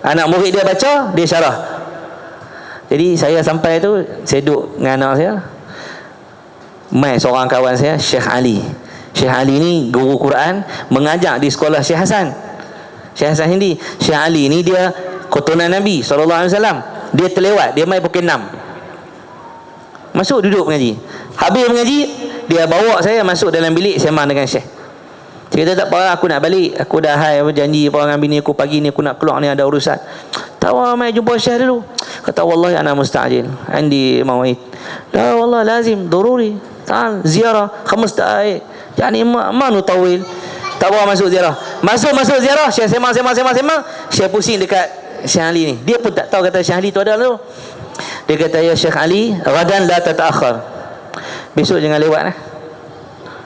Anak murid dia baca, dia syarah. Jadi saya sampai tu, saya duduk dengan anak saya, mai seorang kawan saya, Syekh Ali. Syekh Ali ni guru Quran, mengajar di sekolah Syekh Hasan, Syekh Hasan Hindi. Syekh Ali ni dia keturunan Nabi SAW. Dia terlewat, dia mai pukul 6, masuk duduk mengaji. Habis mengaji, dia bawa saya masuk dalam bilik sembang dengan Syekh. Dia kata, tak apa, aku nak balik, aku dah janji dengan bini aku, pagi ni aku nak keluar ni, ada urusan. Tahu, mai jumpa Syekh dulu. Kata, wallahi ana musta'jil, andi mawa'id. La wallah lazim daruri, ta'al ziarah 5 daqaik, yani ma nutawil. Tak apa, masuk ziarah. Masuk ziarah, Syekh sembang. Syekh pusing dekat Syekh Ali ni. Dia pun tak tahu kata Syekh Ali tu ada tu. Dia kata, ya Syekh Ali, ghadan la tata'akhir, besok jangan lewat lah.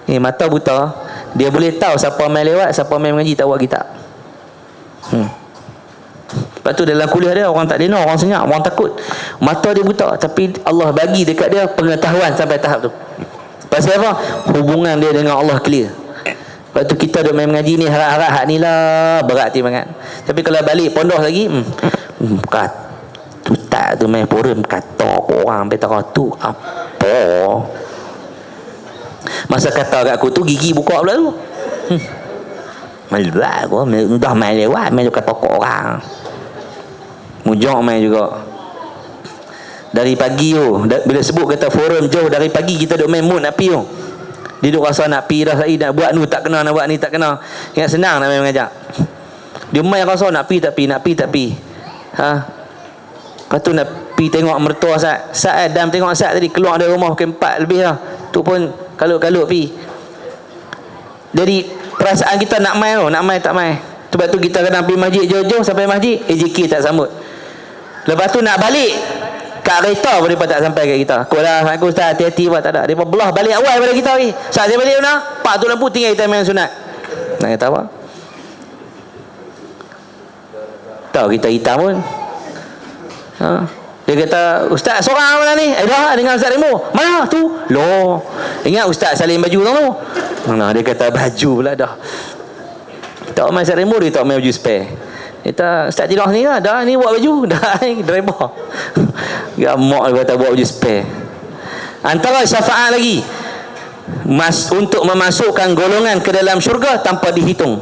Ni mata buta, dia boleh tahu siapa main lewat, siapa main mengaji, tak buat kitab. Lepas tu dalam kuliah dia, orang tak lena, orang senyap, orang takut. Mata dia buta, tapi Allah bagi dekat dia pengetahuan sampai tahap tu. Pasal apa? Hubungan dia dengan Allah clear. Lepas tu kita duk main mengaji ni, harap-harap hak ni lah berat timbangan. Tapi kalau balik pondok lagi, kat tu tak tu main forum kata orang betara tu apa. Masa kata kat aku tu, gigi buka pula tu. Malah aku dah main lewat, main kata orang. Mujok main juga. Dari pagi tu, bila sebut kata forum jauh dari pagi, kita duk main mood nak pi tu. Dia duk rasa nak pi dah, nak buat ni tak kena, nak buat ni tak kena. Ingat senang nak main mengajak. Dia main rasa nak pi tak pi. Ha? Lepas tu nak pi tengok mertua Sat dan tengok Sat tadi keluar dari rumah pukul 4 lebih lah. Tu pun kalut-kalut pi. Jadi perasaan kita nak main tak main. Sebab tu kita kadang pergi masjid jauh-jauh, sampai masjid AJK tak sambut. Lepas tu nak balik kat kereta pun mereka tak sampai kat kita. Aku ustaz hati-hati buat, tak ada. Mereka belah balik awal pada kita lagi. Saat saya balik mana, pak tu lampu tinggal kita main sunat. Nak kata apa? Tahu kita hitam pun. Dia kata, ustaz seorang mana ni? Dah dengan Ustaz Remo. Mana tu? Loh, ingat ustaz salin baju tu. Mana dia kata baju pula dah. Tak main Ustaz Remo, dia tak main baju spare. Kita ustaz tidur sini lah, dah ni buat baju dah ni driver. Gamak dia kata buat baju spare. Antara syafaat lagi, untuk memasukkan golongan ke dalam syurga tanpa dihitung.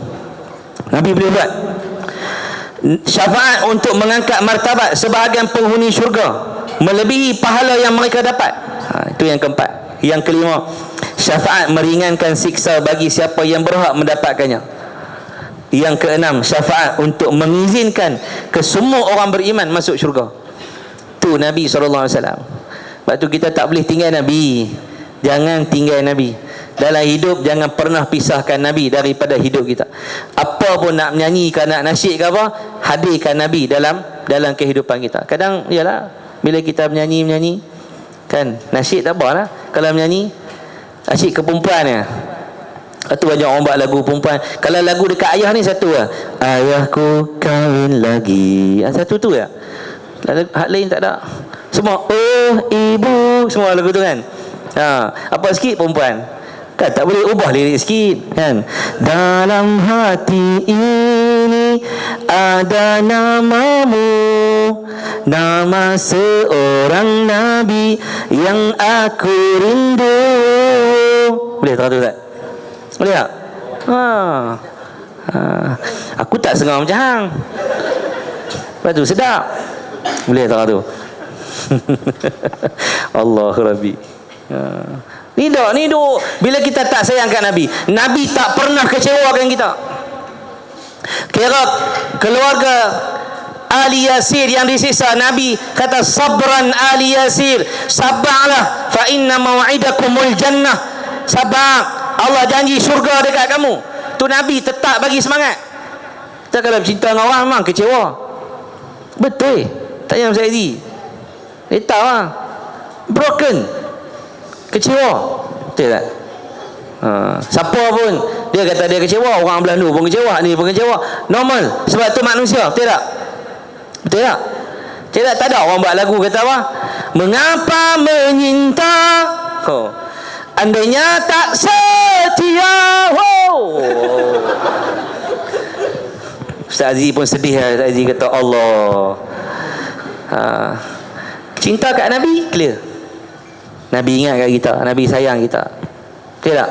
Nabi boleh buat syafaat untuk mengangkat martabat sebahagian penghuni syurga melebihi pahala yang mereka dapat. Itu yang keempat. Yang kelima, syafaat meringankan siksa bagi siapa yang berhak mendapatkannya. Yang keenam, syafaat untuk mengizinkan ke semua orang beriman masuk syurga. Tu Nabi SAW. Sebab tu kita tak boleh tinggal Nabi. Jangan tinggal Nabi. Dalam hidup jangan pernah pisahkan Nabi daripada hidup kita. Apa pun nak menyanyi ke, nak nasyid ke apa, hadirkan Nabi dalam kehidupan kita. Kadang yalah, bila kita menyanyi kan, nasyid tak apa lah. Kalau menyanyi nasyid ke perempuan ya, itu banyak orang buat lagu perempuan. Kalau lagu dekat ayah ni satu lah, ayahku kahwin lagi, satu tu ya. Hak lain tak ada. Semua oh ibu, semua lagu tu kan. Apa sikit perempuan. Kan tak boleh ubah lirik sikit kan. Dalam hati ini ada namamu, nama seorang nabi yang aku rindu. Boleh tak tu tak? Boleh tak? Aku tak sengau macam hang. Lepas tu sedap. Boleh tak tu? Allah Rabbi. Ni duk bila kita tak sayangkan Nabi, Nabi tak pernah kecewakan kita. Kira keluarga Ali Yasir yang disiksa, Nabi kata sabran Ali Yasir, sabarlah fa inna mau'idakumul jannah. Sabar, Allah janji syurga dekat kamu. Tu Nabi tetap bagi semangat. Kita kalau cinta dengan orang memang kecewa. Betul. Tanya Ustaz Aziz. Tahu lah. Broken. Kecewa. Betul tak? Siapa pun dia kata dia kecewa, orang belah pun kecewa, ni pun kecewa. Normal. Sebab tu manusia. Betul tak? Betul tak? Betul tak? Tak ada orang buat lagu kata apa? Mengapa menyinta? Andainya tak setia. Ustaz Aziz pun sedih. Ustaz Aziz kata Allah. Cinta kat Nabi clear. Nabi ingat kat kita, Nabi sayang kita. Betul tak?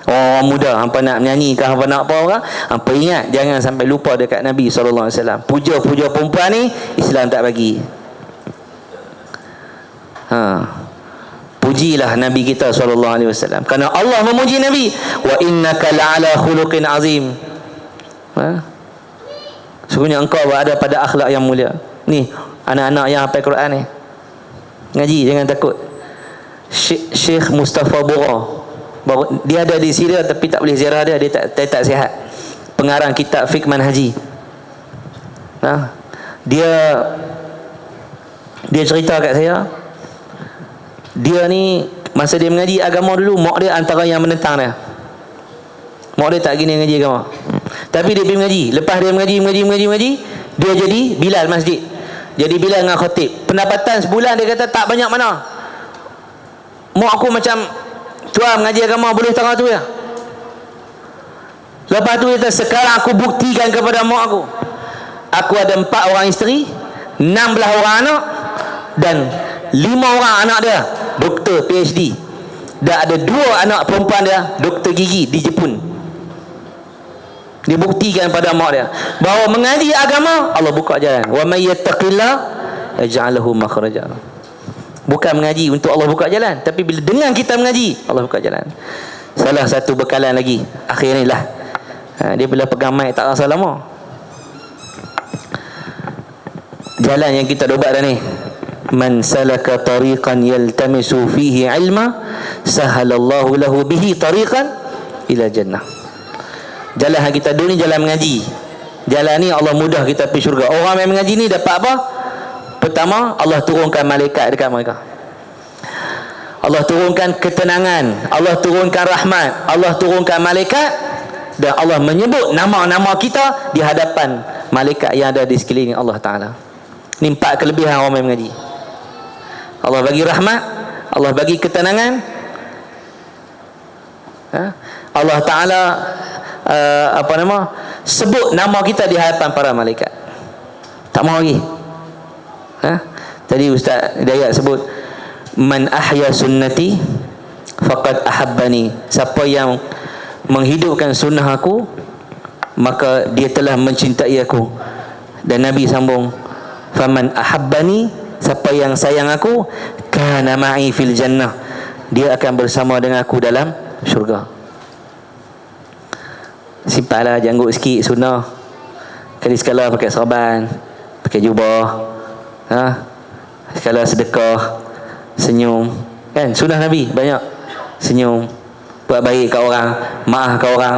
Orang muda hampa nak menyanyi ke hampa nak apa orang, hampa ingat jangan sampai lupa dekat Nabi SAW. Puja-puja perempuan ni Islam tak bagi. Pujilah Nabi kita SAW, kerana Allah memuji Nabi, wa innaka la'ala khuluqin azim. Sesungguhnya engkau berada pada akhlak yang mulia. Ni anak-anak yang hafal Quran ni, ngaji jangan takut. Syekh Mustafa Bura, dia ada di Syria tapi tak boleh ziarah dia tak sihat. Pengarang kitab Fiqh Manhaji. Dia cerita kat saya, dia ni masa dia mengaji agama dulu, mak dia antara yang menentang dia. Mak dia tak gini ngaji agama. Tapi dia pergi mengaji. Lepas dia mengaji, dia jadi bilal masjid. Jadi bilal dengan khatib. Pendapatan sebulan dia kata tak banyak mana. Mak aku macam, tuan mengaji agama boleh tengah tu ya. Lepas tu dia kata, sekarang aku buktikan kepada mak aku. Aku ada 4 orang isteri, 16 orang anak, dan 5 orang anak dia doktor PhD. Dan ada 2 anak perempuan dia doktor gigi di Jepun. Dia buktikan pada mak dia bahawa mengaji agama Allah buka jalan. Wa may yattaqillah yaj'al lahu makhraja. Bukan mengaji untuk Allah buka jalan, tapi bila dengan kita mengaji Allah buka jalan. Salah satu bekalan lagi akhir ni lah, dia bila pegang mic tak rasa lama. Jalan yang kita dobat dah ni, man salaka tariqan yaltamisu fihi ilma sahalallahu lahu bihi tariqan ila jannah. Jalan yang kita dulu ni jalan mengaji. Jalan ni Allah mudah kita pergi syurga. Orang yang mengaji ni dapat apa? Pertama, Allah turunkan malaikat dekat mereka. Allah turunkan ketenangan, Allah turunkan rahmat, Allah turunkan malaikat, dan Allah menyebut nama-nama kita di hadapan malaikat yang ada di sekeliling Allah Ta'ala. Ni 4 kelebihan orang yang mengaji. Allah bagi rahmat, Allah bagi ketenangan, Allah Ta'ala sebut nama kita di hadapan para malaikat. Tak mahu lagi. Tadi Ustaz Dayat sebut, man ahya sunnati faqad ahabbani. Siapa yang menghidupkan sunnah aku, maka dia telah mencintai aku. Dan Nabi sambung, faman ahabbani, siapa yang sayang aku, kana ma'i fil jannah, dia akan bersama dengan aku dalam syurga. Simpellah, janggut sikit sunnah. Kali sekala pakai serban, pakai jubah, sekala sedekah, senyum, kan sunnah Nabi banyak. Senyum, buat baik kat orang, maaf kat orang.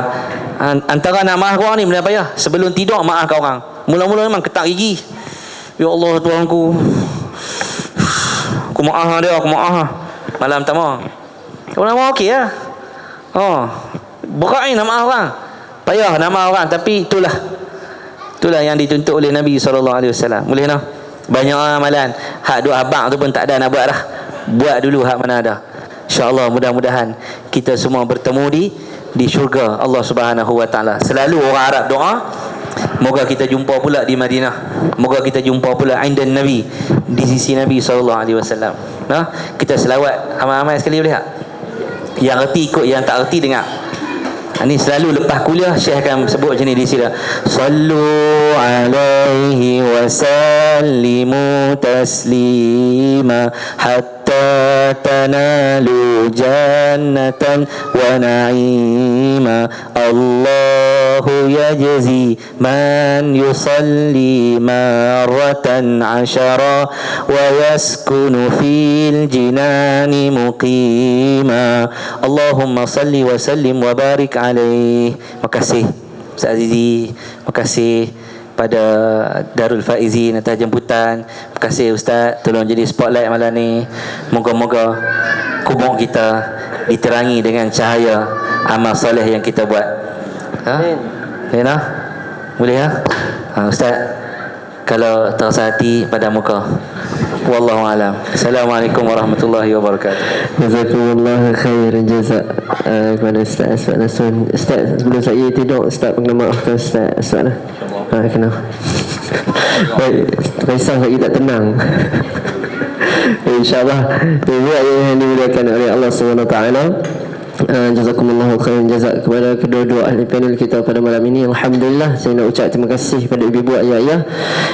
Antara nak maaf kat orang ni benda payah. Sebelum tidur maaf kat orang. Mula-mula memang ketak gigi. Ya Allah Tuhanku, aku maaf dia, aku maaf. Malam pertama orang maaf okey lah. Berat ni nak maaf orang, payah nak maaf orang. Tapi itulah yang dituntut oleh Nabi SAW. Boleh tak? Banyak amalan hak duk abang tu pun tak ada nak buat dah. Buat dulu hak mana ada. InsyaAllah mudah-mudahan kita semua bertemu di syurga Allah Subhanahu Wa Taala. Selalu orang Arab doa, moga kita jumpa pula di Madinah, moga kita jumpa pula indan Nabi, di sisi Nabi SAW. Nah, kita selawat ramai-ramai sekali boleh tak? Yang erti ikut, yang tak erti dengar. Ini selalu lepas kuliah Syekh akan sebut macam ni di sini. Sallu alaihi wa sallimu taslima hatta tanalu jannatan wa na'ima. Allahu yajzi man yusalli marratan ashara wa yaskunu fil jinani muqima. Allahumma salli wa sallim wa barik alaih. Makasih Ustaz Azizi, makasih pada Darul Faizin atas jemputan. Makasih Ustaz tolong jadi spotlight malam ni. Moga-moga kubur kita diterangi dengan cahaya amal soleh yang kita buat. Boleh tak? Boleh tak? Ustaz, kalau terasa hati pada muka. Wallahu alam. Assalamualaikum warahmatullahi wabarakatuh. Jazakumullah khairan jazak kepada Ustaz Aswad Nasun. Ustaz, sebelum saya tidur, Ustaz kena maafkan Ustaz Aswad lah. Kena. Baik, risau lagi tak tenang. InsyaAllah Tuhan yang dimuliakan oleh Allah SWT. Jazakumullahu khairan jazak kepada kedua-dua ahli panel kita pada malam ini. Alhamdulillah, saya nak ucap terima kasih kepada ibu-ibu, ayah-ayah.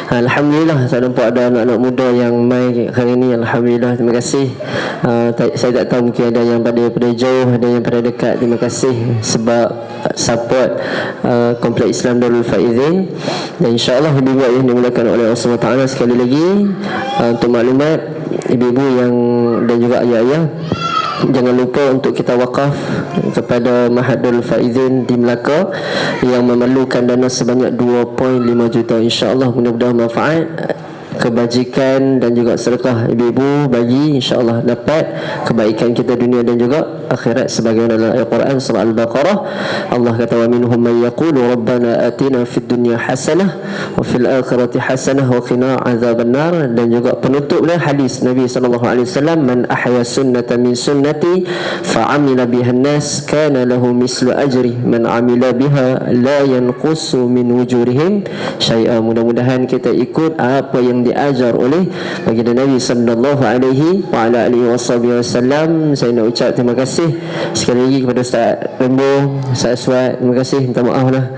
Alhamdulillah, saya nampak ada anak-anak muda yang mai hari ini. Alhamdulillah, terima kasih. Saya tak tahu, mungkin ada yang pada jauh, ada yang pada dekat. Terima kasih sebab support Kompleks Islam Darul Faizin. Dan insyaAllah ibu-ibu yang dimuliakan oleh Allah SWT, sekali lagi untuk maklumat ibu-ibu yang dan juga ayah-ayah, jangan lupa untuk kita wakaf kepada Mahadul Faizin di Melaka yang memerlukan dana sebanyak 2.5 juta. InsyaAllah mudah-mudahan manfaat, kebajikan dan juga sedekah ibu-ibu bagi insyaAllah dapat kebaikan kita dunia dan juga akhirat, sebagaimana dalam Al-Quran surah Al-Baqarah Allah kata, wa minhum man yaqulu rabbana atina fid dunya hasanah wa fil akhirati hasanah wa qina azabannar. Dan juga penutup dia hadis Nabi SAW, man ahya sunnatan min sunnati fa amila biha an-nas kana lahu mislu ajri man amila biha la yanqusu min wujurihim syai'a. Mudah-mudahan kita ikut apa yang diajar oleh baginda Nabi sallallahu alaihi wa ala alihi wasallam. Saya nak ucap terima kasih sekali lagi kepada Ustaz Rembo, Ustaz Aswad. Terima kasih, minta maaf lah.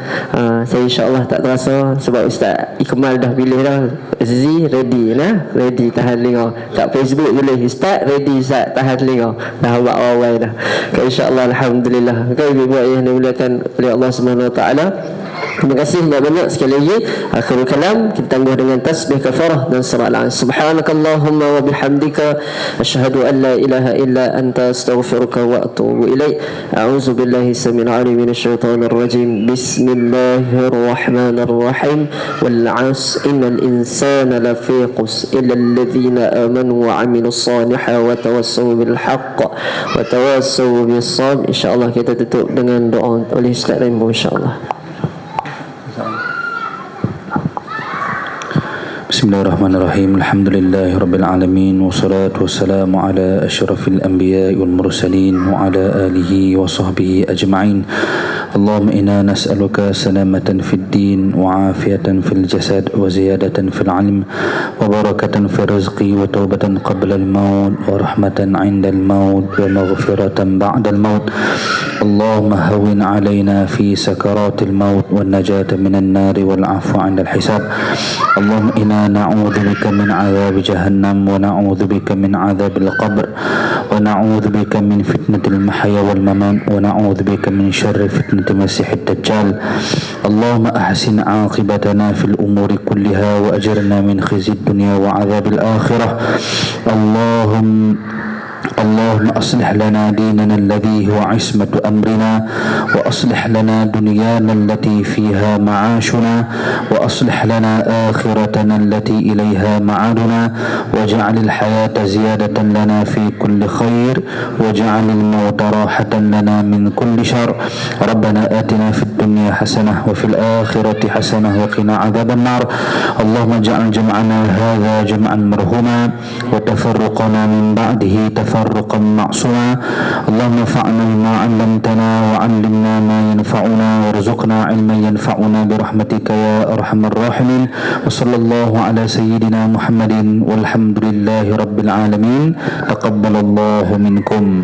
Saya insyaAllah tak terasa sebab Ustaz Ikmal dah pilih dah. Azizi ready lah, ready tahan lingau. Kat Facebook boleh, Ustaz ready, Ustaz tahan lingau. Dah buat awal dah. InsyaAllah alhamdulillah. Kau ibu-ibu yang dimuliakan oleh Allah Subhanahu Wa Taala, terima kasih banyak-banyak sekali lagi. Akhirul kalam kita tangguh dengan tasbih kafarah dan surah Al-An. Subhanakallahumma wa bihamdika asyhadu an la ilaha illa anta astaghfiruka wa atubu ilaik. A'udzu billahi samil alim minasyaitonir rajim. Bismillahirrahmanirrahim. Wal 'asr innal insana lafi khusr illa alladhina amanu wa 'amilus salihati wa tawassaw bil haqq wa tawassaw bis sabr. Insyaallah kita tutup dengan doa oleh Ustaz Rainbow insyaallah. Bismillahirrahmanirrahim. Alhamdulillahi rabbil alamin, wassalatu wassalamu ala asyrafil anbiya'i wal mursalin wa ala alihi wa sahbihi ajma'in. Allahumma inna nas'aluka salamatan fid din wa afiyatan fil jasad wa ziyadatan fil ilm wa barakatan fil rizqi wa taubatan qabla al maut wa rahmatan 'inda al maut wa maghfiratan ba'da al maut. Allahumma hawwin 'alaina fi sakaratil maut wan najata minan nari wal 'afwa 'inda al hisab. Allahumma inna na'udzu bika min 'adzabi jahannam wa na'udzu bika min 'adzabil qabr wa na'udzu bika min fitnatil mahya wal mamat wa na'udzu bika min syarri fitnatil masihid dajjal. Allahumma ahsin 'aqibatana fil umuri kulliha wa ajirna min khizyid dunya wa 'adzabil akhirah. اللهم أصلح لنا ديننا الذي هو عصمة أمرنا وأصلح لنا دنيانا التي فيها معاشنا وأصلح لنا آخرتنا التي إليها معادنا واجعل الحياة زيادة لنا في كل خير واجعل الموت راحة لنا من كل شر. ربنا آتنا في الدنيا حسنة وفي الآخرة حسنة وقنا عذاب النار. اللهم اجعل جمعنا هذا جمعا مرحوما وتفرقنا من بعده تفرقا معصوما اللهم انفعنا بما علمتنا وعلمنا ما ينفعنا وارزقنا علما ينفعنا برحمتك يا أرحم الراحمين وصلى الله على سيدنا محمد والحمد لله رب العالمين تقبل الله منكم